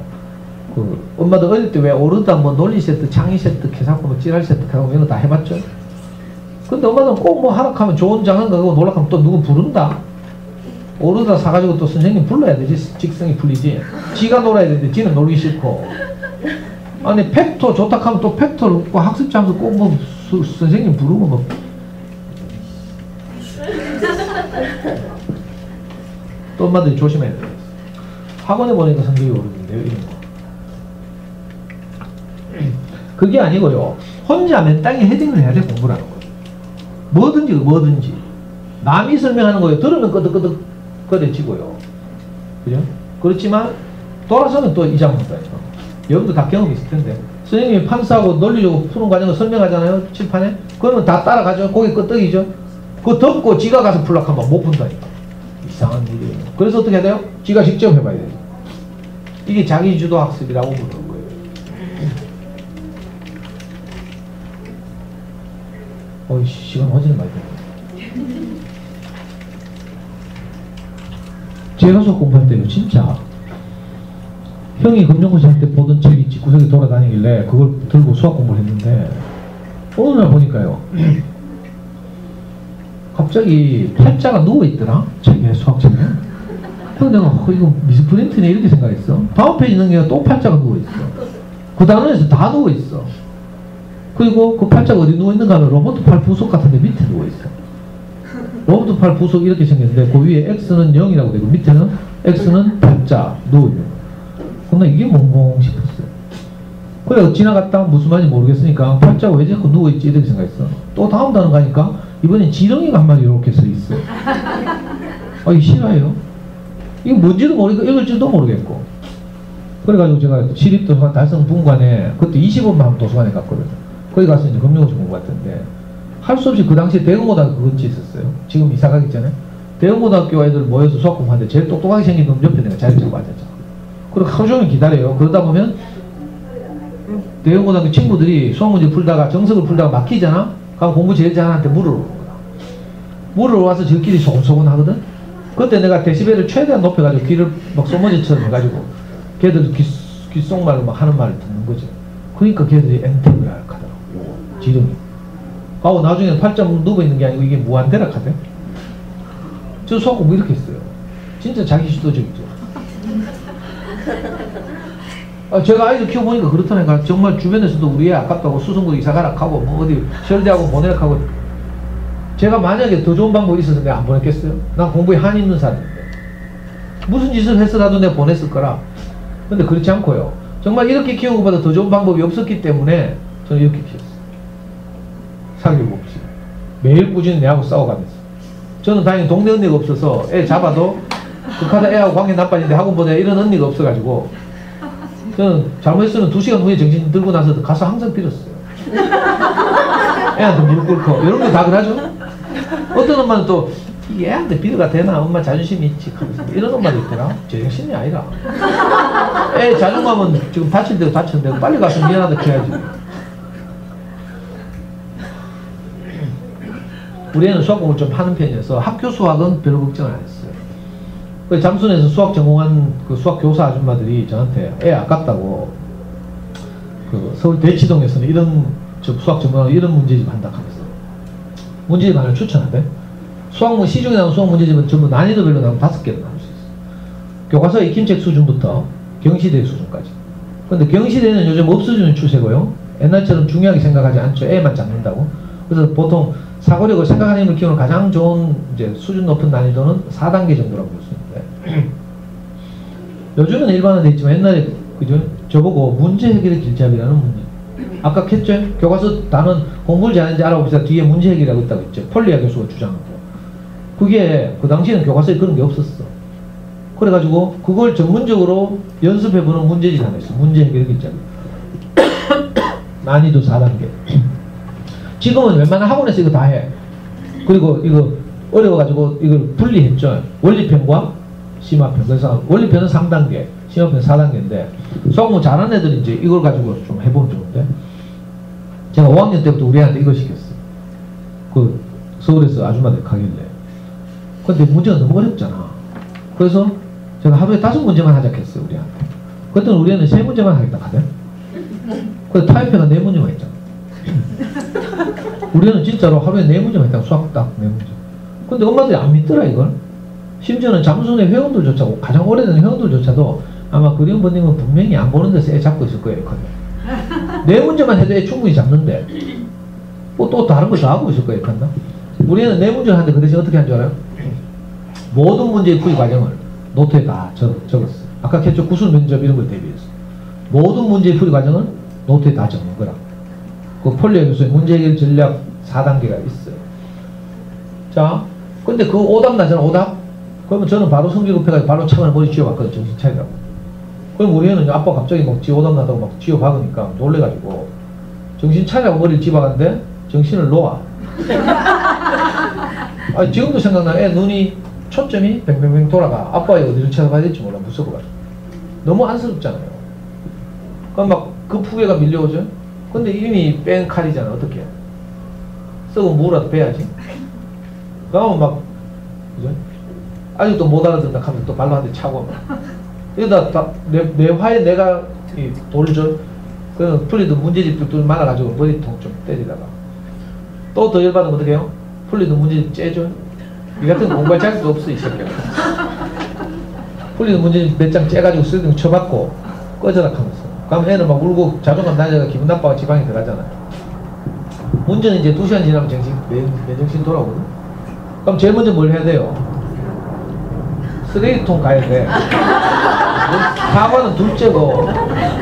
[SPEAKER 3] 그 엄마도 어릴 때 왜 오르다 뭐 논리 세트, 창의 세트, 계산법, 뭐 찌랄 세트 하고 이런 거 다 해봤죠. 근데 엄마는 꼭 뭐 하락하면 좋은 장난감 하고 놀락하면 또 누구 부른다. 오르다 사가지고 또 선생님 불러야 되지. 직성이 풀리지. 지가 놀아야 되는데 지는 놀기 싫고. 아니 팩토 좋다 하면 또 팩토를 웃고 학습지 하면서 꼭 뭐 선생님 부르고 뭐. 또 엄마들이 조심해야 돼요. 학원에 보니까 성적이 오르는데요. 이런 거. 그게 아니고요. 혼자 맨땅에 헤딩을 해야 돼. 공부를 하는 거예요. 뭐든지. 남이 설명하는 거예요. 들으면 끄덕끄덕 거려지고요. 그죠? 그렇지만 돌아서면 또 잊어먹는다니까. 여러분도 다 경험이 있을 텐데. 선생님이 판사하고 논리적으로 푸는 과정을 설명하잖아요. 칠판에. 그러면 다 따라가죠. 거기 끄떡이죠. 그거 덮고 지가 가서 풀라고 하면 못 푼다니까. 이상한 일이에요. 그래서 어떻게 해야 돼요? 지가 직접 해봐야 돼요. 이게 자기주도 학습이라고 부르는 거예요. 어이, 시간 어지는 많이 됐네. 제가 수학 공부할 때요, 진짜. 형이 검정고시 할 때 보던 책이 집구석에 돌아다니길래 그걸 들고 수학 공부를 했는데, 어느 날 보니까요, 갑자기 팔자가 누워있더라? 책에, 수학책에. 그래서 내가, 이거 미스프린트네, 이렇게 생각했어. 다음 페이지 넘기면 또 팔자가 누워있어. 그 단원에서 다 누워있어. 그리고 그 팔자가 어디 누워있는가 하면 로봇 팔 부속 같은데 밑에 누워있어. 로봇 팔 부속 이렇게 생겼는데, 그 위에 X는 0이라고 되고, 밑에는 X는 팔자, 누워있는 거. 근데 이게 몽롱 싶었어요. 그래, 지나갔다 무슨 말인지 모르겠으니까, 팔자가 왜 자꾸 누워있지? 이렇게 생각했어. 또 다음 단원 가니까, 이번엔 지렁이가 한 마리 이렇게 서 있어. 아, 이거 싫어요. 이거 뭔지도 모르고, 읽을지도 모르겠고. 그래가지고 제가 시립도서관 달성분관에, 그때 20원만 도서관에 갔거든요. 거기 가서 이제 검정고시 공부했던데, 할 수 없이 그 당시에 대흥고등학교 근처에 있었어요. 지금 이사 가기 전에. 대흥고등학교 애들 모여서 수학 공부하는데 제일 똑똑하게 생긴 놈 옆에 내가 자리 잡고 앉았잖아. 그리고 하루 종일 기다려요. 그러다 보면 대흥고등학교 친구들이 수학 문제 풀다가 정석을 풀다가 막히잖아. 그럼 공부 제일 잘하는 한테 물으러 오는 거야. 물으러 와서 저끼리 소곤소곤 하거든. 그때 내가 데시벨을 최대한 높여가지고 귀를 막 소머지처럼 해가지고 걔들 귓속말로 막 하는 말을 듣는 거죠. 그러니까 걔들이 엔테브라 하더라고. 지름이. 하고 나중에 팔자 누워있는 게 아니고 이게 무한대락 하대. 저 수학 공부 이렇게 했어요. 진짜 자기 주도적이죠. 제가 아이들 키워보니까 그렇다니까. 정말 주변에서도 우리 애 아깝다고 수성구 이사가라 하고 뭐 어디 서울대하고 보내라 하고. 제가 만약에 더 좋은 방법이 있어서 내가 안 보냈겠어요? 난 공부에 한이 있는 사람인데 무슨 짓을 했어라도 내가 보냈을 거라. 근데 그렇지 않고요. 정말 이렇게 키운 것보다 더 좋은 방법이 없었기 때문에 저는 이렇게 키웠어요. 사교육 없이 매일 꾸준히 내하고 싸워가면서. 저는 다행히 동네 언니가 없어서 애 잡아도 극하다 애하고 관계 나빠지는데 학원 보내야 이런 언니가 없어가지고 저는 잘못했으면 2시간 후에 정신 들고 나서 가서 항상 빌었어요. 애한테 무릎 꿇고 이런 거 다 그러죠. 어떤 엄마는 또 얘한테 빌어가 되나? 엄마 자존심이 있지. 이런 엄마도 있더라. 제정신이 아니라. 애 자존감은 지금 다칠 대로 다쳤는데 빨리 가서 미안하다 해야지. 우리 애는 수학 공부를 좀 하는 편이어서 학교 수학은 별로 걱정을 안 했어요. 그 잠순에서 수학 전공한 그 수학 교사 아줌마들이 저한테 애 아깝다고 그 서울 대치동에서는 이런 수학 전공하고 이런 문제집 한다 하면서 문제집 하나를 추천하대. 수학문 시중에 나온 수학 문제집은 전부 난이도별로 나오면 5개로 나올 수 있어요. 교과서 익힘책 수준부터 경시대 수준까지. 근데 경시대는 요즘 없어지는 추세고요. 옛날처럼 중요하게 생각하지 않죠. 애만 잡는다고. 그래서 보통 사고력을 생각하는 힘을 키우는 가장 좋은 이제 수준 높은 난이도는 4단계 정도라고 볼 수 있는데 요즘은 일반화되어 있지만 옛날에 그죠? 저보고 문제 해결의 길잡이라는 문제. 아까 했죠? 교과서 단원 공부를 잘하는지 알아봅시다. 뒤에 문제 해결이라고 있다고 했죠. 폴리아 교수가 주장한 거. 그게 그 당시에는 교과서에 그런 게 없었어. 그래가지고 그걸 전문적으로 연습해보는 문제집 하나 있어. 문제 해결의 길잡이. 난이도 4단계. 지금은 웬만한 학원에서 이거 다 해. 그리고 이거 어려워가지고 이걸 분리했죠. 원리편과 심화편. 그래서 원리편은 3단계, 심화편은 4단계인데 수학문 잘하는 애들이 이제 이걸 가지고 좀 해보면 좋은데 제가 5학년 때부터 우리 애한테 이거 시켰어요. 그 서울에서 아줌마들 가길래. 근데 문제가 너무 어렵잖아. 그래서 제가 하루에 5문제만 하자 했어요. 우리한테. 그때는 우리 애는 3문제만 하겠다 하대. 그래서 타협회가 4문제만 했잖아. 우리는 진짜로 하루에 4문제만 했다고. 수학 딱 4문제. 근데 엄마들이 안 믿더라 이걸. 심지어는 잠수의 회원들조차, 가장 오래된 회원들조차도 아마 그림 번님은 분명히 안 보는 데서 애 잡고 있을 거예요. 내 문제만 해도 애 충분히 잡는데 뭐 또 다른 거 다 하고 있을 거예요. 우리는 내 문제를 하는데 그 대신 어떻게 한 줄 알아요? 모든 문제의 풀이 과정을 노트에 다 적었어요. 아까 했죠. 구술 면접 이런 걸 대비해서 모든 문제의 풀이 과정을 노트에 다 적는 거라. 그 폴리오 교수의 문제 해결 전략 4단계가 있어요. 자, 근데 그 오답 나잖아, 오답? 그러면 저는 바로 성질 급해가지고 바로 차관을 머리 쥐어봤거든, 정신 차리라고. 그럼 우리 애는 아빠 갑자기 막 오답 나다고 막 쥐어박으니까 놀래가지고 정신 차리라고 머리를 쥐어박았는데 정신을 놓아. 아, 지금도 생각나. 애 눈이 초점이 뱅뱅뱅 돌아가. 아빠가 어디를 찾아봐야 될지 몰라, 무서워가지고. 너무 안쓰럽잖아요. 그럼 막 급후회가 밀려오죠. 근데 이미 뺀 칼이잖아. 어떻게? 썩은 무라도 빼야지. 그러면 막, 그죠? 아직도 못 알아듣는다 하면 또 발로 한 대 차고 막. 이러다 내 화에 내가 돌죠. 그 풀리던 문제집들 많아가지고 머리통 좀 때리다가. 또 더 열받으면 어떻게 해요? 풀리던 문제집 째줘. 이 같은 공부할 자격도 없어, 이 새끼야. 풀리던 문제집 몇 장 째가지고 쓰레기 쳐받고 꺼져라 하면서. 그럼 애는 막 울고 자존감 낮아가 기분 나빠가 지방에 들어가잖아요. 문제는 이제 2시간 지나면 맨정신 돌아오거든. 그럼 제일 먼저 뭘 해야 돼요? 쓰레기통 가야 돼. 사과는 둘째고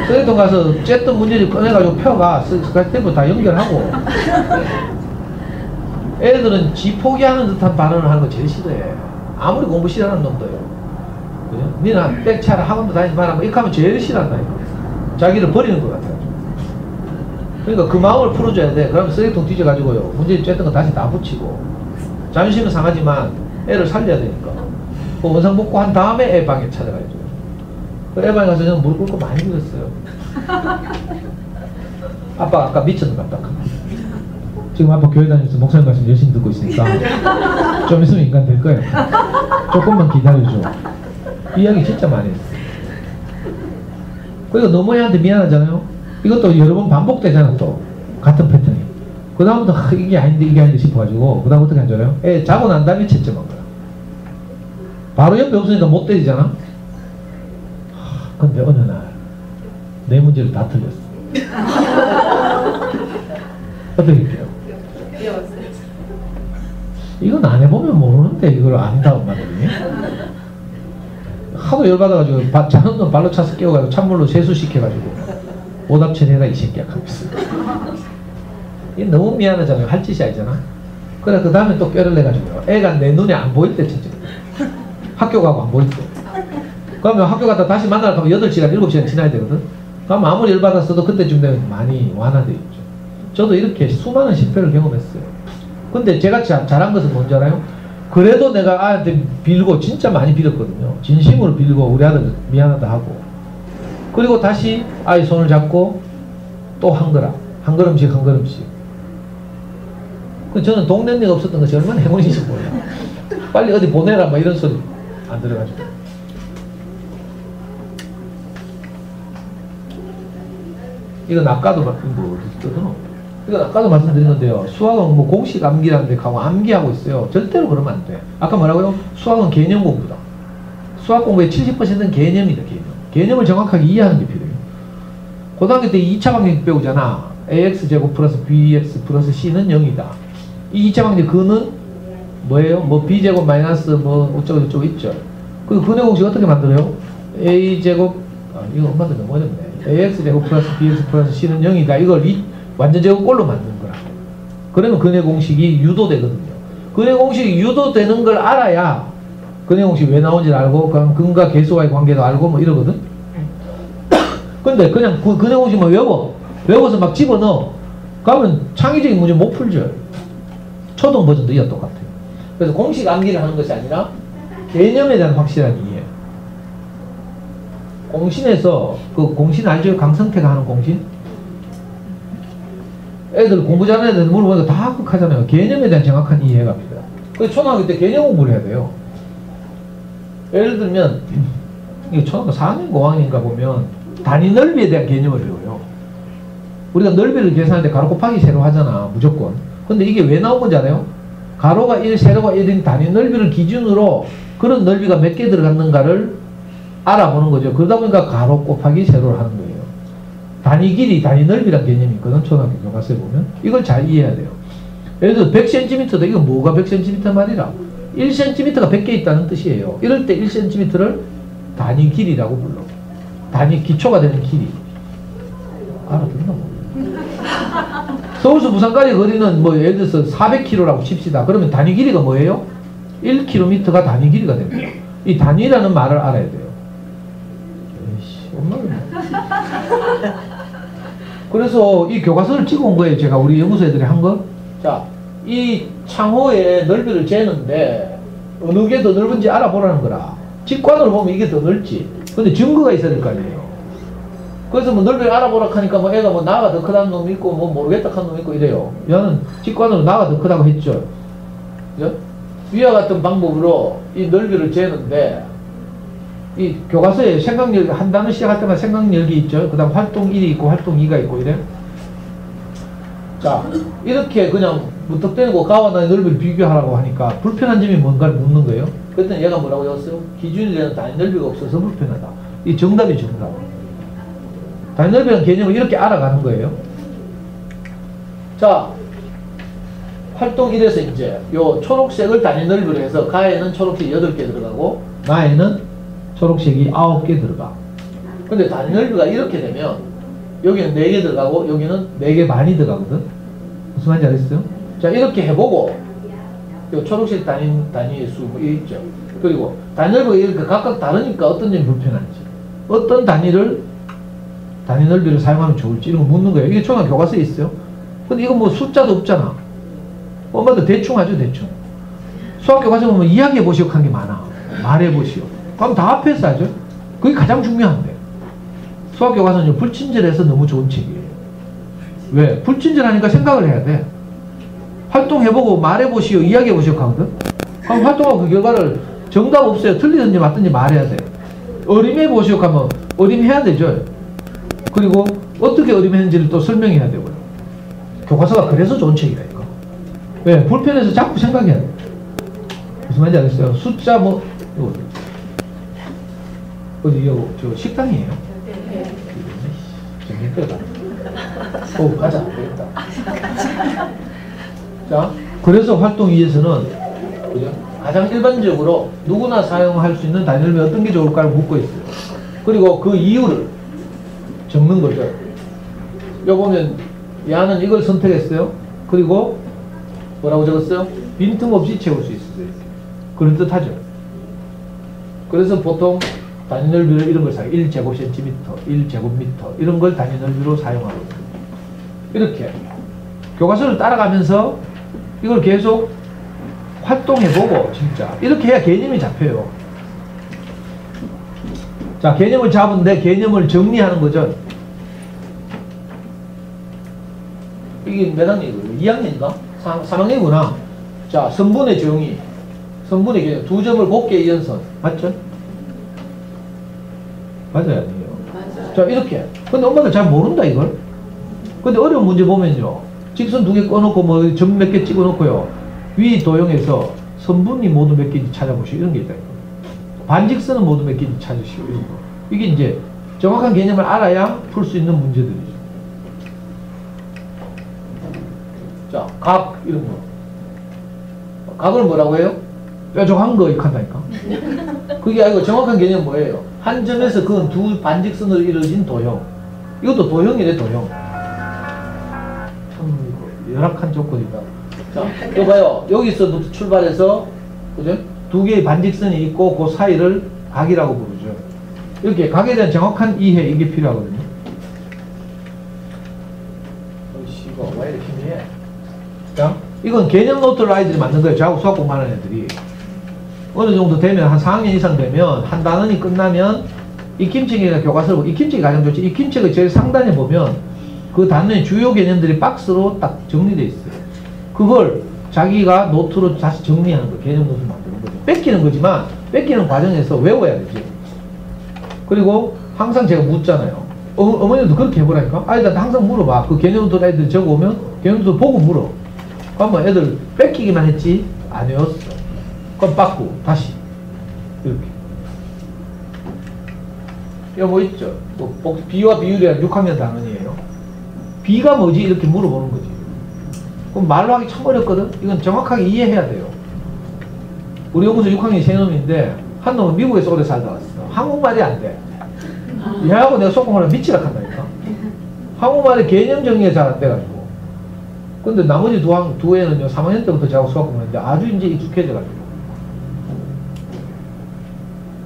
[SPEAKER 3] 쓰레기통 가서 쬐던 문제집 꺼내가지고 펴가. 스카이테이프 다 연결하고. 애들은 지 포기하는 듯한 발언을 하는 거 제일 싫어해. 아무리 공부 싫어하는 놈도요. 그죠? 니는 백차라 학원도 다니지 마라. 뭐 이렇게 하면 제일 싫어한다니까. 자기를 버리는 것 같아요. 그러니까 그 마음을 풀어줘야 돼. 그러면 쓰레기통 뒤져가지고요. 문제 쬐던 거 다시 다 붙이고. 자존심은 상하지만 애를 살려야 되니까. 그 원상 복구한 다음에 애 방에 찾아가야죠. 그 애 방에 가서 저는 무릎 꿇고 많이 빌었어요. 아빠 아까 미쳤는 것 같다. 지금 아빠 교회 다니면서 목사님 말씀 열심히 듣고 있으니까 좀 있으면 인간 될 거예요. 조금만 기다려줘. 이야기 진짜 많이 했어. 그리고 너무 애한테 미안하잖아요. 이것도 여러 번 반복되잖아. 또 같은 패턴이. 그 다음부터 이게 아닌데 싶어가지고 그 다음 어떻게 한 줄 알아요? 애 자고 난 다음에 채점한 거야. 바로 옆에 없으니까 못 때리잖아. 근데 어느 날 내 문제를 다 틀렸어. 어떻게 할게요? 이건 안 해보면 모르는데 이걸 안다 엄마들이. 하도 열받아가지고 자는 놈 발로 차서 깨워가지고 찬물로 세수시켜가지고 오답 처리해라 이 새끼야 하면서. 이게 너무 미안하잖아요. 할 짓이 아니잖아. 그래 그 다음에 또 꾀를 내가지고요. 애가 내 눈에 안 보일 때 찾지. 학교 가고 안 보일 때. 그러면 학교 갔다 다시 만나러 가면 8시간 7시간 지나야 되거든. 그러면 아무리 열받았어도 그때쯤 되면 많이 완화되어 있죠. 저도 이렇게 수많은 실패를 경험했어요. 근데 제가 잘한 것은 뭔지 알아요? 그래도 내가 아이한테 빌고 진짜 많이 빌었거든요. 진심으로 빌고 우리 아들 미안하다 하고. 그리고 다시 아이 손을 잡고 또 한 거라. 한 걸음씩 한 걸음씩. 저는 동네내가 없었던 것이 얼마나 행운인지 몰라요. 빨리 어디 보내라 막 이런 소리 안 들어가지고. 이건 아까도 이건 아까도 말씀드린 건데요. 수학은 뭐 공식 암기라는 데 가고 암기하고 있어요. 절대로 그러면 안 돼. 아까 뭐라고요? 수학은 개념 공부다. 수학 공부의 70%는 개념이다. 개념을 정확하게 이해하는 게 필요해요. 고등학교 때 2차 방정 배우잖아. AX제곱 플러스 BX 플러스 C는 0이다. 이 2차 방정 그는 뭐예요? 뭐 B제곱 마이너스 뭐 어쩌고 저쩌고 있죠. 그 근의 공식 어떻게 만들어요? A제곱 이거 엄마들 너무 어렵네. AX제곱 플러스 BX 플러스 C는 0이다. 이걸 완전 제곱꼴로 만드는 거라. 그러면 근의 공식이 유도되거든요. 근의 공식이 유도되는 걸 알아야 근의 공식이 왜 나온지 알고 그럼 근과 계수와의 관계도 알고 뭐 이러거든. 근데 그냥 근의 공식만 외워서 막 집어넣어. 그러면 창의적인 문제 못 풀죠. 초등 버전도 이와 똑같아요. 그래서 공식 암기를 하는 것이 아니라 개념에 대한 확실한 이해. 공신에서 그 공신 알죠? 강성태가 하는 공신? 애들 공부 잘하는 애들 물어보니까 다 합격하잖아요. 개념에 대한 정확한 이해가 필요해요. 그래서 초등학교 때 개념 공부를 해야 돼요. 예를 들면 이게 초등학교 4학년 5학년인가 보면 단위 넓이에 대한 개념을 배워요. 우리가 넓이를 계산할 때 가로 곱하기 세로 하잖아. 무조건. 근데 이게 왜 나온 건지 알아요? 가로가 1, 세로가 1인 단위 넓이를 기준으로 그런 넓이가 몇 개 들어갔는가를 알아보는 거죠. 그러다 보니까 가로 곱하기 세로를 하는 거예요. 단위 길이, 단위 넓이란 개념이 있거든. 초등학교 교과서에 보면. 이걸 잘 이해해야 돼요. 예를 들어 100cm다. 이건 뭐가 100cm 말이라? 1cm가 100개 있다는 뜻이에요. 이럴 때 1cm를 단위 길이라고 불러. 단위 기초가 되는 길이. 알아듣나 뭐. 서울서 부산까지 거리는 뭐 예를 들어서 400km라고 칩시다. 그러면 단위 길이가 뭐예요? 1km가 단위 길이가 됩니다. 이 단위라는 말을 알아야 돼요. 에이씨, 엄마는. 그래서 이 교과서를 찍어온 거예요. 제가 우리 연구소 애들이 한 거. 자, 이 창호의 넓이를 재는데 어느 게 더 넓은지 알아보라는 거라. 직관으로 보면 이게 더 넓지. 근데 증거가 있어야 될 거 아니에요. 그래서 뭐 넓이를 알아보라 하니까 뭐 애가 뭐 나가 더 크다는 놈이 있고 뭐 모르겠다 하는 놈이 있고 이래요. 얘는 직관으로 나가 더 크다고 했죠. 그죠? 위와 같은 방법으로 이 넓이를 재는데 이 교과서에 생각력 한 단어 시작할 때마다 생각력이 있죠. 그 다음 활동 1이 있고 활동 2가 있고 이래. 자, 이렇게 그냥 무턱대는 거 가와 나의 넓이를 비교하라고 하니까 불편한 점이 뭔가를 묻는 거예요. 그랬더니 얘가 뭐라고 했어요? 기준이 되는 단위 넓이가 없어서 불편하다. 이 정답이 정답. 단위 넓이라는 개념을 이렇게 알아가는 거예요. 자, 활동 1에서 이제 요 초록색을 단위 넓이로 해서 가에는 초록색이 8개 들어가고 나에는 초록색이 9개 들어가. 근데 단위 넓이가 이렇게 되면 여기는 4개 들어가고 여기는 4개 반이 들어가거든. 무슨 말인지 알겠어요? 자, 이렇게 해보고 요 초록색 단위의 수 뭐 있죠. 그리고 단위 넓이가 이렇게 각각 다르니까 어떤 점이 불편한지, 어떤 단위 넓이를 사용하면 좋을지 이런 거 묻는 거예요. 이게 초등학교 교과서에 있어요. 근데 이건 뭐 숫자도 없잖아. 엄마도 대충 하죠, 대충. 수학 교과서 보면 이야기해 보시오 한 게 많아. 말해 보시오. 그럼 다 앞에서 하죠. 그게 가장 중요한데. 수학 교과서는 불친절해서 너무 좋은 책이에요. 왜? 불친절하니까 생각을 해야 돼. 활동해보고 말해보시오, 이야기해보시오 하거든? 그럼 활동하고 그 결과를 정답 없어요. 틀리든지 맞든지 말해야 돼. 어림해보시오 하면 어림해야 되죠. 그리고 어떻게 어림했는지를 또 설명해야 되고요. 교과서가 그래서 좋은 책이라니까. 왜? 불편해서 자꾸 생각해야 돼. 무슨 말인지 알겠어요? 숫자 뭐, 이거 어디, 이거, 저 식당이에요? 좀 힘들다. 오, 가자. 되겠다. 자, 그래서 활동 2에서는 그죠? 가장 일반적으로 누구나 사용할 수 있는 단위 넓이 어떤 게 좋을까를 묻고 있어요. 그리고 그 이유를 적는 거죠. 여기 보면 야는 이걸 선택했어요. 그리고 뭐라고 적었어요? 빈틈없이 채울 수 있어요. 그런 뜻하죠. 그래서 보통 단위 넓이를 이런 걸 사용해요. 1제곱cm, 1제곱미터 이런 걸 단위 넓이로 사용하거든요. 이렇게 교과서를 따라가면서 이걸 계속 활동해보고 진짜 이렇게 해야 개념이 잡혀요. 자, 개념을 잡은데 개념을 정리하는 거죠. 이게 몇 학년이고요? 2학년인가? 3학년이구나. 자, 선분의 정의, 선분의 개념, 두 점을 곱게 이연선 맞죠? 맞아요, 아니에요? 맞아요. 자, 이렇게. 근데 엄마들 잘 모른다 이걸. 근데 어려운 문제 보면요, 직선 2개 꺼놓고 뭐 점 몇 개 찍어놓고요, 위 도형에서 선분이 모두 몇 개인지 찾아보시오 이런 게 있다. 반직선은 모두 몇 개인지 찾으시오 이런 거. 이게 이제 정확한 개념을 알아야 풀 수 있는 문제들이죠. 자, 각 이런 거. 각을 뭐라고 해요? 뾰족한 거 이렇게 한다니까. 그게 아니고 정확한 개념 뭐예요? 한 점에서 그은 두 반직선으로 이루어진 도형. 이것도 도형이래, 도형. 참 열악한 조건이다. 자, 이거 봐요. 여기서부터 출발해서 그죠? 두 개의 반직선이 있고 그 사이를 각이라고 부르죠. 이렇게 각에 대한 정확한 이해, 이게 필요하거든요. 어이씨, 이거 왜 이렇게 힘해? 자, 이건 개념 노트를 아이들이 만든 거예요. 저하고 수학 공부하는 애들이. 어느 정도 되면, 한 4학년 이상 되면, 한 단원이 끝나면, 익힘책이나 교과서를 보고, 익힘책이 가장 좋지. 익힘책의 제일 상단에 보면, 그 단원의 주요 개념들이 박스로 딱 정리되어 있어요. 그걸 자기가 노트로 다시 정리하는 거, 개념 노트를 만드는 거죠. 뺏기는 거지만, 뺏기는 과정에서 외워야 되지. 그리고 항상 제가 묻잖아요. 어머니도 그렇게 해보라니까? 아이들한테 항상 물어봐. 그 개념 노트 애들 적어오면, 개념 노트 보고 물어. 그러면 애들 뺏기기만 했지, 안 외웠어. 그럼 빠꾸, 다시. 이렇게. 이거 뭐 있죠? 비와 비율이란 6학년 단원이에요. 비가 뭐지? 이렇게 물어보는 거지. 그럼 말로 하기 참 어렵거든? 이건 정확하게 이해해야 돼요. 우리 연구소 6학년 세 놈인데, 한 놈은 미국에서 오래 살다 왔어. 한국말이 안 돼. 얘하고 내가 수학공부를 미치라 한다니까. 한국말의 개념 정리가 잘 안 돼가지고. 근데 나머지 두 애는요, 3학년 때부터 저하고 수학공부했는데 아주 이제 익숙해져가지고.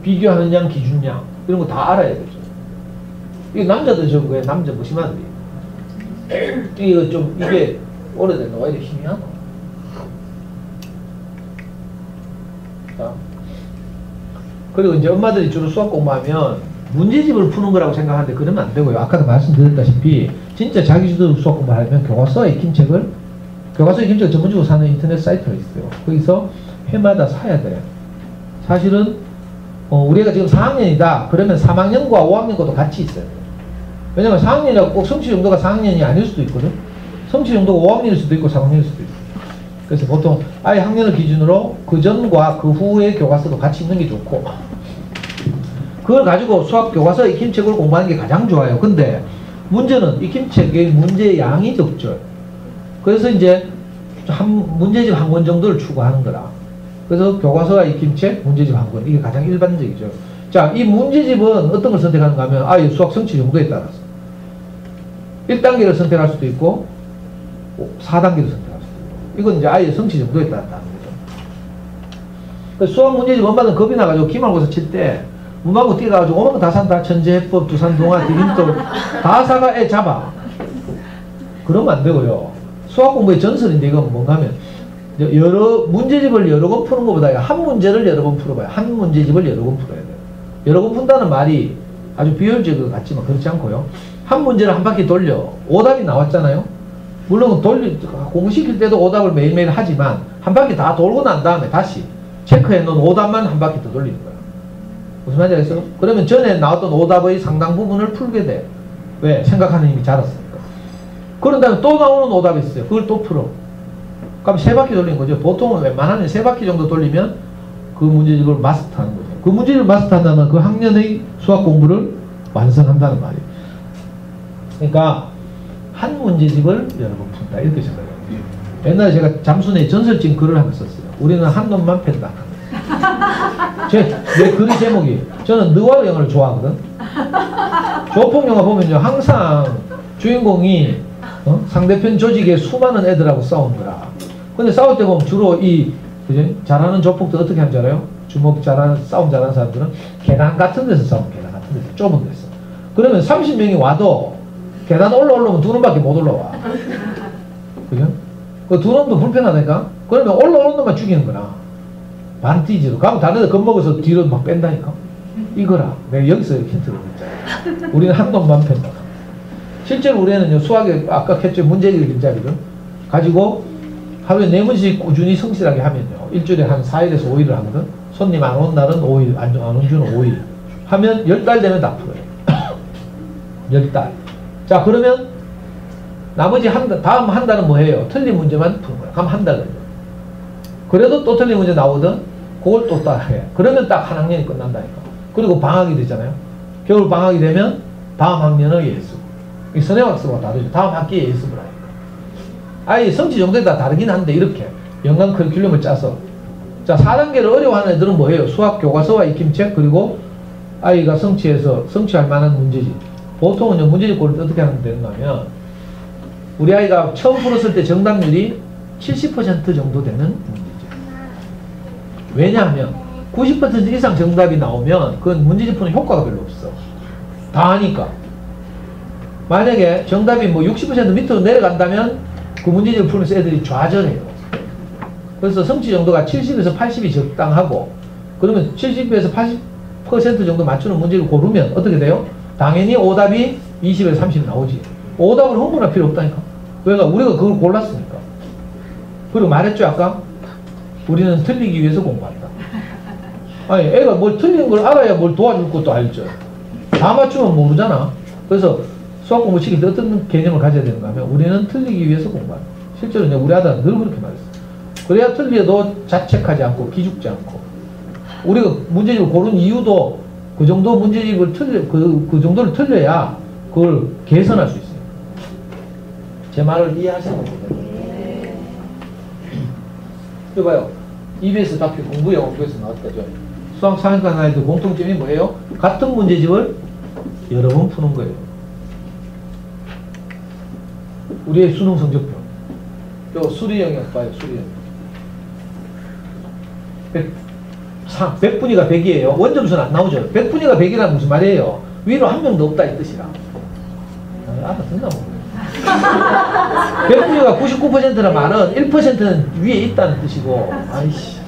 [SPEAKER 3] 비교하는 양, 기준양, 이런 거 다 알아야 되죠. 이게 남자들 저거에 남자 무심하들이. 이게 오래됐나? 왜 이렇게 힘이 안 와? 자. 그리고 이제 엄마들이 주로 수학 공부하면 문제집을 푸는 거라고 생각하는데 그러면 안 되고요. 아까도 말씀드렸다시피 진짜 자기주도 수학 공부하려면 교과서 익힘책을 전문적으로 사는 인터넷 사이트가 있어요. 거기서 해마다 사야 돼요. 사실은 우리가 지금 4학년이다. 그러면 3학년과 5학년과도 같이 있어요. 왜냐면 4학년이라고 꼭 성취 정도가 4학년이 아닐 수도 있거든. 성취 정도가 5학년일 수도 있고 4학년일 수도 있고. 그래서 보통 아예 학년을 기준으로 그 전과 그 후의 교과서도 같이 있는 게 좋고, 그걸 가지고 수학 교과서 익힘책을 공부하는 게 가장 좋아요. 근데 문제는 익힘책의 문제의 양이 적죠. 그래서 이제 문제집 한 권 정도를 추구하는 거라. 그래서 교과서와 익힘책, 문제집 한 권, 이게 가장 일반적이죠. 자, 이 문제집은 어떤 걸 선택하는가 하면 아예 수학 성취 정도에 따라서 1단계를 선택할 수도 있고 4단계를 선택할 수도 있고, 이건 이제 아예 성취 정도에 따랐다는 거죠. 그래서 수학 문제집 엄마는 겁이 나가지고 기말고사 칠 때 문방구 뛰어가지고 오만 거 다 산다. 천재해법, 두산동화, 디딤돌 다 사가 애 잡아. 그러면 안 되고요. 수학 공부의 전설인데 이건 뭔가 하면 여러 문제집을 여러 번 푸는 것보다 한 문제를 여러 번 풀어봐요. 한 문제집을 여러 번 풀어야 돼요. 여러 번 푼다는 말이 아주 비효율적인 것 같지만 그렇지 않고요. 한 문제를 한 바퀴 돌려. 오답이 나왔잖아요. 물론 공부시킬 때도 오답을 매일매일 하지만 한 바퀴 다 돌고 난 다음에 다시 체크해 놓은 오답만 한 바퀴 더 돌리는 거예요. 무슨 말인지 알겠어요? 그러면 전에 나왔던 오답의 상당 부분을 풀게 돼. 왜? 생각하는 힘이 자랐으니까. 그런 다음에 또 나오는 오답이 있어요. 그걸 또 풀어. 그럼 세 바퀴 돌리는 거죠. 보통은 웬만하면 세 바퀴 정도 돌리면 그 문제집을 마스터하는 거죠. 그 문제집을 마스터한다면 그 학년의 수학 공부를 완성한다는 말이에요. 그러니까 한 문제집을 여러 번 푼다. 이렇게 생각해요. 옛날에 제가 잠순에 전설적인 글을 한번 썼어요. 우리는 한 놈만 팬다. 내 글의 제목이, 저는 느와르 영화를 좋아하거든. 조폭 영화 보면요, 항상 주인공이 상대편 조직의 수많은 애들하고 싸우는 거라. 근데 싸울 때 보면 주로 그지? 잘하는 조폭들 어떻게 하는 줄 알아요? 싸움 잘하는 사람들은 계단 같은 데서 싸우는, 계단 같은 데서, 좁은 데서. 그러면 30명이 와도 계단 올라오면 두 놈밖에 못 올라와. 그죠? 그 두 놈도 불편하니까? 그러면 올라오는 놈만 죽이는 거나. 반티지로. 가면 다른 데 겁먹어서 뒤로 막 뺀다니까? 이거라. 내가 여기서 힌트를 냈잖아. 우리는 한 놈만 뺀다. 실제로 우리는 수학에 아까 했죠. 문제집 일자리를 가지고 하루에 4번씩 꾸준히 성실하게 하면요. 일주일에 한 4일에서 5일을 하거든. 손님 안 온 날은 5일, 안 온 주는 5일. 하면 10달 되면 다 풀어요. 10달. 자, 그러면 나머지 다음 한 달은 뭐 해요? 틀린 문제만 푸는 거야. 그럼 한 달 걸려. 그래도 또 틀린 문제 나오거든? 그걸 또 딱 해. 그러면 딱 한 학년이 끝난다니까. 그리고 방학이 되잖아요. 겨울 방학이 되면 다음 학년의 예습. 이 선행학습과 다르죠. 다음 학기에 예습을 하니까. 아예 성취 정도에 다 다르긴 한데 이렇게 연간 커리큘럼을 짜서. 자, 4단계를 어려워하는 애들은 뭐예요? 수학 교과서와 익힘책, 그리고 아이가 성취할 만한 문제집. 보통은 문제집 고를 때 어떻게 하면 되는가 하면 우리 아이가 처음 풀었을 때 정답률이 70% 정도 되는 문제집. 왜냐하면 90% 이상 정답이 나오면 그건 문제집 푸는 효과가 별로 없어. 다 하니까. 만약에 정답이 뭐 60% 밑으로 내려간다면 그 문제집을 풀면서 애들이 좌절해요. 그래서 성취 정도가 70에서 80이 적당하고, 그러면 70에서 80% 정도 맞추는 문제를 고르면 어떻게 돼요? 당연히 오답이 20에서 30 나오지. 오답을 흥분할 필요 없다니까. 왜냐? 우리가 그걸 골랐으니까. 그리고 말했죠, 아까? 우리는 틀리기 위해서 공부한다. 아니, 애가 뭘 틀린 걸 알아야 뭘 도와줄 것도 알죠. 다 맞추면 모르잖아. 그래서 수학 공부 시킬 때 어떤 개념을 가져야 되는가 하면 우리는 틀리기 위해서 공부한다. 실제로 이제 우리 아들은 늘 그렇게 말했어. 그래야 틀려도 자책하지 않고 기죽지 않고 우리가 문제집을 고른 이유도 그 정도 문제집을 그 정도를 틀려야 그걸 개선할 수 있어요. 제 말을 이해하시는 거거든요. 이봐요. EBS 다큐 공부 영어에서 나왔다죠. 수학 상위권 아이들 공통점이 뭐예요? 같은 문제집을 여러 번 푸는 거예요. 우리의 수능 성적표. 요 수리 영역 봐요. 수리 영역. 100분위가 100이에요. 원점수는 안 나오죠. 100분위가 100이란 무슨 말이에요? 위로 한 명도 없다 이 뜻이라. 알아듣나 모르겠어요. 100분위가 99%라 말은 1%는 위에 있다는 뜻이고, 아이씨.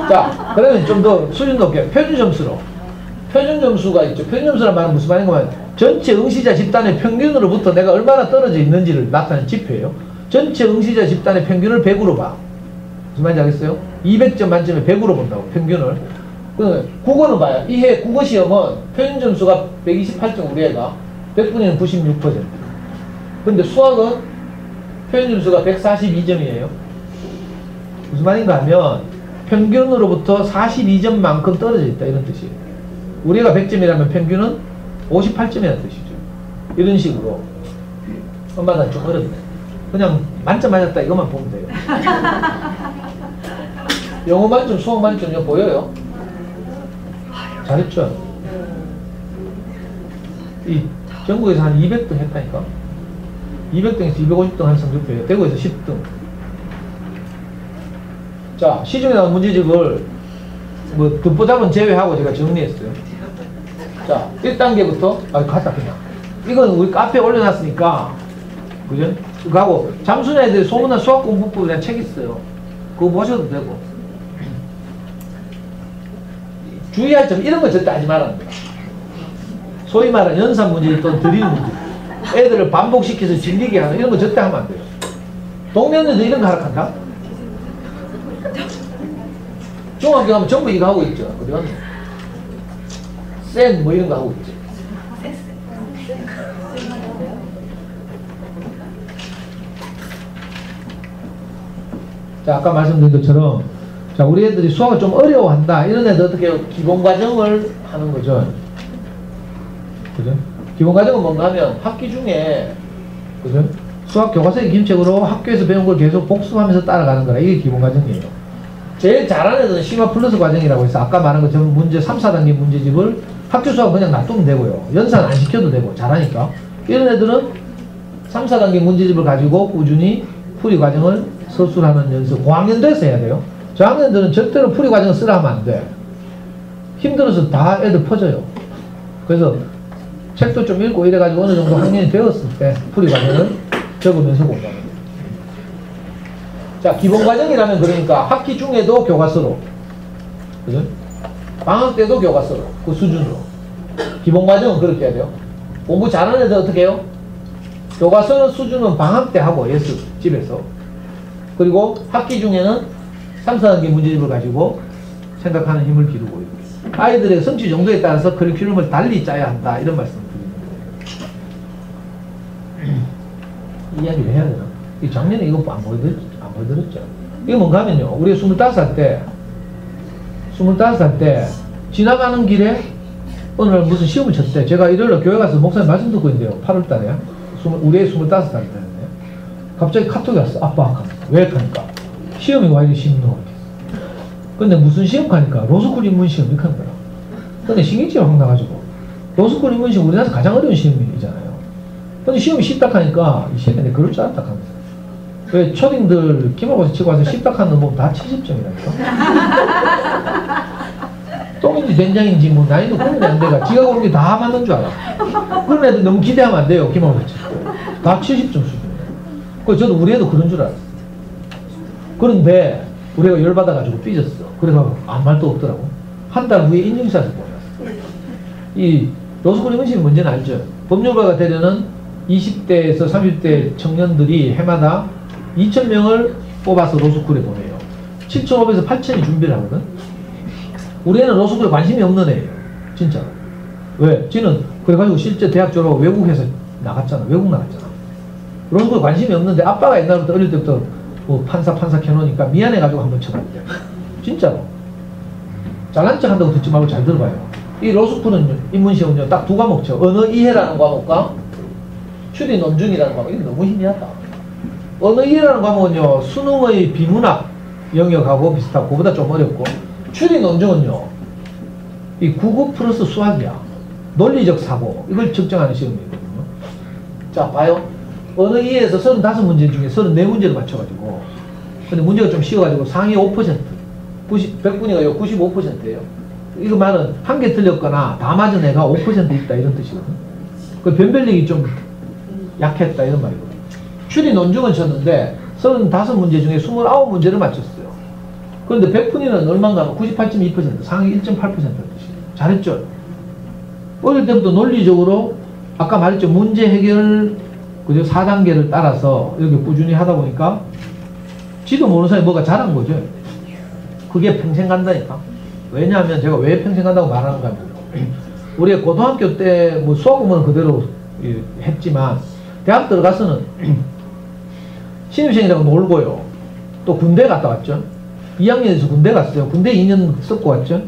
[SPEAKER 3] 자, 그러면 좀 더 수준 높게 표준 점수로. 표준 점수가 있죠. 표준 점수란 말은 무슨 말인가 하면 전체 응시자 집단의 평균으로부터 내가 얼마나 떨어져 있는지를 나타내는 지표예요. 전체 응시자 집단의 평균을 100으로 봐. 무슨 말인지 알겠어요? 200점 만점에 100으로 본다고, 평균을. 국어는 봐요. 이해 국어 시험은 표준 점수가 128점 우리 애가 100분위는 96%. 근데 수학은 표준 점수가 142점이에요. 무슨 말인가 하면 평균으로부터 42점만큼 떨어져 있다 이런 뜻이에요. 우리가 100점이라면 평균은 58점이라는 뜻이죠. 이런 식으로. 엄마가 좀 어렵네. 그냥 만점 맞았다 이것만 보면 돼요. 영어 만점, 수학 만점 이거 보여요? 잘했죠? 이 전국에서 한 200등 했다니까. 200등에서 250등 한 성적표예요. 대구에서 10등. 자, 시중에 나온 문제집을 뭐 듣보잡은 제외하고 제가 정리했어요. 자, 1단계부터 갔다 그냥. 이건 우리 카페에 올려놨으니까, 그죠? 그거 하고 잠수는 애들 소문난 수학 공부법 그냥 책 있어요. 그거 보셔도 되고. 주의할 점 이런 거 절대 하지 말아야 돼요. 소위 말하는 연산 문제 또는 드리는 문제. 애들을 반복시켜서 질리게 하는 이런 거 절대 하면 안 돼요. 동네 언니들 이런 거 하라 한다? 중학교 가면 전부 이거 하고 있죠. 어디 갔나? 센 뭐 이런 거 하고 있죠. 자, 아까 말씀드린 것처럼 자, 우리 애들이 수학을 좀 어려워한다. 이런 애들 어떻게 해요? 기본 과정을 하는 거죠. 그죠? 기본 과정은 뭔가 하면 학기 중에 그죠? 수학 교과서의 기본책으로 학교에서 배운 걸 계속 복습하면서 따라가는 거라. 이게 기본 과정이에요. 제일 잘하는 애들은 심화 플러스 과정이라고 해서 아까 말한 것처럼 문제 3, 4단계 문제집을 학교 수학 그냥 놔두면 되고요. 연산 안 시켜도 되고 잘하니까. 이런 애들은 3, 4단계 문제집을 가지고 꾸준히 풀이 과정을 서술하는 연습. 고학년 돼서 해야 돼요. 저학년들은 절대로 풀이 과정을 쓰라 하면 안 돼. 힘들어서 다 애들 퍼져요. 그래서 책도 좀 읽고 이래가지고 어느 정도 학년이 되었을 때 풀이 과정을 적으면서 공부하는 거예요. 자, 기본 과정이라면 그러니까 학기 중에도 교과서로, 그죠? 방학 때도 교과서로, 그 수준으로. 기본 과정은 그렇게 해야 돼요. 공부 잘하는 애들 어떻게 해요? 교과서 수준은 방학 때 하고, 예습, 집에서. 그리고 학기 중에는 3, 4단계 문제집을 가지고 생각하는 힘을 기르고 있고. 아이들의 성취 정도에 따라서 커리큘럼을 달리 짜야 한다. 이런 말씀을 드리는 거예요. 이야기를 해야 되나? 이 작년에 이거 안 보여드렸죠? 이거 뭔가 하면요. 우리 25살 때 지나가는 길에 어느 날 무슨 시험을 쳤대. 제가 일요일날 교회 가서 목사님 말씀 듣고 있는데요. 8월 달에. 우리 애 25살 때였네. 갑자기 카톡이 왔어. 아빠, 왜 하니까. 시험이 와 이래 시험이. 근데 무슨 시험 가니까 로스쿨 인문 시험 이렇게 하는 거야. 근데 신경질이 확 나가지고. 로스쿨 인문 시험 우리나라에서 가장 어려운 시험이잖아요. 근데 시험이 쉽다 하니까 이 새끼 내가 그럴 줄 알았다 하면서. 왜 초딩들 기말고사 치고 와서 쉽다 하는 놈 다 70점이라니까. 똥인지 된장인지 뭐 나이도 구분이 안 돼가 지가 고른 게 다 맞는 줄 알아. 그런 애들 너무 기대하면 안 돼요. 기말고사 칠 때. 다 70점 수준이에요. 그래서 저도 우리 애도 그런 줄 알았어요. 그런데 우리가 열받아가지고 삐졌어. 그래가지고 아무 말도 없더라고. 한 달 후에 인증샷을 보냈어. 이 로스쿨 인문시험 문제는 알죠? 법률가가 되려는 20대에서 30대 청년들이 해마다 2,000명을 뽑아서 로스쿨에 보내요. 7,500에서 8,000이 준비를 하거든. 우리 애는 로스쿨에 관심이 없는 애예요. 진짜. 왜? 지는 그래가지고 실제 대학 졸업하고 외국에서 나갔잖아. 외국 나갔잖아. 로스쿨에 관심이 없는데 아빠가 옛날부터 어릴 때부터 뭐 판사 켜놓으니까 미안해가지고 한번 쳐봤대. 진짜로. 잘난 척 한다고 듣지 말고 잘 들어봐요. 이 로스쿨은 인문시험은요 딱 두 과목죠. 언어 이해라는 과목과 추리 논증이라는 과목. 이게 너무 희미하다. 언어 이해라는 과목은요 수능의 비문학 영역하고 비슷하고 그보다 좀 어렵고, 추리 논증은요 이 국어 플러스 수학이야. 논리적 사고 이걸 측정하는 시험이거든요. 자 봐요. 언어 이해에서 35문제 중에 34문제를 맞춰가지고, 근데 문제가 좀 쉬워가지고 상위 5%, 100분위가 95%예요. 이거 말은 한 개 틀렸거나 다 맞은 애가 5% 있다 이런 뜻이거든. 그 변별력이 좀 약했다 이런 말이거든. 추리 논증은 쳤는데 35문제 중에 29문제를 맞췄어요. 그런데 100분위는 얼마인가 98.2%, 상위 1.8%의 뜻이에요. 잘했죠? 어릴 때부터 논리적으로 아까 말했죠. 문제 해결 그죠? 4단계를 따라서 이렇게 꾸준히 하다 보니까 지도 모르는 사람이 뭐가 잘한 거죠. 그게 평생 간다니까. 왜냐하면 제가 왜 평생 간다고 말하는가 하면, 우리가 고등학교 때 뭐 수학 공부는 그대로 했지만 대학 들어가서는 신입생이라고 놀고요. 또 군대 갔다 왔죠. 2학년에서 군대 갔어요. 군대 2년 썼고 왔죠.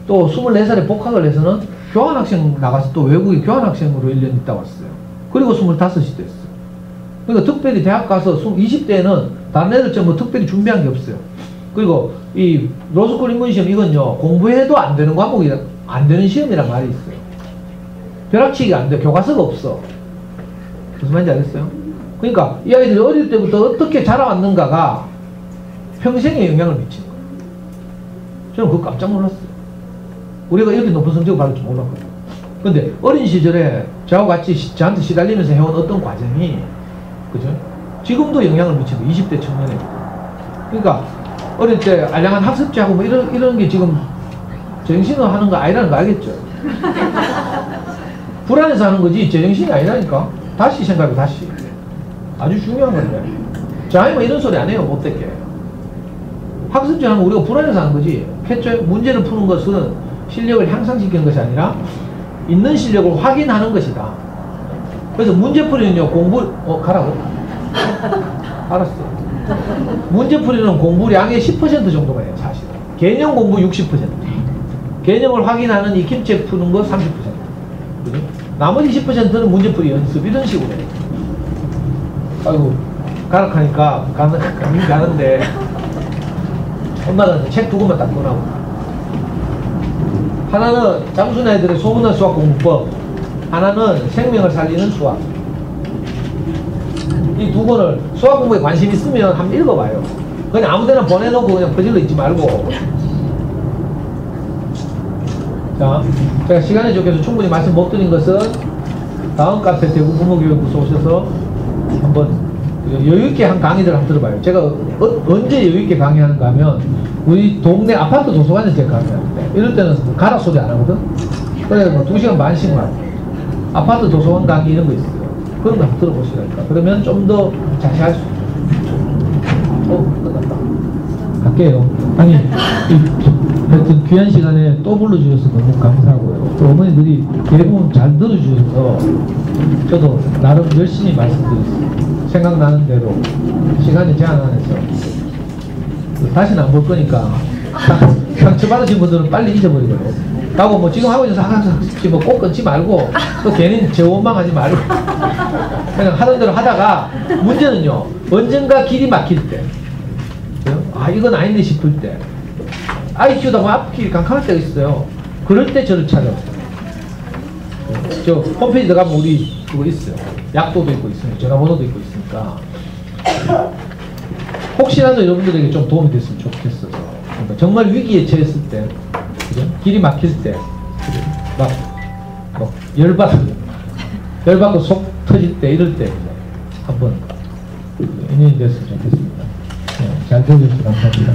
[SPEAKER 3] 또 24살에 복학을 해서는 교환학생 나가서 또 외국에 교환학생으로 1년 있다 왔어요. 그리고 25이 됐어요. 그러니까 특별히 대학 가서 20대에는 다른 애들처럼 뭐 특별히 준비한 게 없어요. 그리고 이 로스쿨 인문시험 이건요 공부해도 안 되는 과목이 안 되는 시험이란 말이 있어요. 벼락치기가 안 돼. 교과서가 없어. 무슨 말인지 알겠어요? 그러니까 이 아이들이 어릴 때부터 어떻게 자라왔는가가 평생에 영향을 미치는 거예요. 저는 그거 깜짝 놀랐어요. 우리가 이렇게 높은 성적을 받을 줄 몰랐거든요. 근데 어린 시절에 저하고 같이 저한테 시달리면서 해온 어떤 과정이, 그죠? 지금도 영향을 미치는 20대 청년에. 그러니까 어릴 때 알량한 학습지하고 뭐 이런 게 지금 제정신으로 하는 거 아니라는 거 알겠죠? 불안해서 하는 거지 제정신이 아니라니까. 다시 생각해, 다시. 아주 중요한 건데. 자이면 이런 소리 안 해요, 못되게. 학습지 하는 거 우리가 불안해서 하는 거지. 했죠? 문제를 푸는 것은 실력을 향상시키는 것이 아니라 있는 실력을 확인하는 것이다. 그래서 문제풀이는요, 가라고? 알았어. 문제풀이는 공부량의 10% 정도가 해요, 사실은. 개념 공부 60%. 개념을 확인하는 익힘책 푸는 거 30%. 그죠? 나머지 10%는 문제풀이 연습, 이런 식으로 해요. 아이고, 가락하니까 가는데, 엄마는 책 두 권만 딱 꺼나고. 하나는 장순 애들의 소문난 수학 공부법, 하나는 생명을 살리는 수학. 이 두 권을 수학 공부에 관심 있으면 한번 읽어봐요. 그냥 아무데나 보내놓고 그냥 퍼질러 있지 말고. 자, 제가 시간이 족해서 충분히 말씀 못 드린 것은 다음 카페 대구 부모교육부서 오셔서 한번 여유있게 한 강의들 한번 들어봐요. 제가 언제 여유있게 강의하는가 하면 우리 동네 아파트 도서관에서 제가 강의하는데, 이럴 때는 가락 소리 안 하거든? 그래 뭐 2시간 반씩만 하고. 아파트 도서관 강의 이런 거 있어요. 그런 거 한번 들어보시라니까. 그러면 좀 더 자세할 수 있어요. 끝났다. 갈게요. 아니, 하여튼 귀한 시간에 또 불러주셔서 너무 감사하고요. 또 어머니들이 대부분 잘 들어주셔서 저도 나름 열심히 말씀드렸어요. 생각나는 대로 시간이 제한 안에서. 다시는 안 볼 거니까 상처받으신 분들은 빨리 잊어버리고요. 하고 뭐 지금 하고 있는 학습지 뭐 꼭 끊지 말고 또 괜히 제 원망하지 말고 그냥 하던 대로 하다가, 문제는요 언젠가 길이 막힐 때, 아 이건 아닌데 싶을 때, 아이 키우다 보면 앞길이 캄캄할 때가 있어요. 그럴 때 저를 찾아오세요. 저 홈페이지 들어가면 우리 그거 있어요. 약도도 있고 있으니까, 전화번호도 있고 있으니까 혹시라도 여러분들에게 좀 도움이 됐으면 좋겠어서. 그러니까 정말 위기에 처했을 때, 그죠? 길이 막힐 때, 막 열받고 속 터질 때, 이럴 때 한번 인연이 됐으면 좋겠습니다. 네, 잘 들어주셔서 감사합니다.